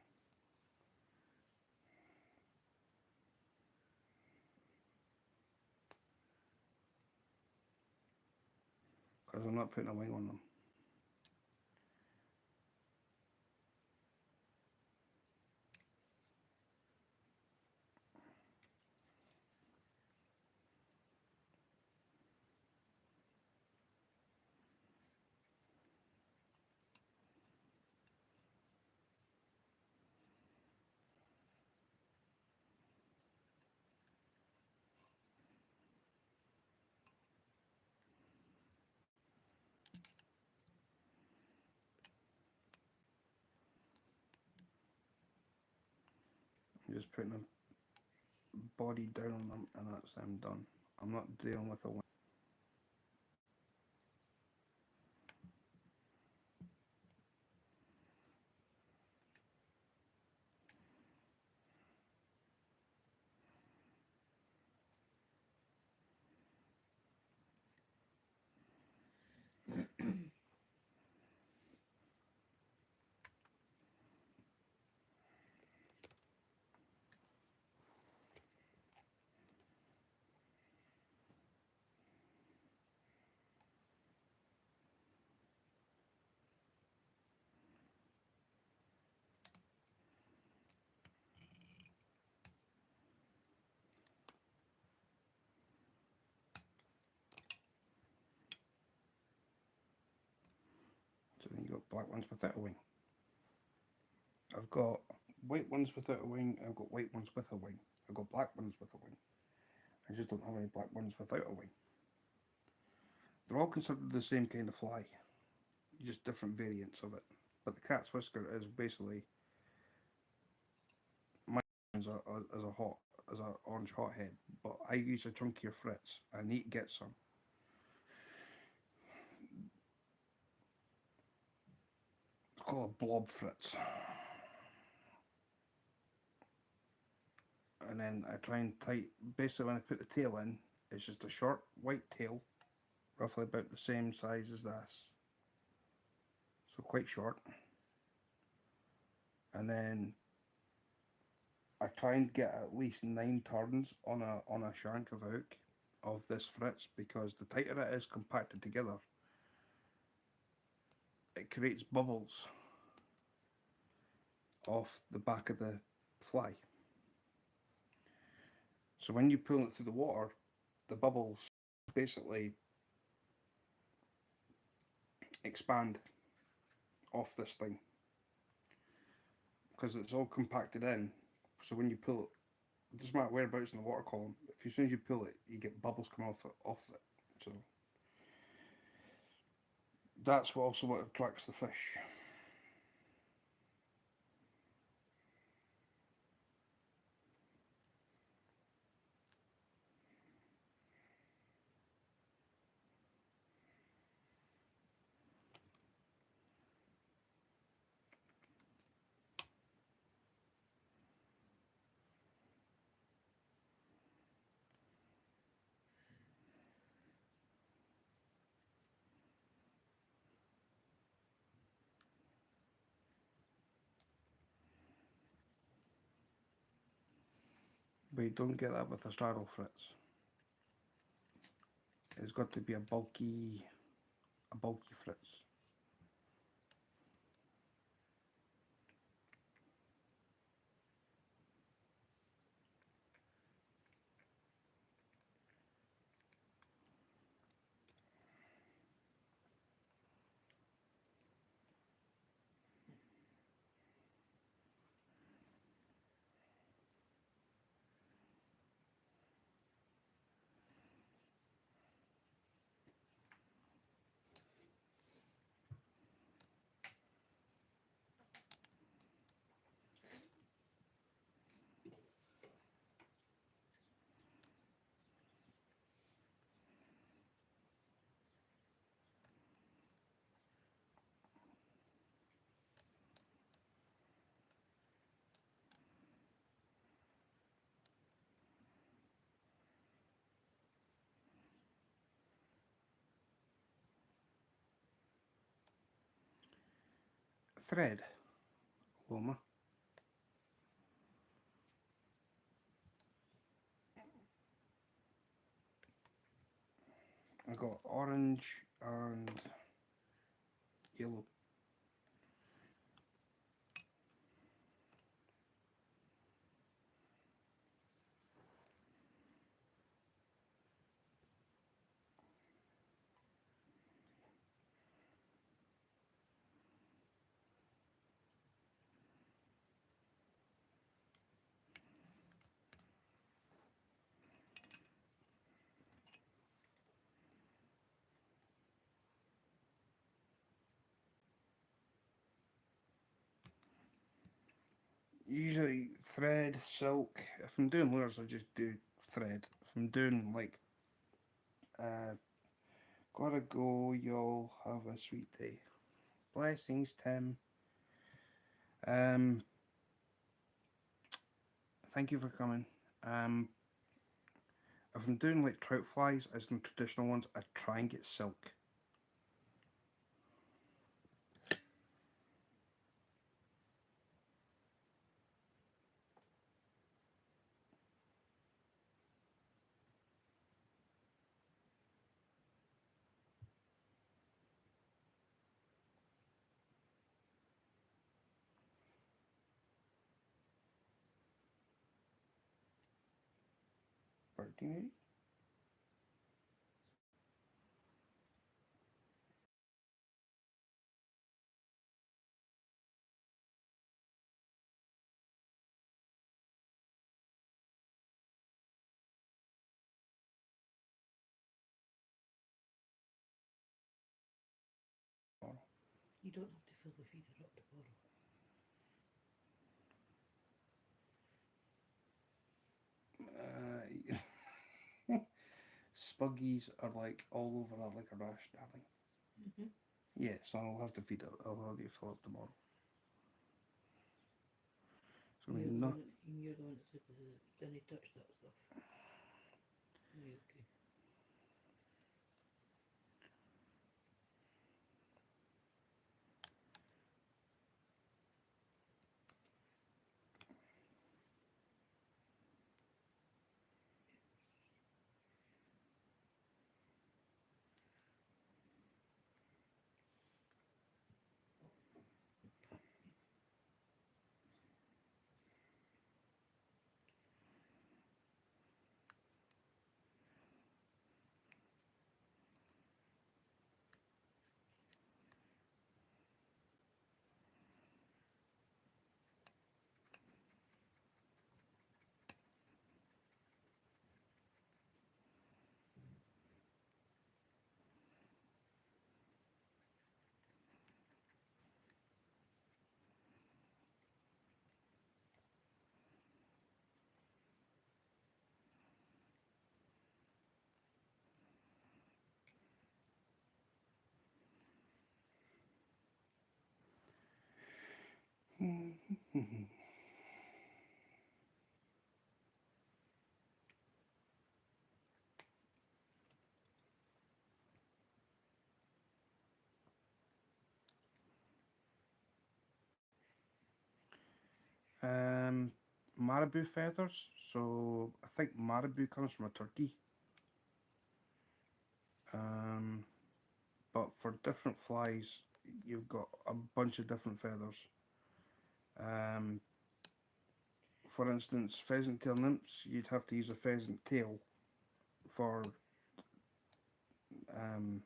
Because I'm not putting a wing on them. I'm just putting a body down on them and that's them done. I'm not dealing with a wing. So then you got black ones without a wing. I've got white ones without a wing, I've got white ones with a wing. I've got black ones with a wing. I just don't have any black ones without a wing. They're all considered the same kind of fly, just different variants of it. But the cat's whisker is basically my as a orange hothead, but I use a chunkier fritz. I need to get some. It's called a blob fritz. And then I try and tight. Basically, when I put the tail in, it's just a short white tail, roughly about the same size as this, so quite short. And then I try and get at least 9 turns on a shank of a hook of this fritz, because the tighter it is compacted together, it creates bubbles off the back of the fly. So when you pull it through the water, the bubbles basically expand off this thing because it's all compacted in. So when you pull it doesn't matter whereabouts in the water column. If as soon as you pull it, you get bubbles come off it. So that's also what attracts the fish. but you don't get that with a straddle fritz. It's got to be a bulky fritz. Thread, Loma. I got orange and yellow. Usually thread, silk. If I'm doing lures, I just do thread. If I'm doing like, gotta go, y'all have a sweet day. Blessings, Tim. Um, thank you for coming. If I'm doing like trout flies, as in traditional ones, I try and get silk. Birdie maybe? You don't have to fill the feeder up tomorrow. Spuggies are like all over like a rash, darling. Mm-hmm. Yeah, so I'll have to feed it. I'll have you fill up tomorrow. So I You're mean, the not. one. You're the one that said didn't touch that stuff. Right, okay. um, marabou feathers. So I think marabou comes from a turkey. Um, but for different flies, you've got a bunch of different feathers. Um, for instance, pheasant tail nymphs, you'd have to use a pheasant tail for um,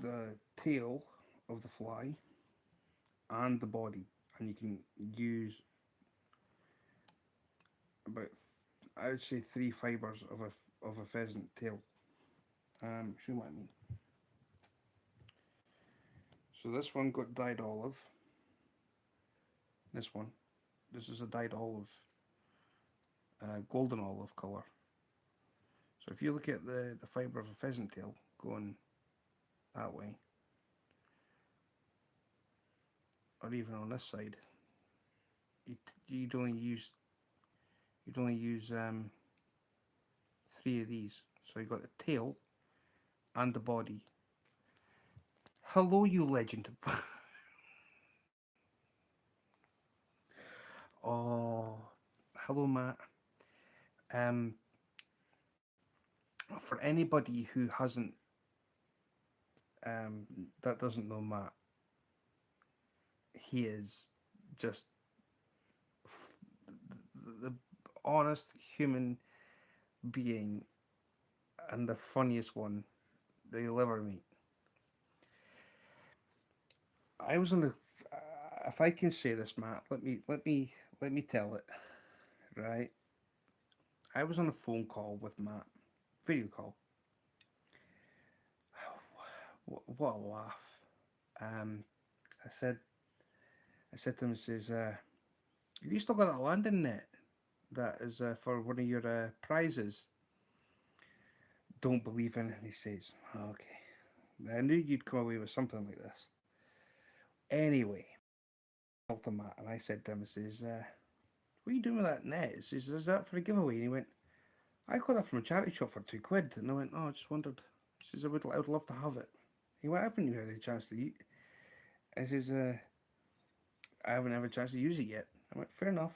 the tail of the fly and the body, and you can use about, I would say, three fibers of a pheasant tail. Show you what I mean. So this one got dyed olive. This one, this is a dyed olive, golden olive color. So if you look at the fiber of a pheasant tail going that way, or even on this side, you you'd only use you'd only use three of these. So you got the tail and the body. Hello, you legend. Oh, hello, Matt. Um, for anybody who hasn't, um, that doesn't know Matt, he is just the honest human being and the funniest one that you'll ever meet. I was on a, if I can say this, Matt, let me tell it. Right, I was on a phone call with Matt, video call. What a laugh! Um, I said, I said to him, I says, "Have you still got that landing net that is for one of your prizes?" Don't believe in it. And he says, "Okay, I knew you'd come away with something like this." Anyway, to Matt, and I said to him, I says, "What are you doing with that net?" He says, "Is that for a giveaway?" And he went, "I got that from a charity shop for £2." And I went, "Oh, I just wondered." He says, I would love to have it." He went, "I haven't even had a chance to eat." I says, "I haven't had a chance to use it yet." I went, "Fair enough."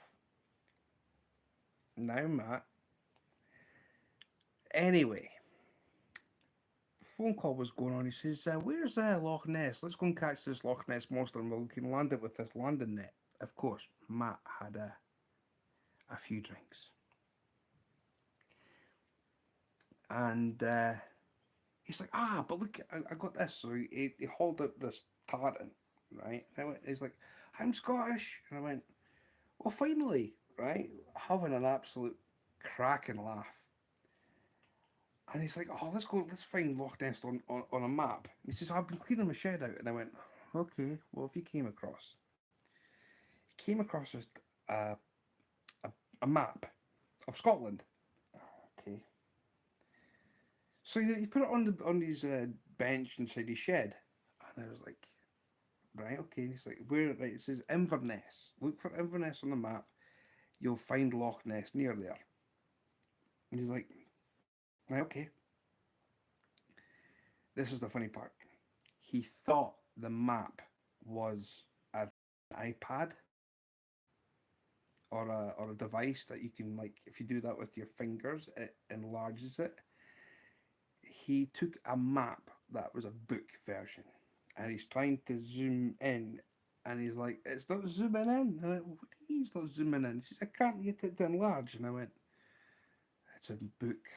Now, Matt. Anyway, phone call was going on. He says, "Where's Loch Ness? Let's go and catch this Loch Ness monster and we can land it with this landing net." Of course, Matt had a few drinks. And he's like, but look, I got this. So he hauled out this tartan, right? And he's like, "I'm Scottish." And I went, "Well, finally," right? Having an absolute cracking laugh. And he's like, "Oh, let's find Loch Ness on a map." He says, "I've been cleaning my shed out." And I went, "Okay, well, if you came across, he came across a, a, a map of Scotland." Okay. So he put it on his bench inside his shed. And I was like, "Right, okay." And he's like, "Where?" Right, it says Inverness. Look for Inverness on the map. You'll find Loch Ness near there. And he's like, "Right, okay." This is the funny part. He thought the map was an iPad or a device that you can, like, if you do that with your fingers, it enlarges it. He took a map that was a book version, and he's trying to zoom in, and he's like, "It's not zooming in." I went, "What do you mean it's not zooming in?" He says, "I can't get it to enlarge." And I went, "It's a book."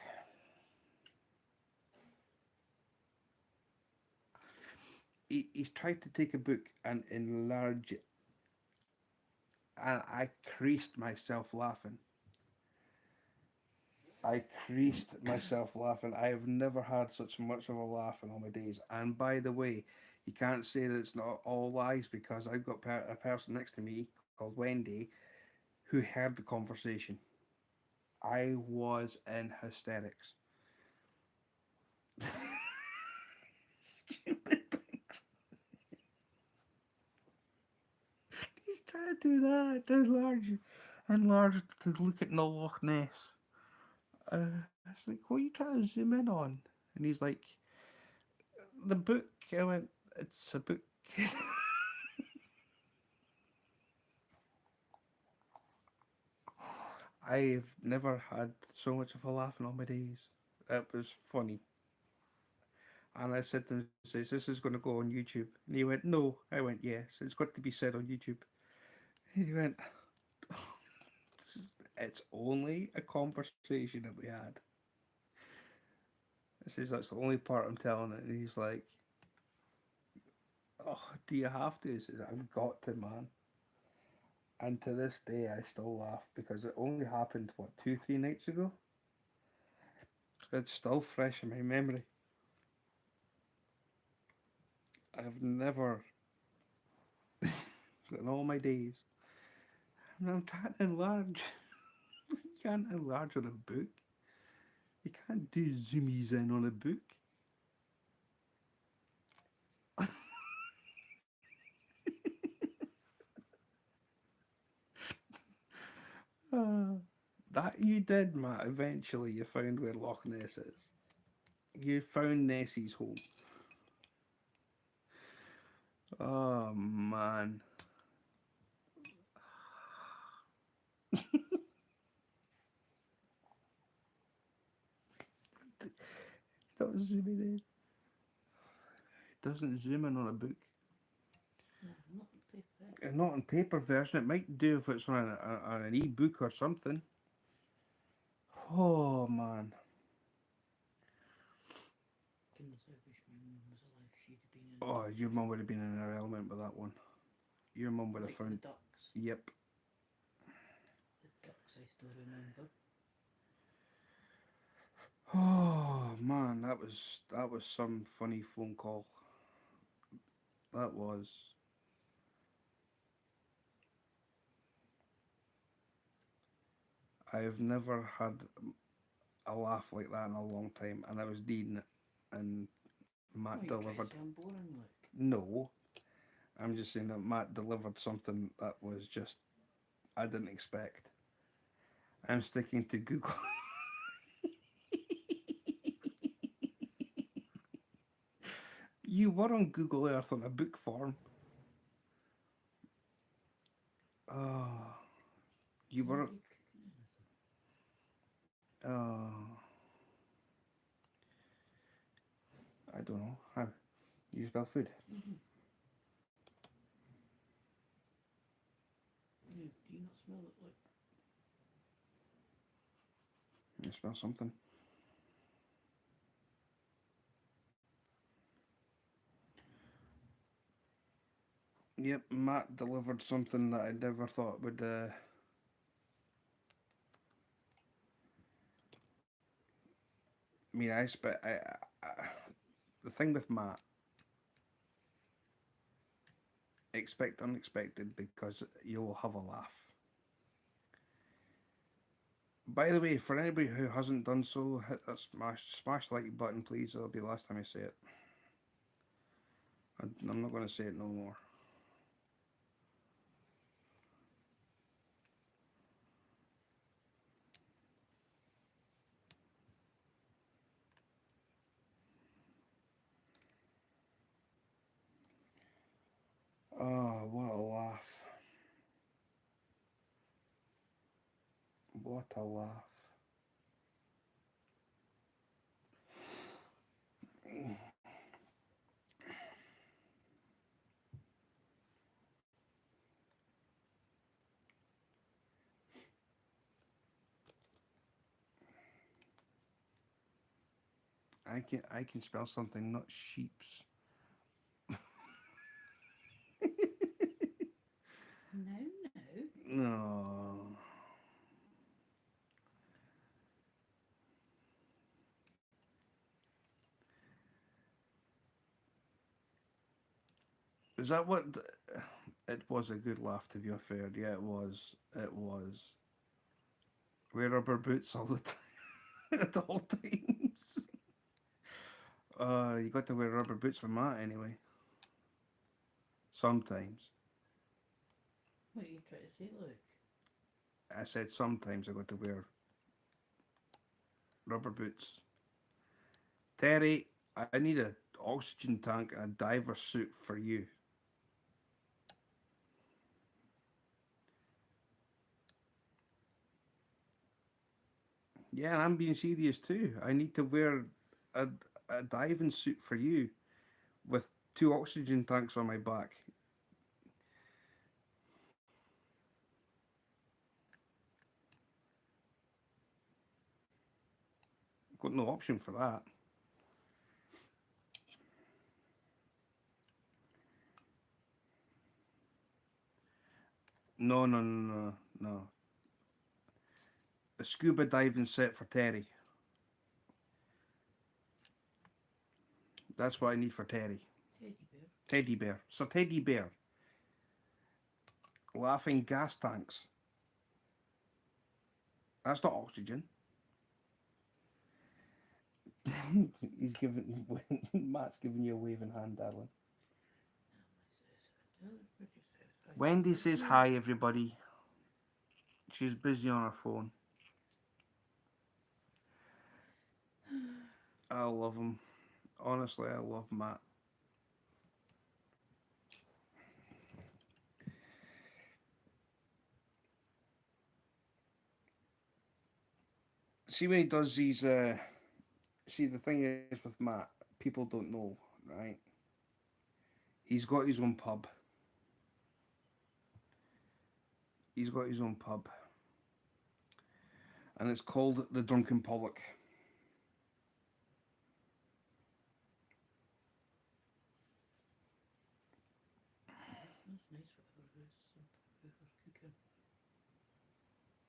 He's tried to take a book and enlarge it, and I creased myself laughing. I creased myself laughing. I have never had such much of a laugh in all my days. And by the way, you can't say that it's not all lies because I've got a person next to me called Wendy who heard the conversation. I was in hysterics. Stupid things. He's trying to do that, enlarge to look at the Loch Ness. It's like, "What are you trying to zoom in on?" And he's like, "The book." I went, "It's a book." I've never had so much of a laugh in all my days. It was funny. And I said to him, says, this is going to go on YouTube. And he went, no. I went, yes, it's got to be said on YouTube. And he went, it's only a conversation that we had. I says, that's the only part I'm telling it. And he's like, oh, do you have to? He says, I've got to, man. And to this day, I still laugh because it only happened, what, 2, 3 nights ago? It's still fresh in my memory. I've never, in all my days, and I'm trying to enlarge. You can't enlarge on a book. You can't do zoomies in on a book. Uh, that you did, Matt. Eventually, you found where Loch Ness is. You found Nessie's home. Oh man, it's not zooming in. It doesn't zoom in on a book. No, not on paper. And not on paper version. It might do if it's on an e-book or something. Oh man. Goodness, I wish my mum was alive. She'd have been in Oh, your mum would have been in her element with that one. Your mum would have like found. the ducks. Yep. The ducks I still remember. Oh man, that was some funny phone call. That was. I've never had a laugh like that in a long time, and I was needing it, and Oh, Matt you trying to delivered. say I'm boring, like? No, I'm just saying that Matt delivered something that was just I didn't expect. I'm sticking to Google. You were on Google Earth on a book form. Oh, you Is were. anybody cooking anything? Oh, I don't know. How? You spell food? Mm-hmm. Yeah, do you not smell it like? You spell something. Yep, Matt delivered something that I never thought would. I mean, the thing with Matt, expect unexpected because you'll have a laugh. By the way, for anybody who hasn't done so, hit that smash like button, please. It'll be the last time I say it. I'm not going to say it no more. Oh, what a laugh! What a laugh! I can spell something, not sheeps. No, no. No. Is that what? It was a good laugh, to be fair. Yeah, it was. It was. Wear rubber boots all the time, at all times. You got to wear rubber boots with Matt anyway. Sometimes. What are you trying to say, like? I said sometimes I got to wear rubber boots. Terry, I need a oxygen tank and a diver suit for you. Yeah, and I'm being serious too. I need to wear a, a diving suit for you with two oxygen tanks on my back. Got no option for that. No, no, no, no, no. A scuba diving set for Terry. That's what I need for Terry. Teddy bear. Teddy bear. So Teddy bear. Laughing gas tanks. That's not oxygen. He's giving Matt's giving you a waving hand, darling. Everybody says hi. Wendy says hi, everybody. She's busy on her phone. I love him. Honestly, I love Matt. See when he does these. See, the thing is with Matt, people don't know, right? He's got his own pub. He's got his own pub, and it's called the Drunken Pollock. That smells nice, whatever it is. Whoever's cooking.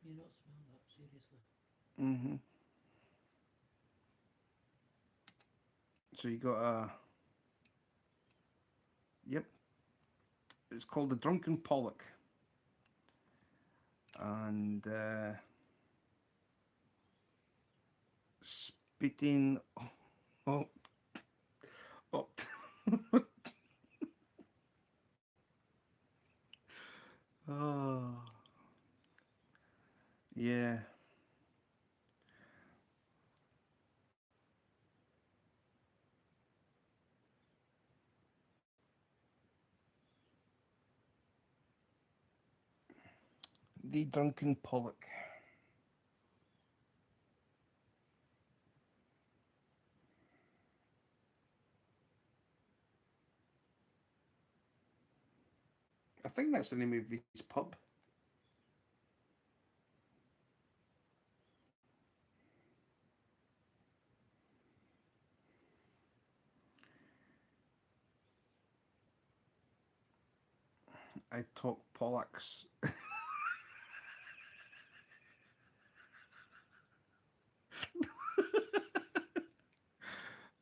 You not smell that, seriously. Mhm. So you got a. Yep. It's called the Drunken Pollock, and spitting. Oh, oh. Oh, yeah. The Drunken Pollock. I think that's the name of his pub. I talk Pollocks.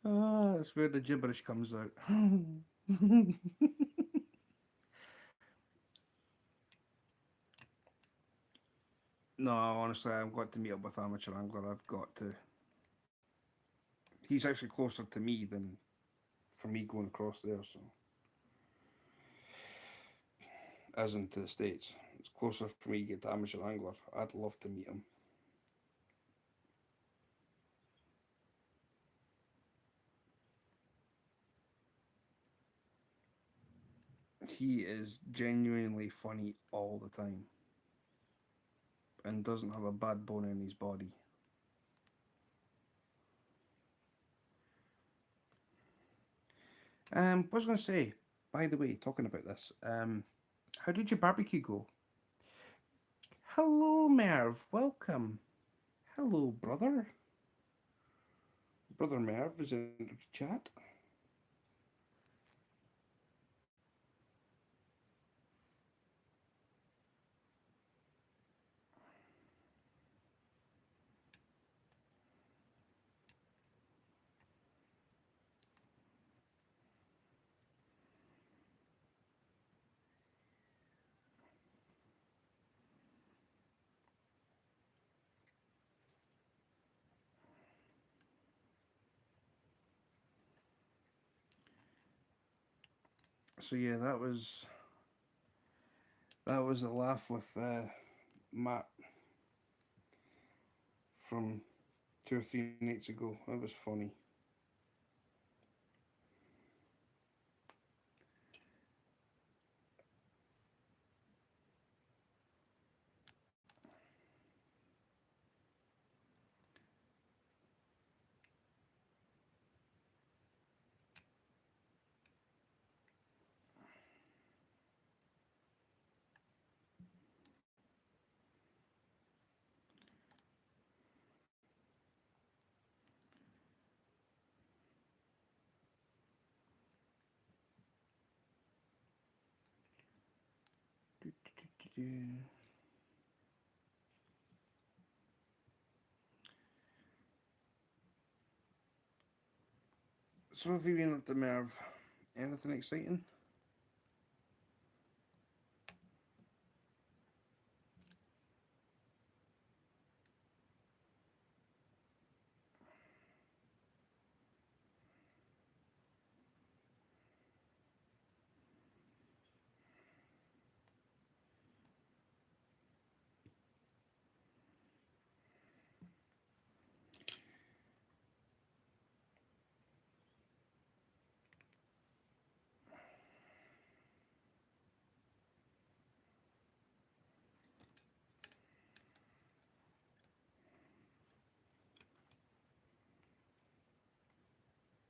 Ah, that's where the gibberish comes out. No, honestly, I've got to meet up with Amateur Angler. I've got to. He's actually closer to me than for me going across there, so as into the States. It's closer for me to get to Amateur Angler. I'd love to meet him. He is genuinely funny all the time and doesn't have a bad bone in his body. What was I going to say? By the way, talking about this, how did your barbecue go? Hello, Merv. Welcome. Hello, brother. Brother Merv is in the chat. So yeah, that was a laugh with Matt from 2 or 3 nights ago. That was funny. So have you been up to Merv? Anything exciting?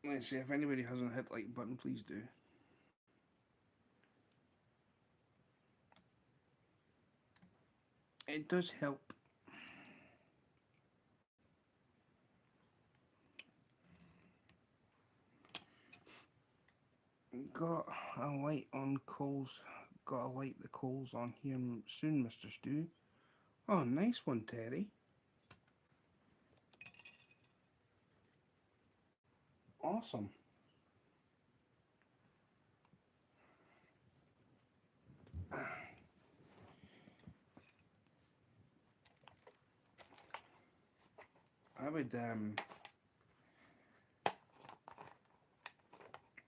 Let's see, if anybody hasn't hit like button, please do. It does help. Got a light on coals. Got to light the coals on here soon, Mr. Stew. Oh, nice one, Terry. Awesome. I would. Are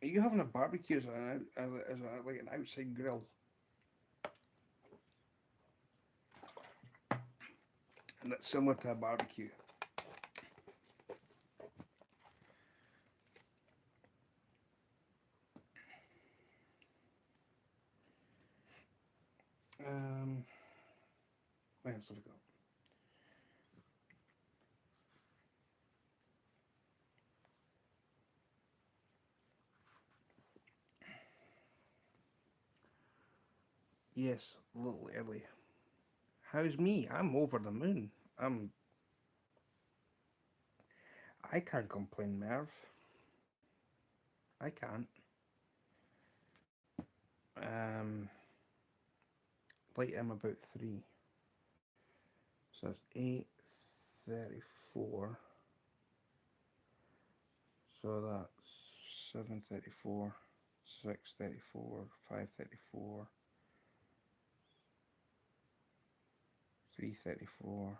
you having a barbecue as like an outside grill? And that's similar to a barbecue. What else have we got? Yes, a little early. How's me? I'm over the moon. I can't complain, Merv. I can't. Light I'm about 3. So it's 8:34. So that's 7:34, 6:34, 5:34, 3:34.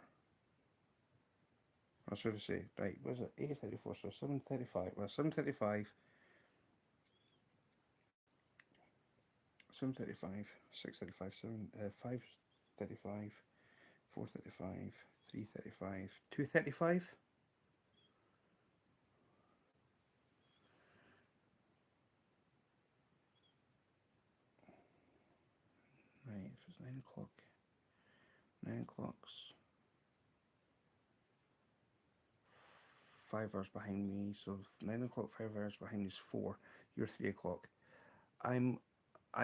I should have said, right, was it 8:34? So 7:35. Well, 7:35, 7:35, 6:35, 5:35, 4:35, 3:35, 2:35. Right, if it's 9 o'clock, 9 o'clock's 5 hours behind me. So 9 o'clock, 5 hours behind me is 4. You're 3 o'clock. I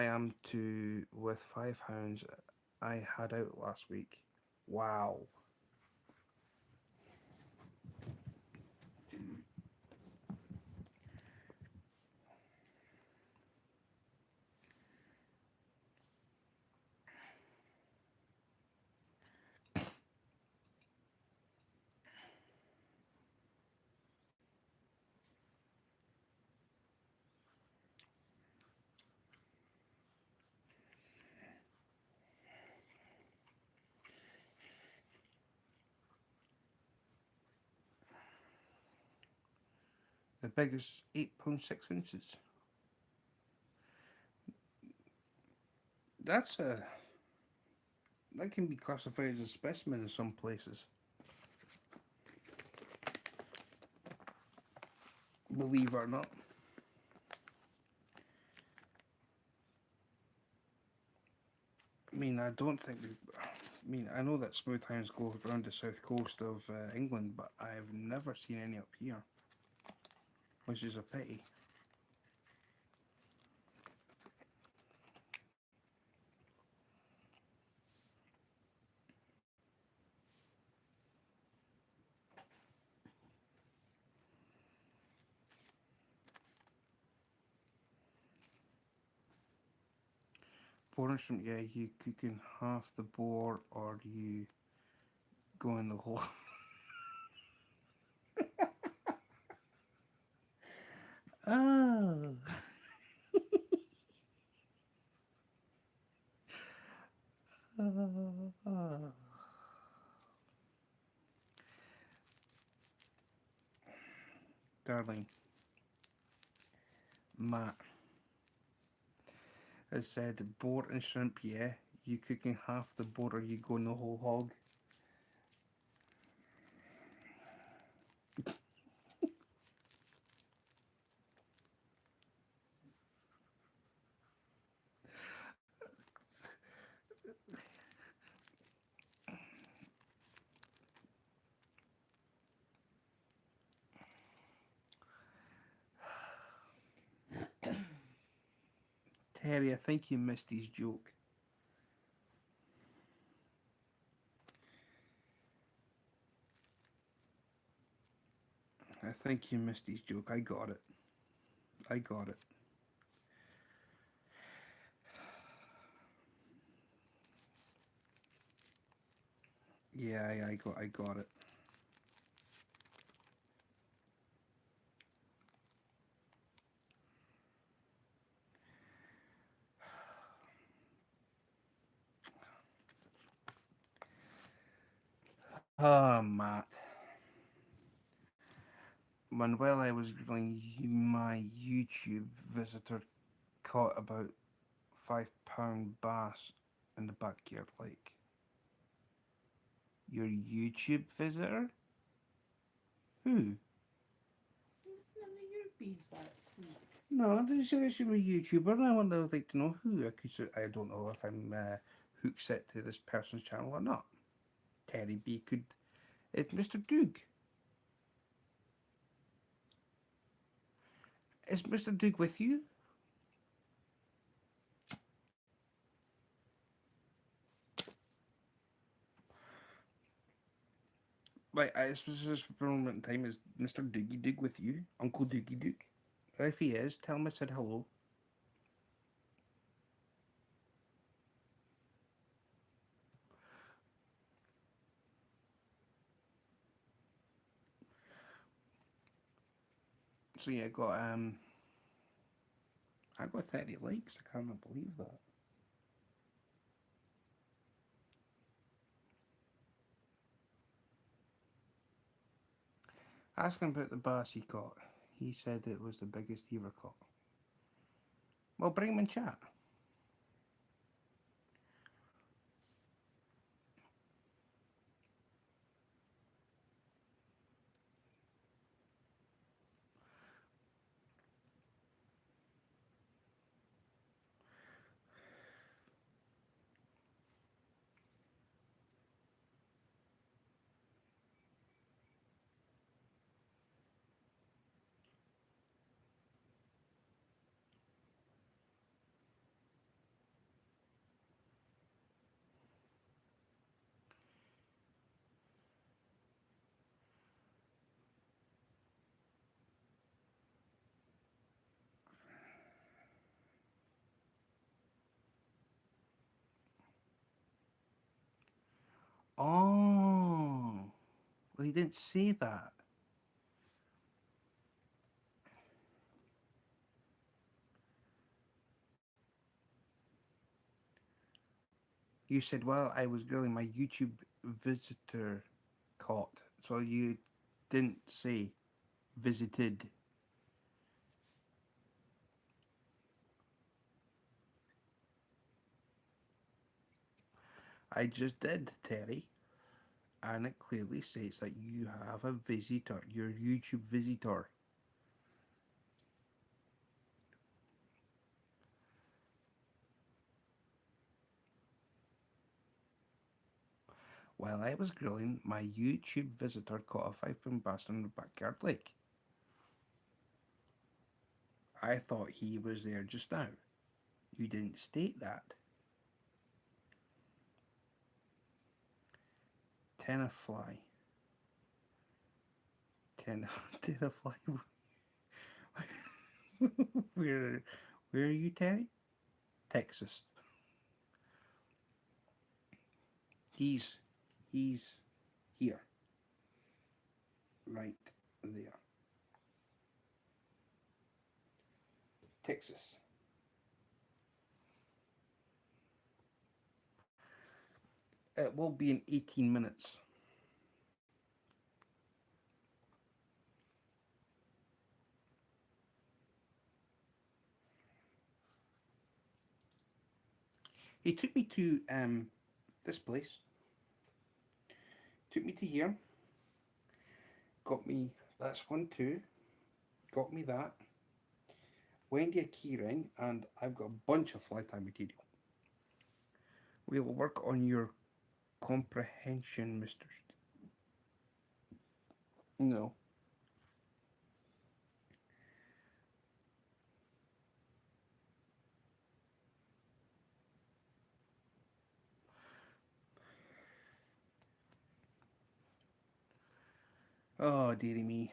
am to with 5 hounds I had out last week. Wow. The biggest 8 pounds 6 ounces. That can be classified as a specimen in some places. Believe it or not. I mean, I don't think. I know that smooth hounds go around the south coast of England, but I've never seen any up here, which is a pity. Boar and shrimp, yeah, you cooking half the boar or you go in the whole. Oh. Darling, Matt has said boar and shrimp, yeah. You cooking half the boar or you going the whole hog? Terry, I think you missed his joke. I think you missed his joke. I got it. I got it. Yeah, I got it. Ah, Matt. When while I was grilling, my YouTube visitor caught about £5 bass in the backyard lake. Your YouTube visitor? Who? It's none of your beeswax, mate. No, they said she was a YouTuber, and I want to like to know who. I don't know if I'm hook set to this person's channel or not. Terry B could. It's Mr. Doug. Is Mr. Doug with you? Like, I suppose this moment in time is Mr. Dougie Doug with you, Uncle Dougie Doug. If he is, tell him I said hello. So yeah, I got 30 likes. I cannot believe that. Ask him about the bass he caught. He said it was the biggest he ever caught. Well, bring him in chat. Oh, well, he didn't say that. You said, well, I was grilling my YouTube visitor caught. So you didn't say visited. I just did, Terry. And it clearly states that you have a visitor, your YouTube visitor. While I was grilling, my YouTube visitor caught a £5 bass in the backyard lake. I thought he was there just now. You didn't state that. Tenafly. Ten, Tenafly. where, where are you, Terry? Texas. He's he's here, right there. Texas. It will be in 18 minutes. He took me to this place. Took me to here. Got me that's one two. Got me that. Wendy a keyring, and I've got a bunch of fly tie material. We will work on your comprehension, Mister. No. Oh, dearie me.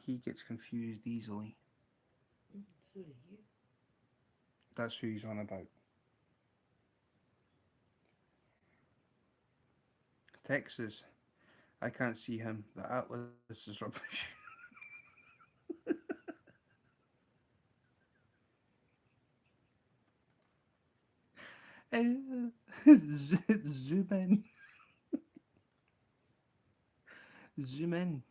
He gets confused easily. So do you. That's who he's on about. Texas. I can't see him. The atlas is rubbish. Zoom in. Zoom in.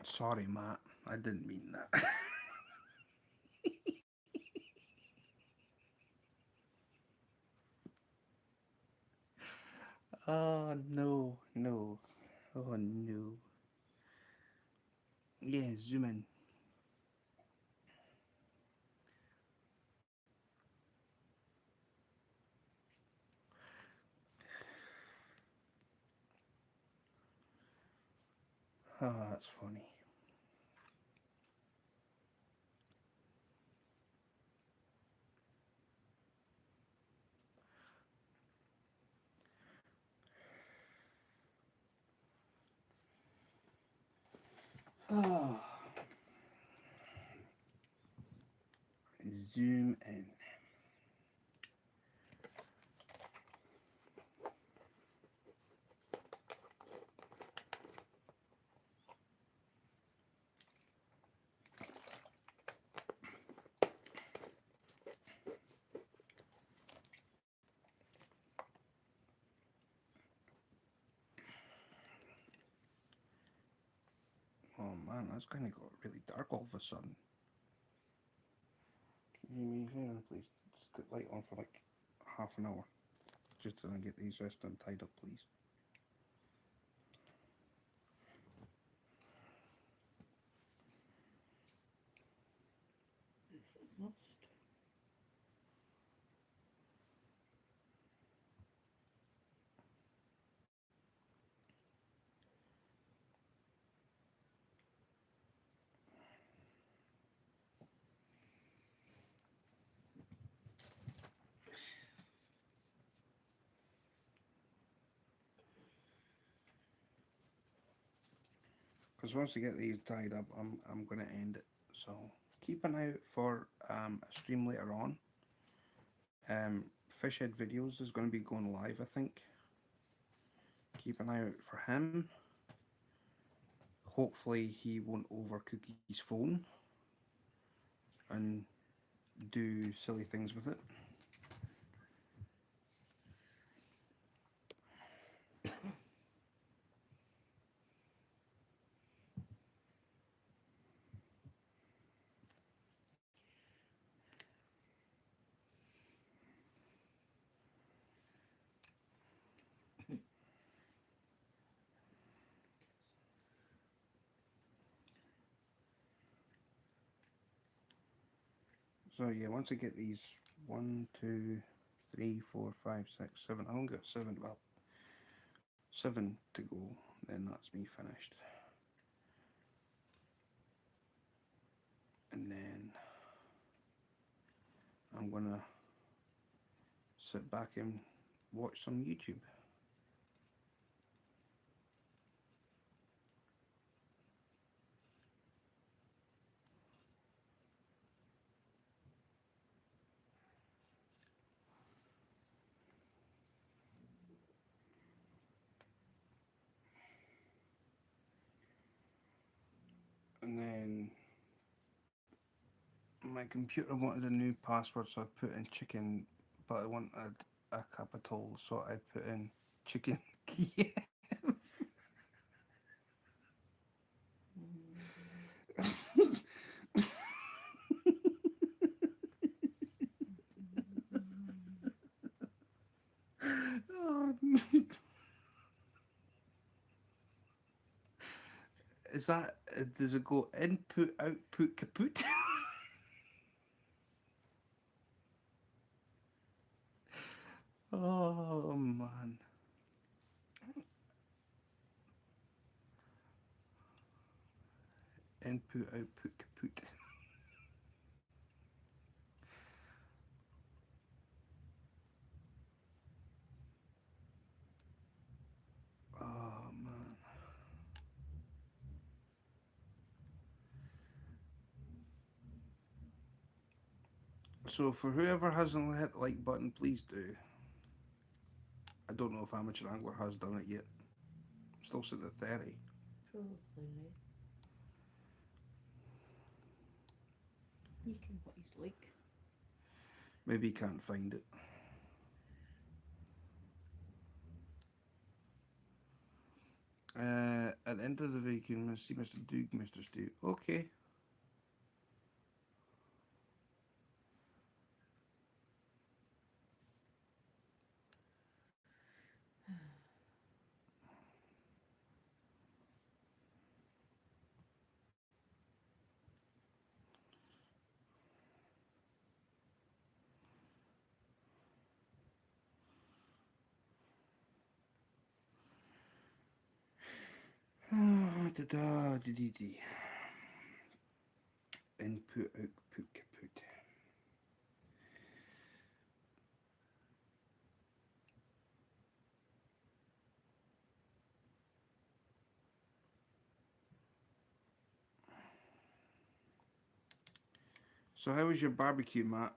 Sorry, Matt. I didn't mean that. Oh, no, no. Oh, no. Yeah, zoom in. Oh, that's funny. Oh, zoom in. Oh man, that's kind of got really dark all of a sudden. Can you hear me here, please? Just put light on for like half an hour. Just to get these rest and tied up, please. Must. Because once I get these tied up, I'm gonna end it. So keep an eye out for a stream later on. Fishhead videos is going to be going live, I think. Keep an eye out for him. Hopefully he won't overcook his phone and do silly things with it. So yeah, once I get these one, two, three, four, five, six, seven, I only got seven. Well, 7 to go, then that's me finished. And then I'm gonna sit back and watch some YouTube. And then my computer wanted a new password, so I put in chicken, but I wanted a capital, so I put in chicken Kiev. Oh, is that, does it go input, output, kaput? Oh, man. Input, output, kaput. Oh, man. So for whoever hasn't hit the like button, please do. I don't know if Amateur Angler has done it yet. I'm still sitting at 30. Probably right. You can what he's like. Maybe he can't find it. At the end of the video, you can see Mr. Doug, Mr. Stu. Okay. Da da da dee dee. Input, output, kaput. So how was your barbecue, Matt?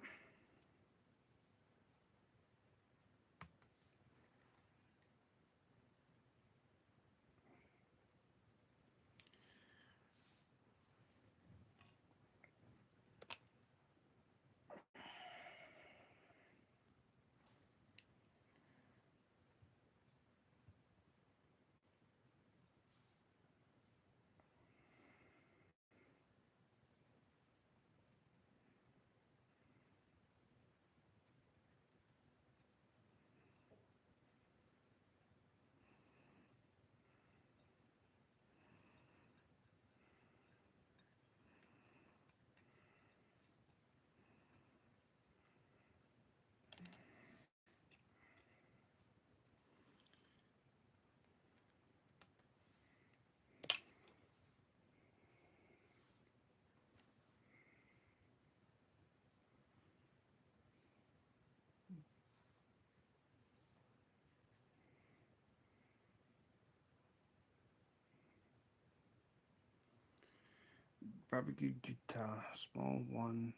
Barbecue guitar, small one.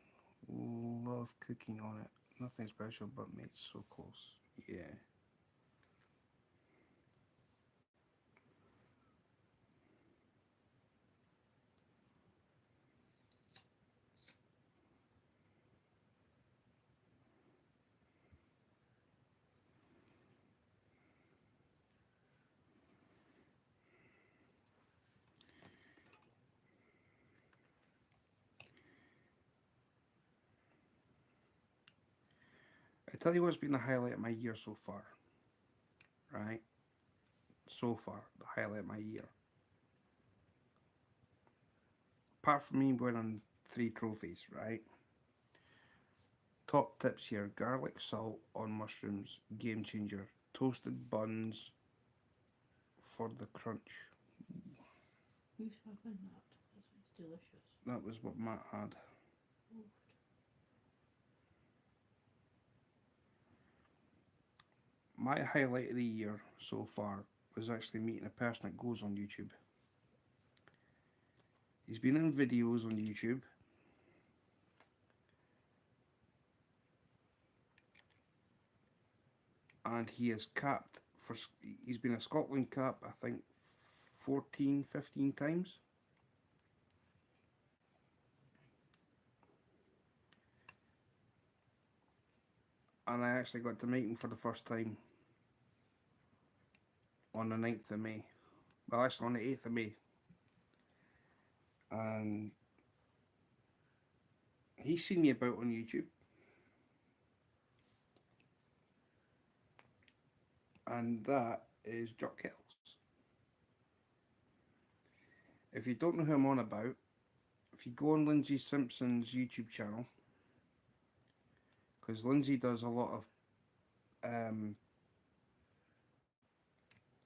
Love cooking on it. Nothing special, but made so close. Yeah. I tell you what's been the highlight of my year so far, right? So far, the highlight of my year. Apart from me winning 3 trophies, right? Top tips here: garlic salt on mushrooms, game changer. Toasted buns, for the crunch. Who's having that? That sounds delicious. That was what Matt had. Oofed. My highlight of the year so far was actually meeting a person that goes on YouTube. He's been in videos on YouTube. And he is capped for, he's been a Scotland cap, I think, 14, 15 times. And I actually got to meet him for the first time on the 9th of May. Well, actually on the 8th of May. And he's seen me about on YouTube. And that is Jock Kells. If you don't know who I'm on about, if you go on Lindsay Simpson's YouTube channel, because Lindsay does a lot of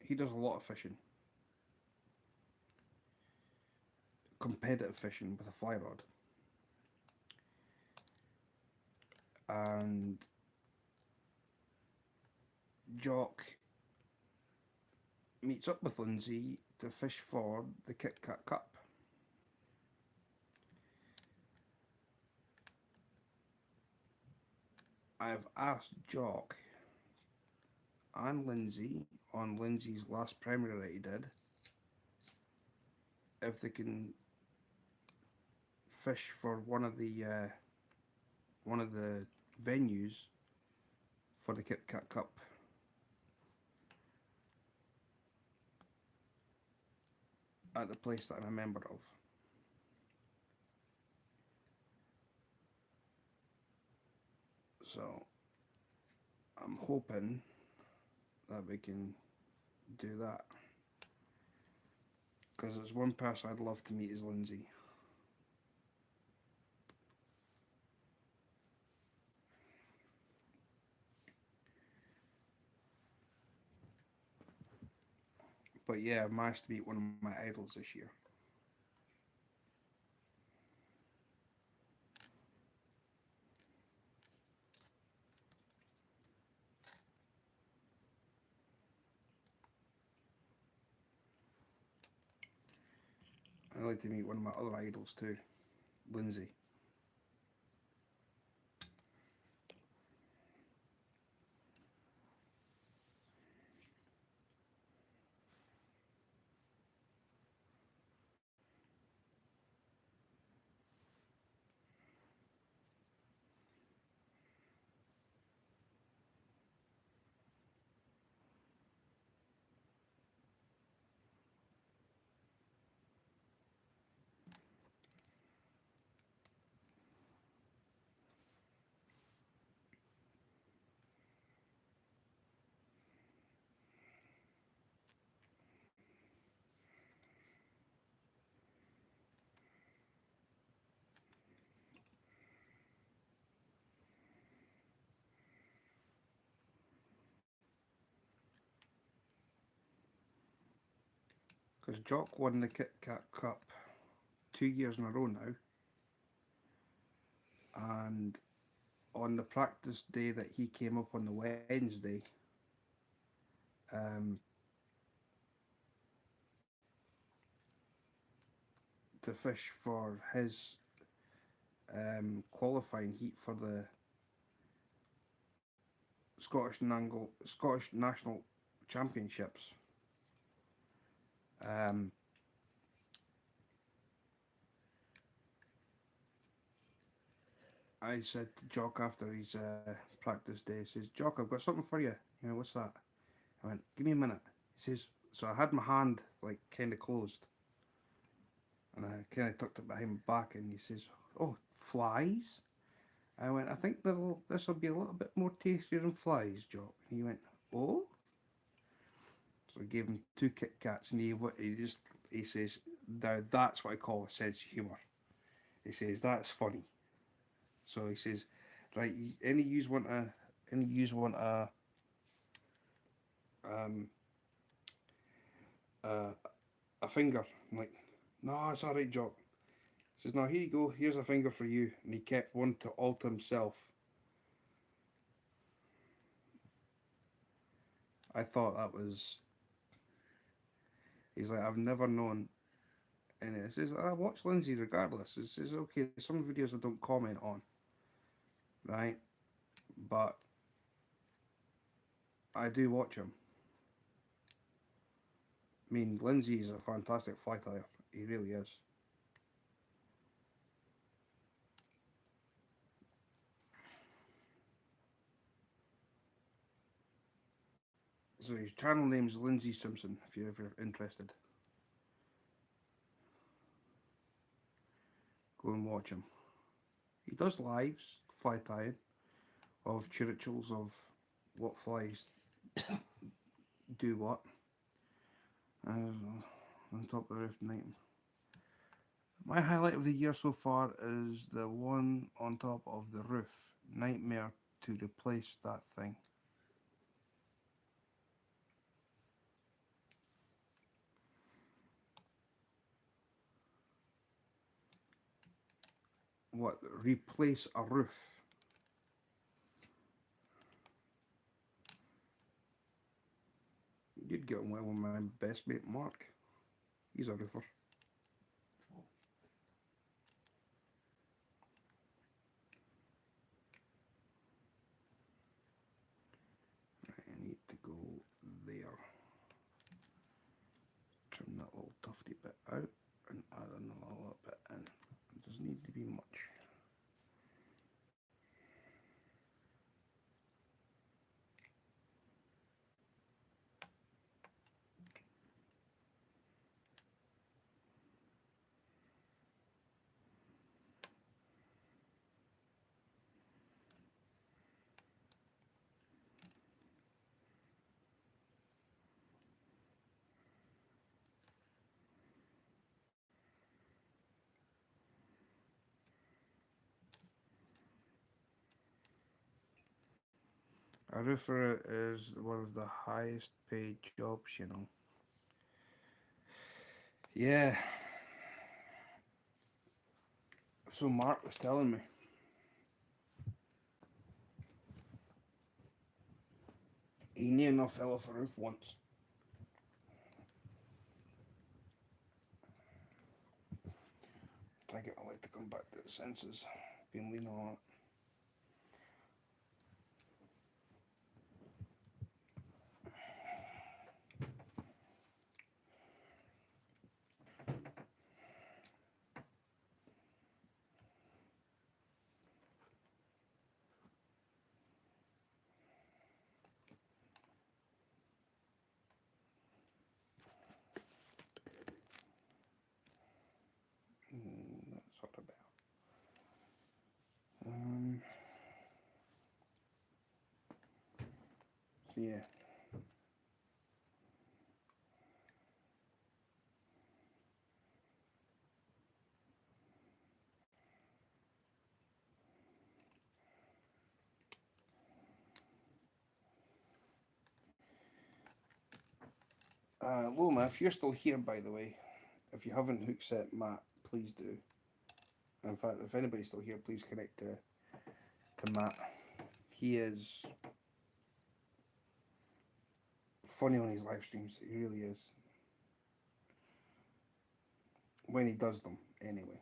he does a lot of fishing, competitive fishing with a fly rod, and Jock meets up with Lindsay to fish for the Kit Kat Cup. I've asked Jock and Lindsay on Lindsay's last premiere that he did if they can fish for one of the venues for the Kit Kat Cup. At the place that I'm a member of. So I'm hoping that we can do that. Because there's one person I'd love to meet is Lindsay. But yeah, I've managed to meet one of my idols this year. I'd like to meet one of my other idols too, Lindsay. Because Jock won the Kit Kat Cup 2 years in a row now. And on the practice day that he came up on the Wednesday, to fish for his qualifying heat for the Scottish National Championships. I said to Jock after his practice day, he says, "Jock, I've got something for you." You know, what's that? I went, "Give me a minute." He says, so I had my hand like kind of closed, and I kind of tucked it behind my back, and he says, "Oh, flies?" I went, "I think this will be a little bit more tastier than flies, Jock." And he went, "Oh?" So I gave him 2 Kit Kats, and he says, "Now that's what I call a sense of humour." He says, "That's funny." So he says, "Right, any yous want a uh, a finger. I'm like, no, it's all right, Jock. He says, no, here you go. Here's a finger for you. And he kept one to all to himself. I thought that was. He's like, I've never known. And it says, I watch Lindsay regardless. It says, okay, some videos I don't comment on, right? But I do watch him. I mean, Lindsay is a fantastic fly tyer. He really is. So his channel name's Lindsay Simpson, if you're ever interested. Go and watch him. He does lives, fly tying, of rituals of what flies do what. On top of the roof night. My highlight of the year so far is the one on top of the roof. Nightmare to replace that thing. What? Replace a roof? You'd get on well with my best mate Mark. He's a roofer. I need to go there. Trim that little tufty bit out and add another little bit in. It doesn't need to be much. A roofer is one of the highest paid jobs, you know. Yeah. So Mark was telling me. He near enough fell off a roof once. Try to get my leg to come back to the senses. Been leaning on it. That's what about. So yeah. Loma, if you're still here, by the way, if you haven't hook set Matt, please do. In fact, if anybody's still here, please connect to Matt. He is funny on his live streams. He really is. When he does them, anyway.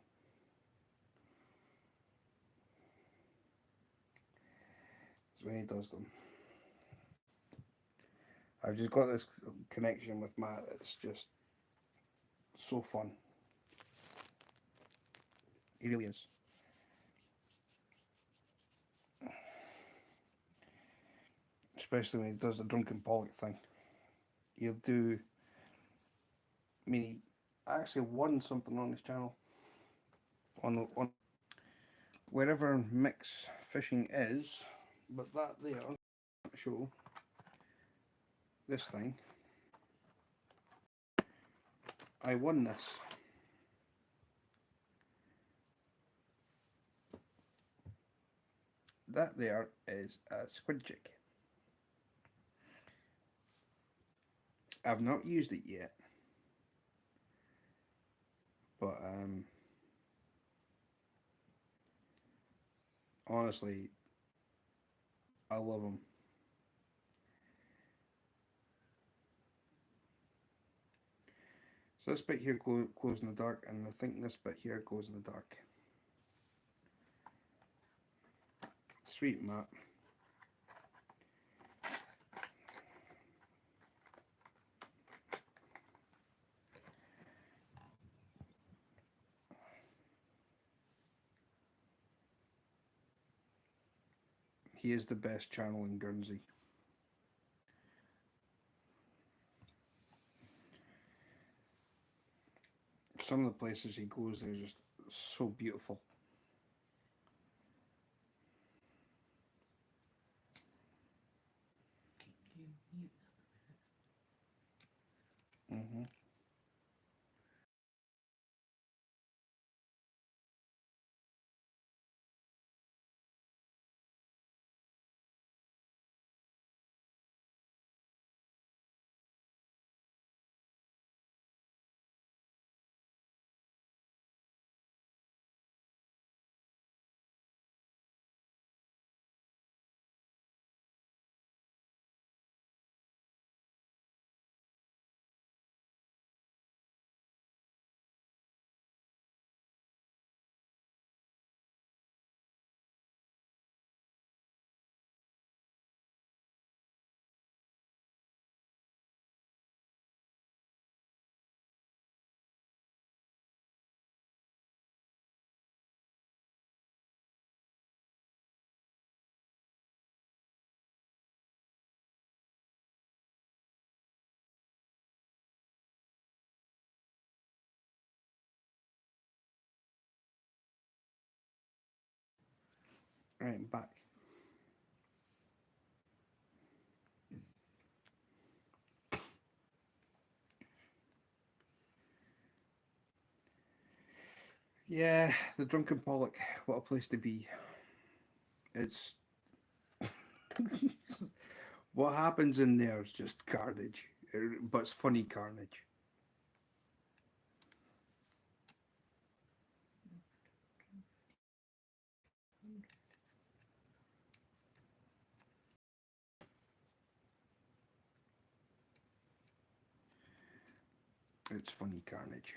It's when he does them. I've just got this connection with Matt. It's just so fun. He really is. Especially when he does the drunken Pollock thing. He'll do. I mean, he actually won something on his channel. On wherever mix fishing is, but that there show this thing. I won this. That there is a squid jig. I've not used it yet. But honestly, I love them. So this bit here glows in the dark, and I think this bit here glows in the dark. Sweet Matt. He is the best channel in Guernsey. Some of the places he goes, they're just so beautiful. Can you mute that a minute? Mm-hmm. Right, I'm back. Yeah, the Drunken Pollock. What a place to be. It's what happens in there is just carnage, but it's funny carnage. It's funny carnage.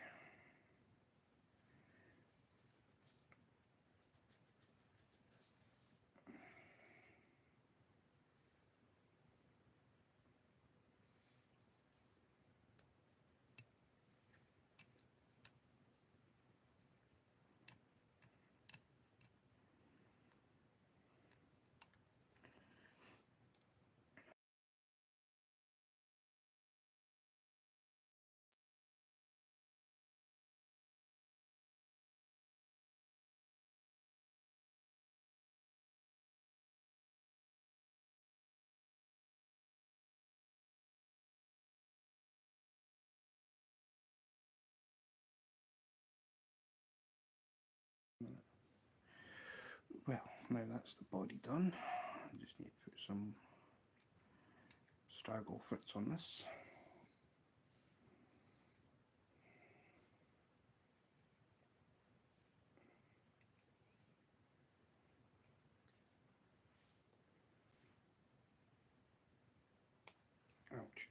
Well, now that's the body done. I just need to put some straggle fits on this. Ouch.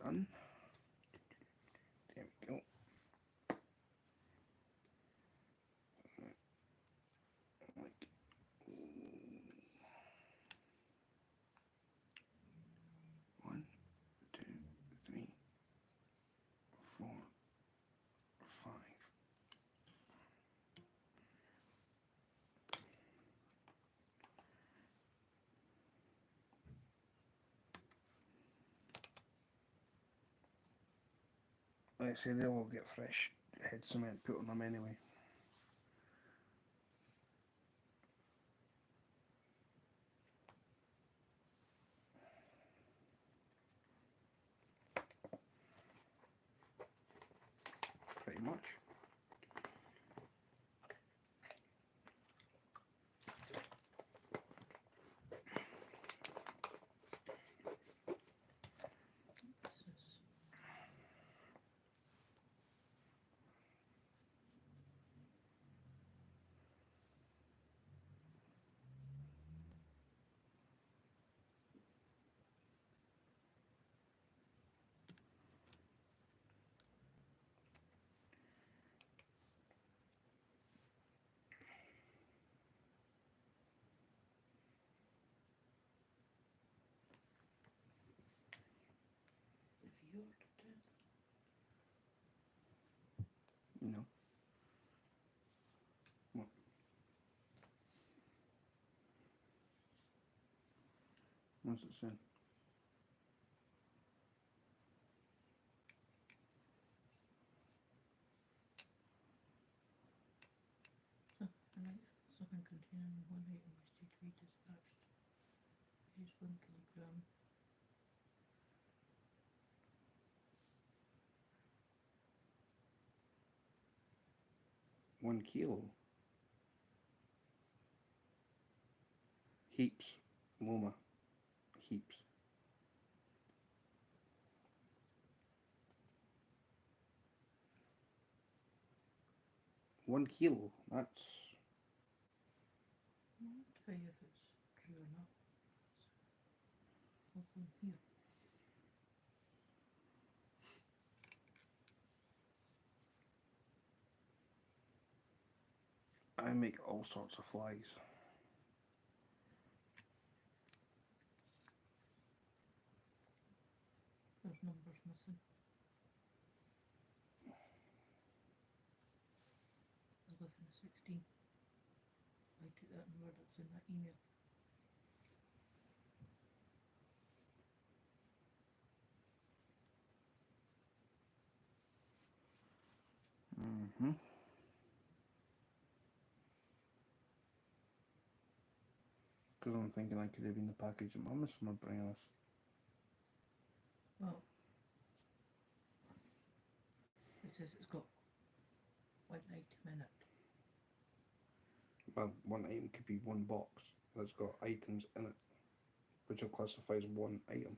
done. There we go. Like, one, two, three, four, five. Like I say, they'll all get fresh head cement put on them anyway. Pretty much. What's this? Have you ordered it? No. What? What's it saying? Alright, something containing one item is due to be dispatched. Use 1 kilogram. 1 kilo. Heaps. Loma. Heaps. $1 kilo. That's I'll tell you if it's true or not. Open here. I make all sorts of flies. There's numbers missing. 11 and 16. I took that number that's in that email. Mm-hmm. Because I'm thinking I could have been the package that Mum was bringing us. Well, it says it's got one item in it. Well, one item could be one box that's got items in it, which will classify as one item.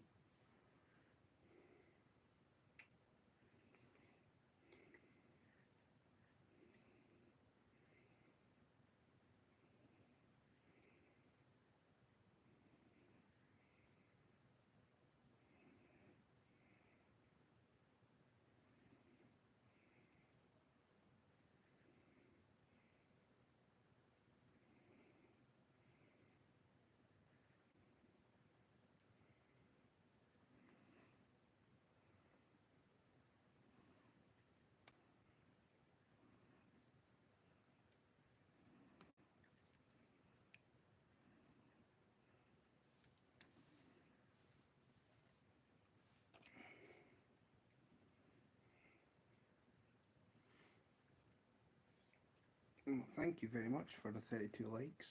Well, thank you very much for the 32 likes.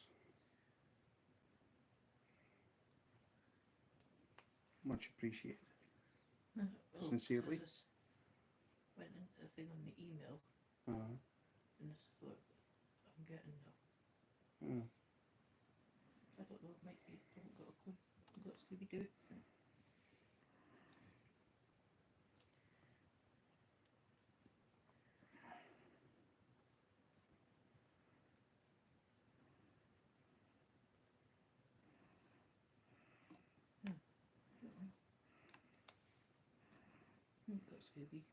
Much appreciated. Oh, Sincerely. this went into the thing on the email, Uh, and this is what I'm getting now. I don't know, it might be, I haven't got a clue. I've got Scooby Doo. That's heavy.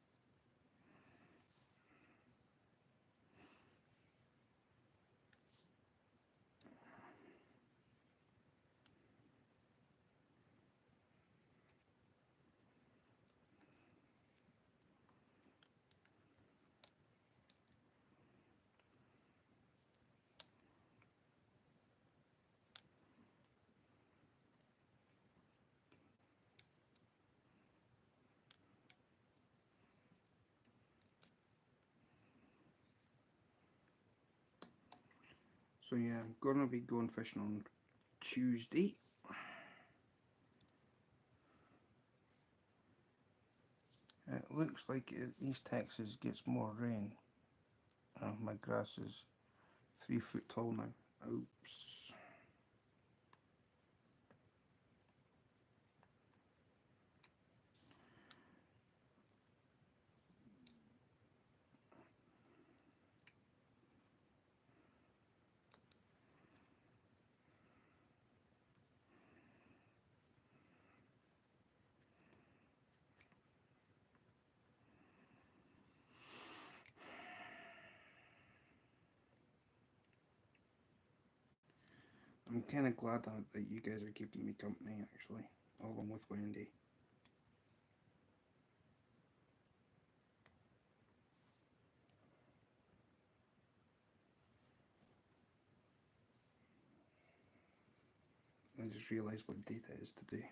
So yeah, I'm gonna be going fishing on Tuesday. It looks like East Texas gets more rain. My grass is 3 foot tall now. Oops. I'm kind of glad that you guys are keeping me company, actually, along with Wendy. I just realised what date it is today.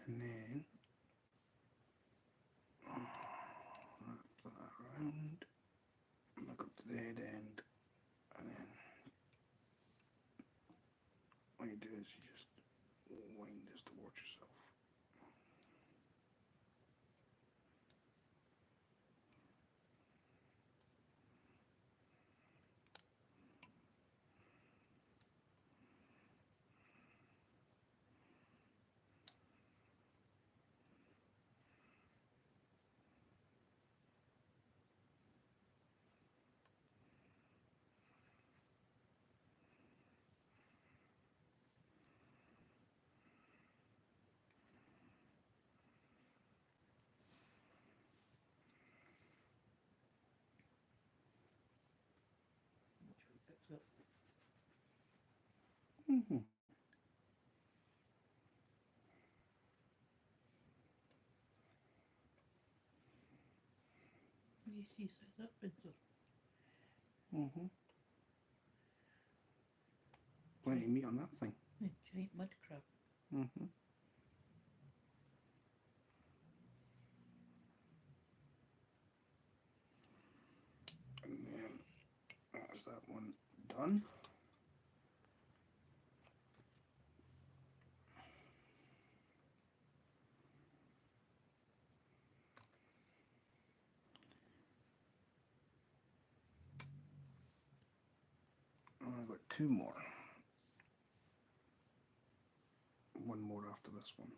And then wrap that around, look up to the head end, and then what you do is you just wind this towards yourself. of it. Mm-hmm. You see, so that Windsor. Mm-hmm. Plenty of meat on that thing. Giant mud crab. Mm-hmm. And then that's that one done. And I've got two more. One more after this one.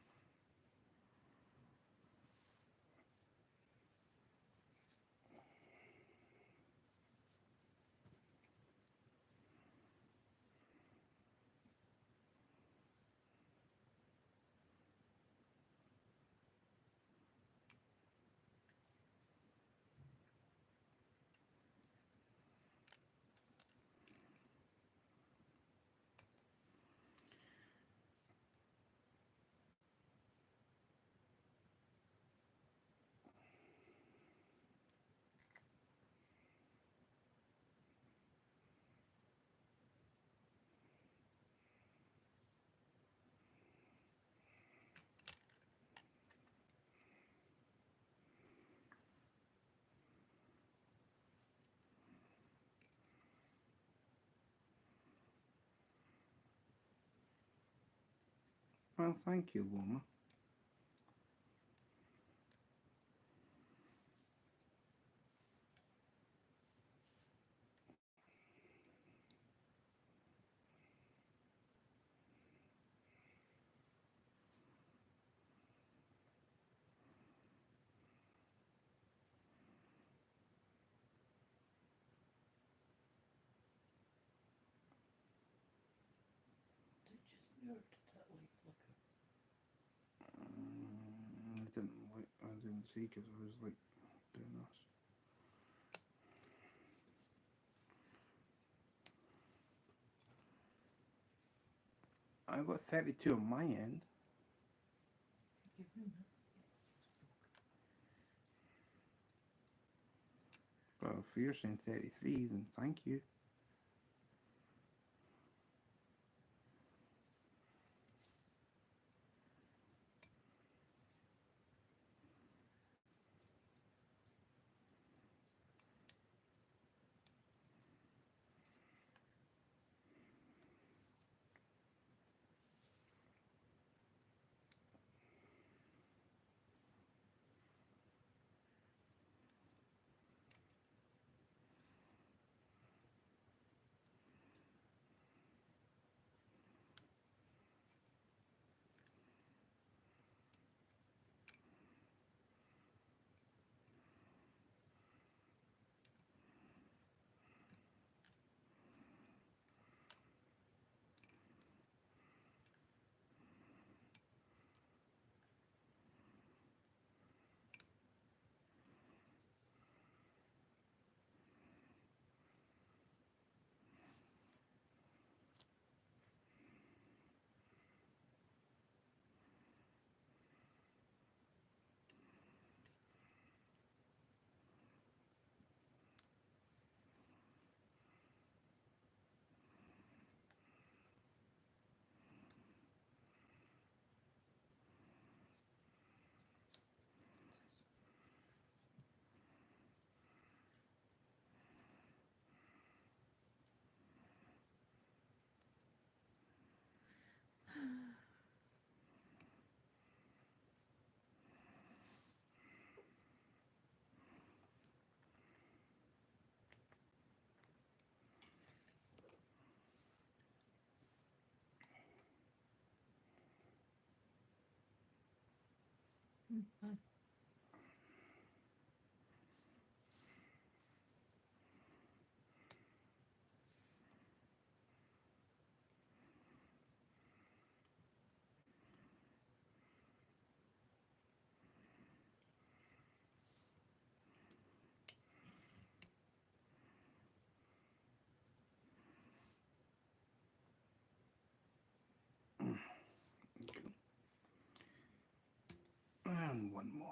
Well, thank you, Loma. They just mirrored that light flicker. I didn't see because I was like doing this. I've got 32 on my end. Give me a minute. But if you're saying 33, then thank you. Hi. one more.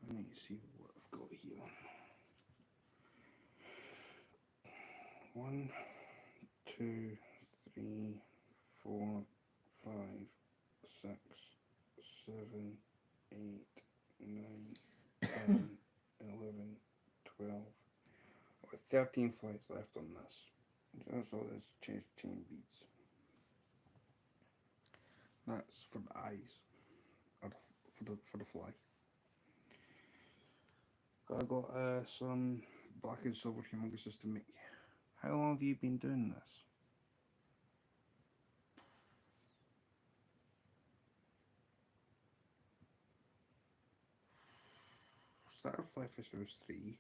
Let me see what I've got here. 1, 2, 3, 4, 5, 6, 7, 8, 9, 10, 11, 12. I've got 13 flights left on this. That's all this chain beads. That's for the eyes, or for the fly. I got some black and silver humongous just to make. How long have you been doing this? Started fly fishing when I was 3.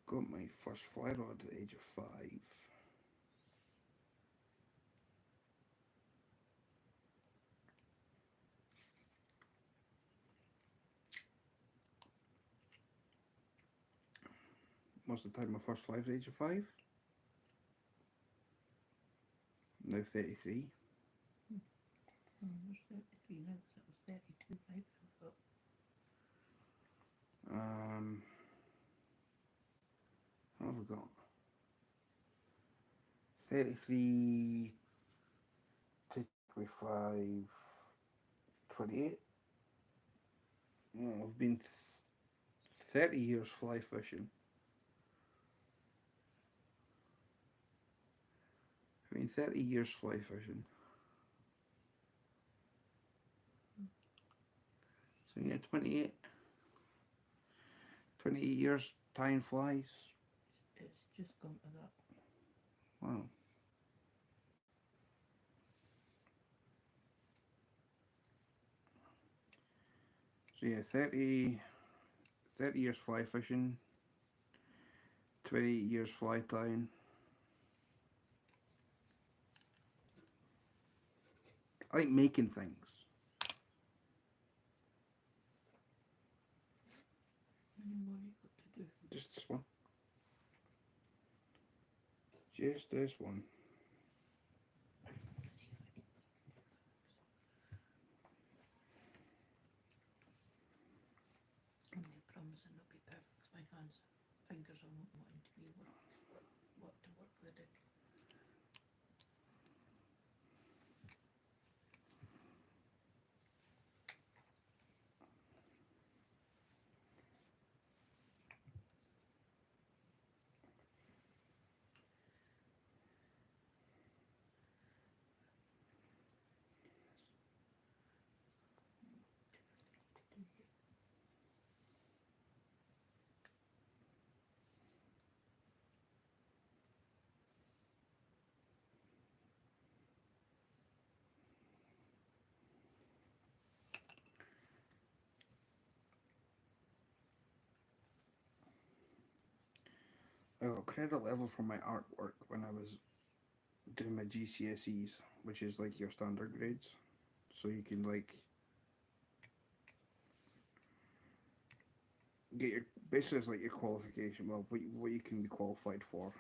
Got my first fly rod at the age of 5. Most of the time, my first fly was the age of 5. Now 33. There's 33 now, so it was 32 maybe, I thought. What have we got? 33, take away 5, 28. Yeah, I've been 30 years fly fishing. I mean, 30 years fly fishing. So yeah, 28. 28 years tying flies. It's just gone to that. Wow. So yeah, 30 years fly fishing, 28 years fly tying. I like making things. How many more you got to do? Just this one. Just this one. Let's see if I can. I'm not promising it'll be perfect because my fingers are not wanting to be what to work with it. I got credit level for my artwork when I was doing my GCSEs, which is like your standard grades. So you can like get your, basically it's like your qualification, well, what you can be qualified for.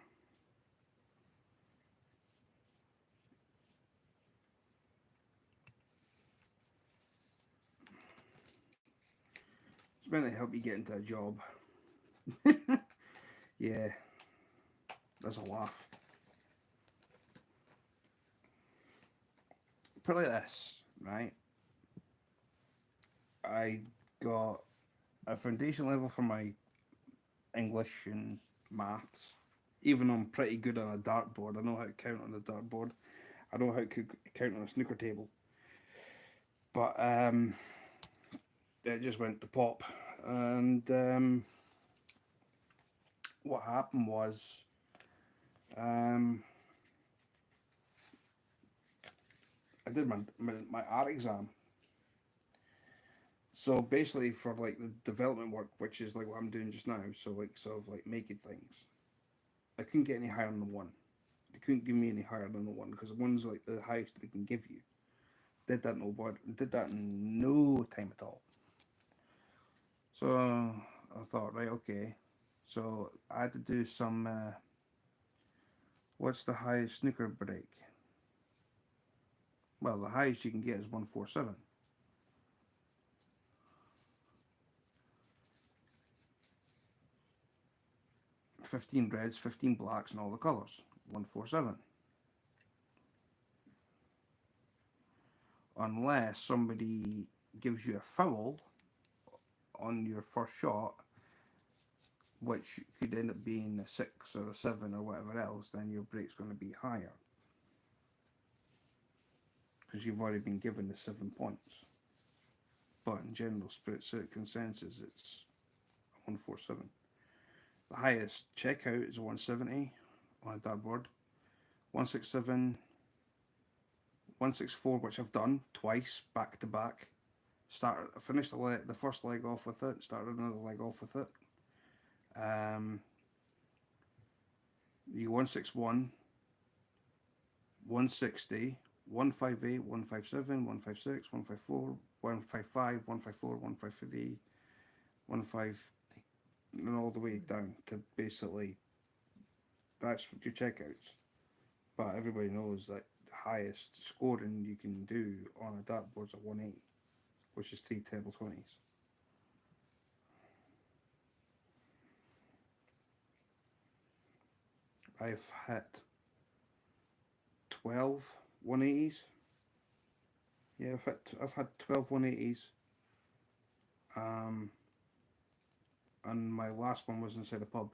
It's meant to help you get into a job. Yeah, that's a laugh. Put it like this, right? I got a foundation level for my English and maths. Even though I'm pretty good on a dartboard, I know how to count on a dartboard. I know how to count on a snooker table. But it just went to pop. And what happened was I did my art exam. So basically for like the development work, which is like what I'm doing just now, so like sort of like making things, I couldn't get any higher than the 1. They couldn't give me any higher than the 1 because the 1's like the highest they can give you. Did that in no time at all. So I thought, right, okay. So I had to do some. What's the highest snooker break? Well, the highest you can get is 147. 15 reds, 15 blacks, and all the colours. 147. Unless somebody gives you a foul on your first shot, which could end up being a 6 or a 7 or whatever else, then your break's going to be higher. Because you've already been given the 7 points. But in general spirit consensus, it's 147. The highest checkout is 170 on a dartboard. 167, 164, which I've done twice back to back. Finished the first leg off with it. Started another leg off with it. The 161, 160, 158, 157, 156, 154, 155, 154, 153, 15, and all the way down to basically that's your checkouts. But everybody knows that the highest scoring you can do on a dartboard's a 180, which is 3 table 20s. I've hit 12 180s. Yeah, I've had 12 180s. And my last one was inside a pub.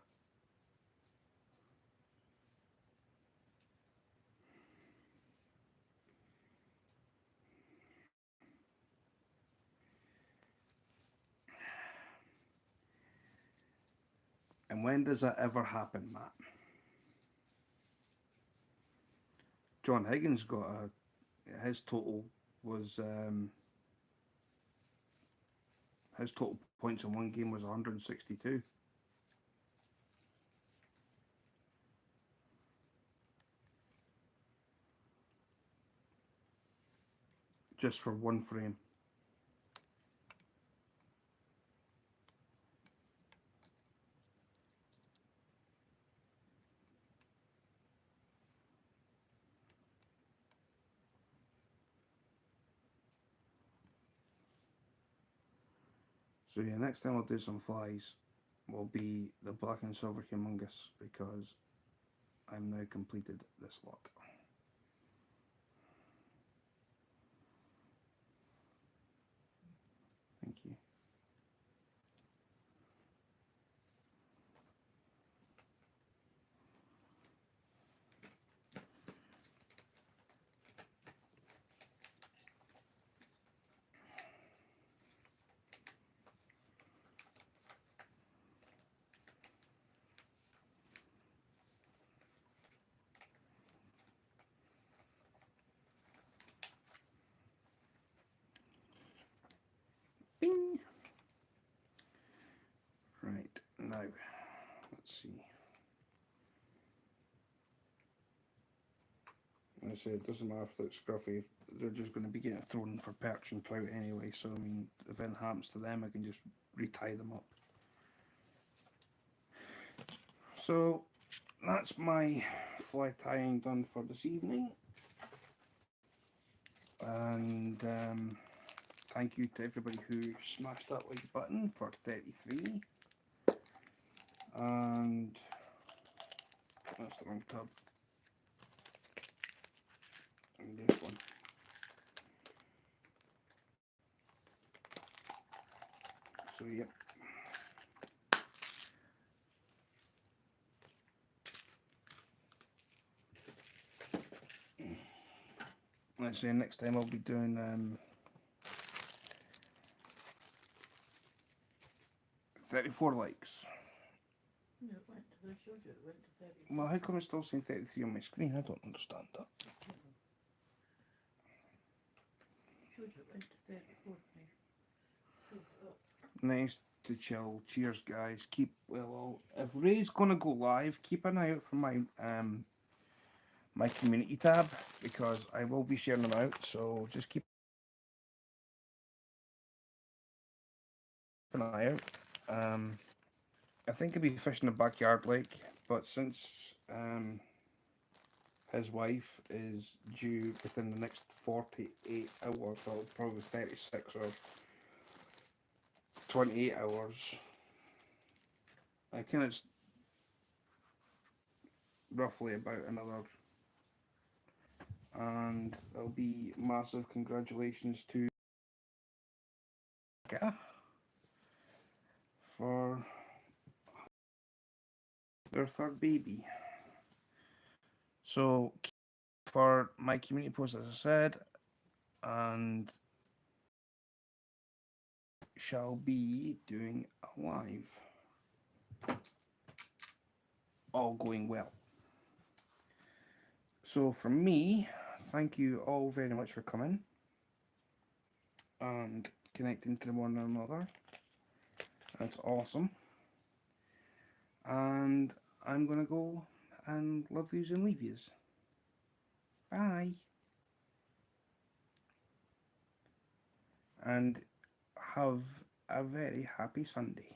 And when does that ever happen, Matt? John Higgins got his total was his total points in one game was 162. Just for one frame. So yeah, next time I'll do some flies will be the black and silver humongous because I'm now completed this lot. Thank you. Bing. Right, now, let's see. I say it doesn't matter if it's scruffy, they're just going to be getting thrown for perch and trout anyway, so I mean, if anything happens to them, I can just retie them up. So, that's my fly tying done for this evening. And thank you to everybody who smashed that like button for 33. And that's the wrong tab. And this one. So yep. Let's say next time I'll be doing 34 likes. No, it went to, I showed you it went to 34. Well, how come it's still saying 33 on my screen? I don't understand that. Showed you it went to 34 when I pulled it up. Nice to chill. Cheers, guys. Keep well. If Ray's gonna go live, keep an eye out for my my community tab because I will be sharing them out. So just keep an eye out. I think he'll be fishing the backyard lake, but since his wife is due within the next 48 hours, or probably 36 or 28 hours, I think it's roughly about another. And there'll be massive congratulations to Becca for their third baby. So for my community post, as I said, and shall be doing a live. All going well. So from me, thank you all very much for coming and connecting to one another. That's awesome. And I'm gonna go and love yous and leave yous. Bye. And have a very happy Sunday.